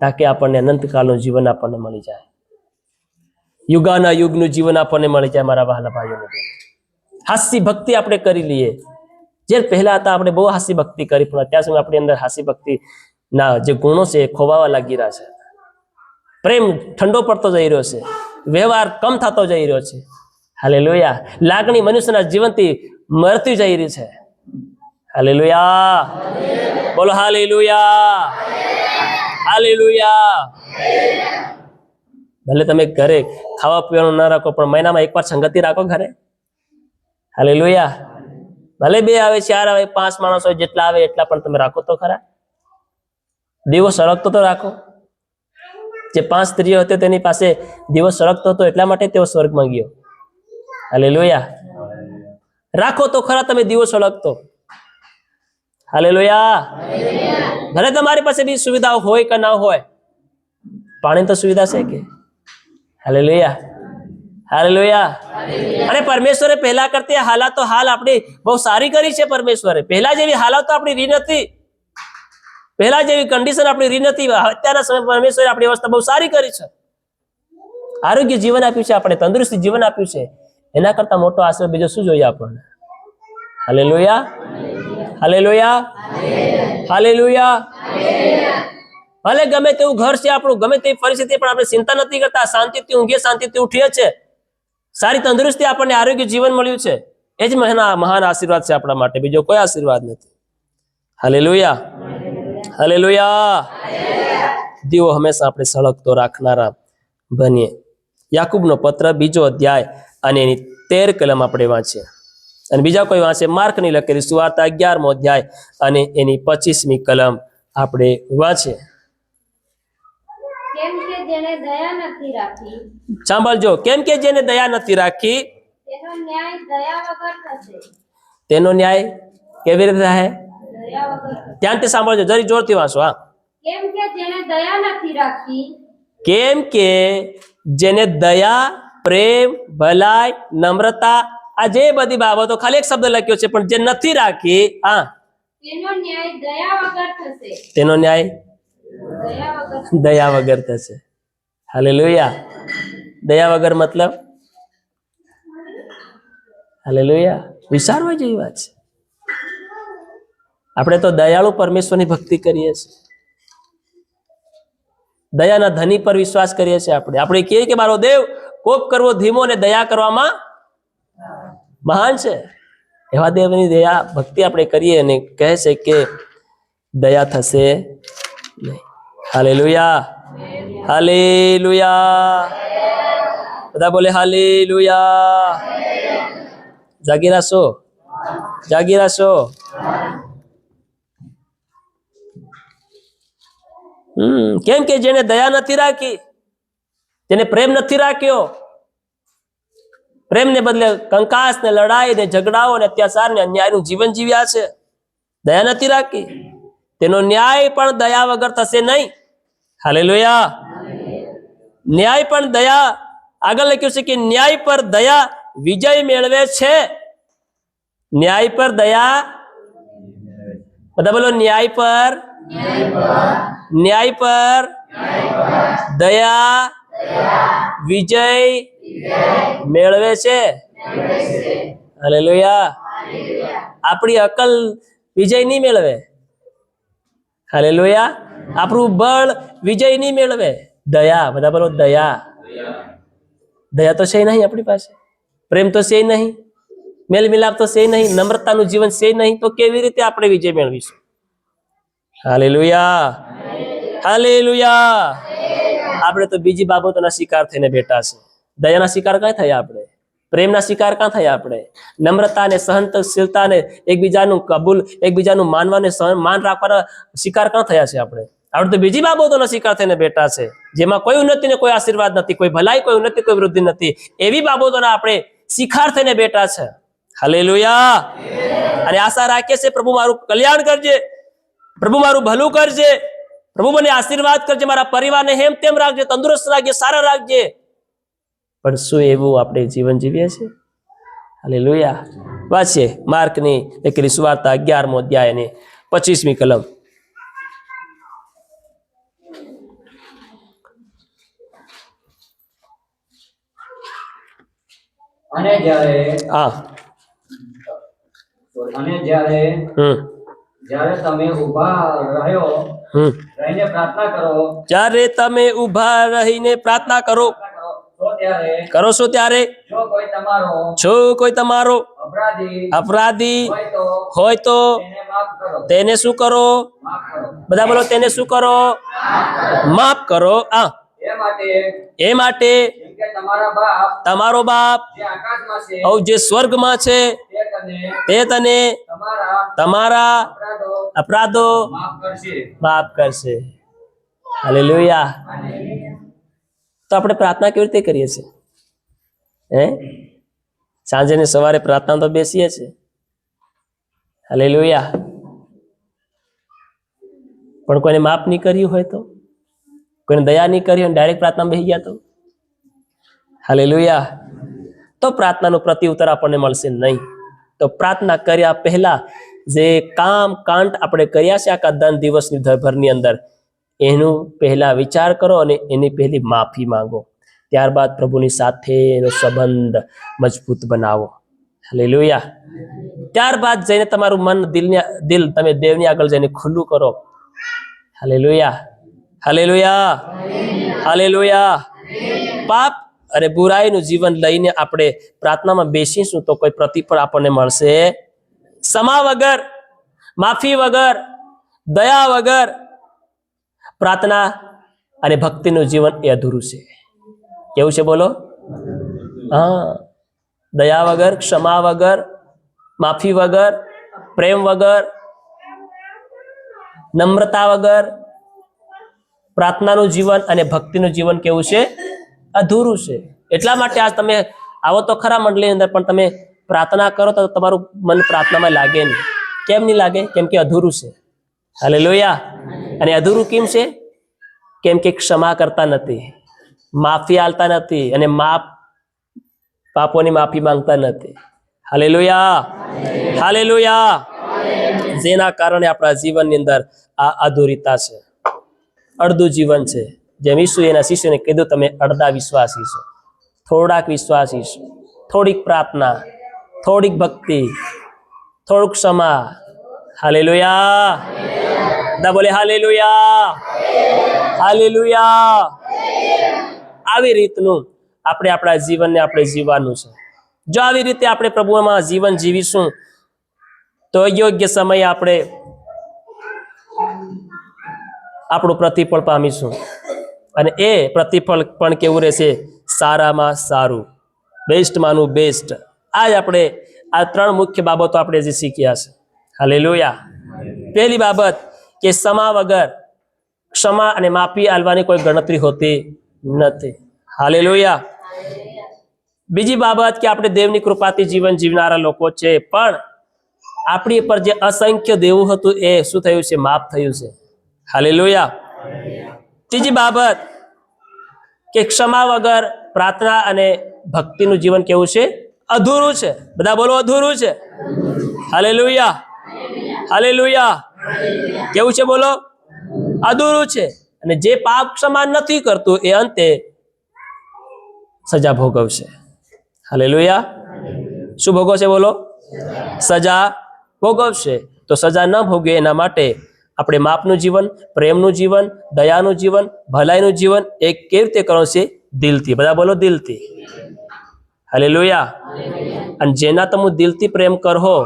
A: તાકે આપણને અનંતકાળનું જીવન આપણને મળી જાય, યુગાના યુગનું જીવન આપણને મળી જાય. મારા વહાલા ભાઈઓ ને બહેનો, હાસ્ય ભક્તિ આપણે કરી લઈએ. જે પહેલા હતા આપણે બહુ હાસ્ય ભક્તિ કરી, પણ અત્યાર સુધી આપણી અંદર હાસ્ય ભક્તિ ના જે ગુણો છે એ ખોવાવા લાગી રહ્યા છે. પ્રેમ ઠંડો પડતો જઈ રહ્યો છે, વ્યવહાર કમ થતો જઈ રહ્યો છે. હાલેલુયા. લાગણી મનુષ્યના જીવનથી મરતી જઈ રહી છે. હાલેલુયા. બોલો હાલેલુયા. હાલેલુયા. ભલે તમે ઘરે ખાવા પીવાનું ના રાખો, પણ મહિનામાં એકવાર સંગતિ રાખો ઘરે. હાલેલુયા. ભલે 2 આવે, 4 આવે, 5 માણસો જેટલા આવે એટલા પણ તમે રાખો તો ખરા. દીવો સળગતો તો રાખો. જે 5 સ્ત્રીઓ હતી તેની પાસે દીવો સળગતો હતો, એટલા માટે તેઓ સ્વર્ગમાં ગયો. હાલેલુયા. રાખો તો ખરા તમે દીવો સળગતો. હાલેલુયા. ભલે તમારી પાસે બી સુવિધાઓ હોય કે ના હોય, પાણી તો સુવિધા છે કે? હાલેલુયા. હાલેલુયા. અને પરમેશ્વરે પહેલા કરતી હાલાતો હાલ આપણી બહુ સારી કરી છે. પરમેશ્વરે પહેલા જેવી હાલાતો આપણી રી નથી, પહેલા જેવી કન્ડિશન આપણી રી નથી. અત્યારના સમય પરમેશ્વરે આપણી અવસ્થા બહુ સારી કરી છે. આરોગ્ય જીવન આપ્યું છે, આપણે તંદુરસ્તી જીવન આપ્યું છે. એના કરતા મોટો આશીર્વાદ બીજો શું જોઈએ આપણને? હાલેલુયા. હાલેલુયા. હાલેલુયા. ભલે ગમે તેવું ઘર છે આપણું, ગમે તેવી પરિસ્થિતિ, પણ આપણે ચિંતા નથી કરતા. શાંતિથી ઊંઘીએ, શાંતિથી ઉઠીએ છે. સારી તંદુરસ્તી આપણને આરોગ્ય જીવન મળ્યું છે. એ જ મહાન આશીર્વાદ છે આપણા માટે, બીજો કોઈ આશીર્વાદ નથી. હાલેલુયા. હાલેલુયા. દીવો હંમેશા આપણે સળગતો રાખનારા બનીએ. યાકૂબનો પત્ર 2 અધ્યાય અને એની 13 કલમ આપણે વાંચીએ. અને બીજા કોઈ વાંચે માર્કની લખેલી સુવાર્તા 11મો અધ્યાય અને એની 25મી કલમ આપણે વાંચીએ.
B: કેમ કે જેને દયા નથી રાખી,
A: સાંભળજો, કેમ કે જેને દયા નથી રાખી
B: તેનો ન્યાય દયા વગર થશે.
A: તેનો ન્યાય કેવી રીતે થાય?
B: દયા વગર થશે.
A: ધ્યાનથી સાંભળજો, જરી જોરથી વાંચો. હા.
B: કેમ કે જેને દયા નથી રાખી,
A: કેમ કે જેને દયા, પ્રેમ, ભલાઈ, નમ્રતા, આ જે બધી બાબતો, ખાલી એક શબ્દ લખ્યો છે, પણ જે નથી રાખી, હા,
B: તેનો ન્યાય દયા વગર થશે.
A: તેનો ન્યાય
B: દયા વગર.
A: દયા વગર થશે. હાલેલુયા. દયા વગર મતલબ? હાલેલુયા. વિચારવા જેવી વાત છે. આપણે તો દયાળુ પરમેશ્વરની ભક્તિ કરીએ છીએ, દયાના ધની પર વિશ્વાસ કરીએ છીએ. આપણે કહીએ કે મારો દેવ કોપ કરવો ધીમો અને દયા કરવામાં મહાન છે. એવા દેવની દયા ભક્તિ આપણે કરીએ અને કહે છે કે દયા થશે નહીં. હાલેલુયા. હાલેલુયા. બધા બોલે હાલેલુયા. જાગી રહેશો, જાગી રહેશો. કેમ કે જેને દયા નથી રાખી, જેને પ્રેમ નથી રાખ્યો, પ્રેમને બદલે કંકાસ ને લડાઈ ને ઝઘડાઓ ને અત્યાચાર ને અન્યાયનું જીવન જીવ્યા છે. દયા નથી રાખી. તેનો ન્યાય પણ દયા વગર થશે નહીં. હાલેલુયા. ન્યાય પણ દયા, આગળ લખ્યું છે કે ન્યાય પર દયા વિજય મેળવે છે. ન્યાય પર દયા, બધા બોલો ન્યાય પર દયા વિજય મેળવે છે. હાલેલુયા. આપણી અકલ વિજય નહીં મેળવે. હાલેલુયા. આપણું બળ વિજય નહીં મેળવે. દયા, બધા બોલો દયા. દયા તો છે નહીં આપણી પાસે, પ્રેમ તો છે નહીં, મેલ મિલાપ તો છે નહીં, નમ્રતાનું જીવન છે નહીં, તો કેવી રીતે આપણે વિજય મેળવીશું? હાલેલુયા. હાલેલુયા. આપણે તો બીજી બાબતોના શિકાર થઈને બેઠા છે. દયાના શિકાર ક્યાં થયા આપણે? પ્રેમના શિકાર ક્યાં થયા આપણે? નમ્રતા ને સહનશીલતા ને એકબીજાનું કબૂલ, એકબીજાનું માનવાને માન રાખવાના શિકાર ક્યાં થયા છે આપણે? આપણે તો બીજી બાબતોના શિકાર થઈને બેઠા છે, જેમાં કોઈ ઉન્નતિ ને કોઈ આશીર્વાદ નથી, કોઈ ભલાઈ, કોઈ ઉન્નતિ, કોઈ વૃદ્ધિ નથી. એવી બાબતોના આપણે શિકાર થઈને બેઠા છે. હાલેલુયા. અને આશા રાખીએ છીએ પ્રભુ મારું કલ્યાણ કરજે, પ્રભુ મારું ભલું કરજે, પ્રભુ મને આશીર્વાદ કરજે, મારા પરિવારને હેમ તેમ રાખજે, તંદુરસ્ત રાખજે, સારા રાખજે. પણ શું એવું આપણે જીવન જીવીએ છીએ? હાલેલુયા. વાંચીએ માર્કની લખેલી સુવાર્તા 11મો અધ્યાય અને 25મી કલમ.
C: અને જ્યારે
A: હા
C: જ્યારે તમે ઊભા રહીને પ્રાર્થના કરો,
A: જ્યારે તમે ઊભા રહીને પ્રાર્થના કરો છો ત્યારે જો કોઈ તમારો અપરાધી હોય તો તેને શું કરો? બધા બોલો તેને શું કરો? માફ કરો. એ માટે તમારો બાપ જે સ્વર્ગમાં છે તે તને તમારા અપરાધો માફ કરશે. હાલેલુયા. તો આપણે પ્રાર્થના કેવી રીતે કરીએ છીએ? સાંજે ને સવારે પ્રાર્થના તો બેસીએ છીએ. હાલેલુયા. પણ કોઈને માફ નહીં કર્યું હોય તો, કોઈને દયા નહીં કરી હોય, ડાયરેક્ટ પ્રાર્થના બેસી ગયા તો? હાલેલુયા. તો પ્રાર્થનાનો પ્રત્યુત્તર આપણને મળશે નહીં. તો પ્રાર્થના કર્યા પહેલા જે કામ કાંડ આપણે કર્યા છે આખા દન દિવસની ભરની અંદર, એનું પહેલા વિચાર કરો અને એની પહેલી માફી માંગો. ત્યારબાદ પ્રભુની સાથે એનો સંબંધ મજબૂત બનાવો. હાલેલુયા. ત્યારબાદ જઈને તમારું મન દિલ તમે દેવની આગળ જઈને ખુલ્લું કરો. હાલેલુયા. હાલેલુયા. હાલેલુયા. પાપ અને બુરાઈનું જીવન લઈને આપણે પ્રાર્થનામાં બેસીશું તો કોઈ પ્રતિફળ આપણને મળશે? ક્ષમા વગર, માફી વગર, દયા વગર પ્રાર્થના અને ભક્તિનું જીવન એ અધૂરું છે. કેવું છે બોલો? હા. દયા વગર, ક્ષમા વગર, માફી વગર, પ્રેમ વગર, નમ્રતા વગર પ્રાર્થનાનું જીવન અને ભક્તિનું જીવન કેવું છે? અધૂરું છે. એટલા માટે આજ તમે આવો તો ખરા મંડળીની અંદર, પણ તમે પ્રાર્થના કરો તો તમારું મન પ્રાર્થનામાં લાગે નહીં. કેમ નહીં લાગે? કેમ કે અધૂરું છે. હાલેલુયા. અને અધૂરું કેમ છે? કેમ કે ક્ષમા કરતા નથી, માફી આલતા નથી, અને પાપોની માફી માંગતા નથી. હાલેલુયા. હાલેલુયા. જેના કારણે આપણા જીવનની અંદર આ અધૂરિતા છે, અડધું જીવન છે. જેમ ઈસુ એના શિષ્યોને કીધું, તમે અડધા વિશ્વાસી છો, થોડાક વિશ્વાસી છો, થોડીક પ્રાર્થના, થોડીક ભક્તિ, થોડુંક ક્ષમા. હાલેલુયા. બધા બોલે હાલેલુયા. હાલેલુયા. આવી રીતનું આપણે આપણા જીવનને આપણે જીવવાનું છે. જો આવી રીતે આપણે પ્રભુમાં જીવન જીવીશું તો યોગ્ય સમયે આપણે આપણું પ્રતિફળ પામીશું. અને એ પ્રતિફળ પણ કેવું રહેશે? સારામાં સારું, બેસ્ટમાંનું બેસ્ટ. આ જ આપણે આ 3 મુખ્ય બાબતો આપણે જે શીખ્યા છે. હાલેલુયા. પહેલી બાબત કે ક્ષમા વગર, ક્ષમા અને માફી આલવાની કોઈ ગણતરી હોતી નથી. હાલેલુયા. બીજી બાબત કે આપણે દેવની કૃપાથી જીવન જીવનારા લોકો છે, પણ આપણી પર જે અસંખ્ય દેવું હતું એ શું થયું છે? માફ થયું છે. હાલેલુયા. ત્રીજી બાબત કે ક્ષમા વગર પ્રાર્થના અને ભક્તિનું જીવન કેવું છે? અધૂરું છે. બધા બોલો, અધૂરું છે. Hallelujah, hallelujah. કેવું છે? બોલો, અધૂરું છે. અને જે પાપ ક્ષમા નથી કરતું એ અંતે સજા ભોગવશે. હાલેલુયા. શું ભોગવશે? બોલો, સજા ભોગવશે. તો સજા ન ભોગવે એના માટે આપણે માપનું જીવન, પ્રેમનું જીવન, દયાનું જીવન, ભલાઈનું જીવન એ કેવી રીતે કરવું છે? દિલથી. બધા બોલો, દિલથી. હાલેલુયા. અને જેના તમે દિલથી પ્રેમ કરો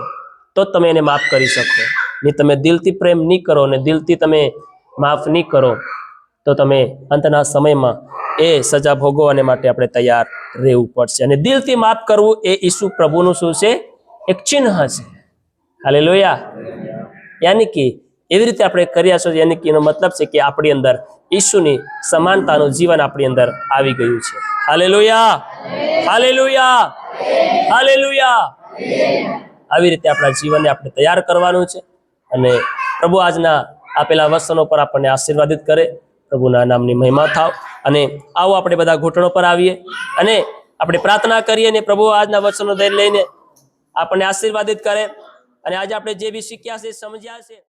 A: તો તમે એને માફ કરી શકો. નહીં તમે દિલથી પ્રેમ નહીં કરો ને દિલથી તમે માફ નહીં કરો તો તમે અંતના સમયમાં એ સજા ભોગવવાને માટે આપણે તૈયાર રહેવું પડશે. અને દિલથી માફ કરવું એ ઈસુ પ્રભુનું શું છે? એક ચિહ્ન છે. હાલેલુયા. યાની કે એવી રીતે આપણે કર્યા છો, યાની કે એનો મતલબ છે કે આપણી અંદર ઈસુની સમાનતાનું જીવન આપણી અંદર આવી ગયું છે. Hallelujah, hallelujah, hallelujah. આવી રીતે આપણા જીવનને આપણે તૈયાર કરવાનું છે. અને પ્રભુ આજના આપેલા વચનો પર આપણને આશીર્વાદિત કરે. પ્રભુના નામની મહિમા થાવ. અને આવો આપણે બધા ઘૂંટણો પર આવીએ અને આપણે પ્રાર્થના કરીએ ને પ્રભુ આજના વચનો લઈને આપણને આશીર્વાદિત કરે. અને આજે આપણે જે બી શીખ્યા છે, સમજ્યા છે,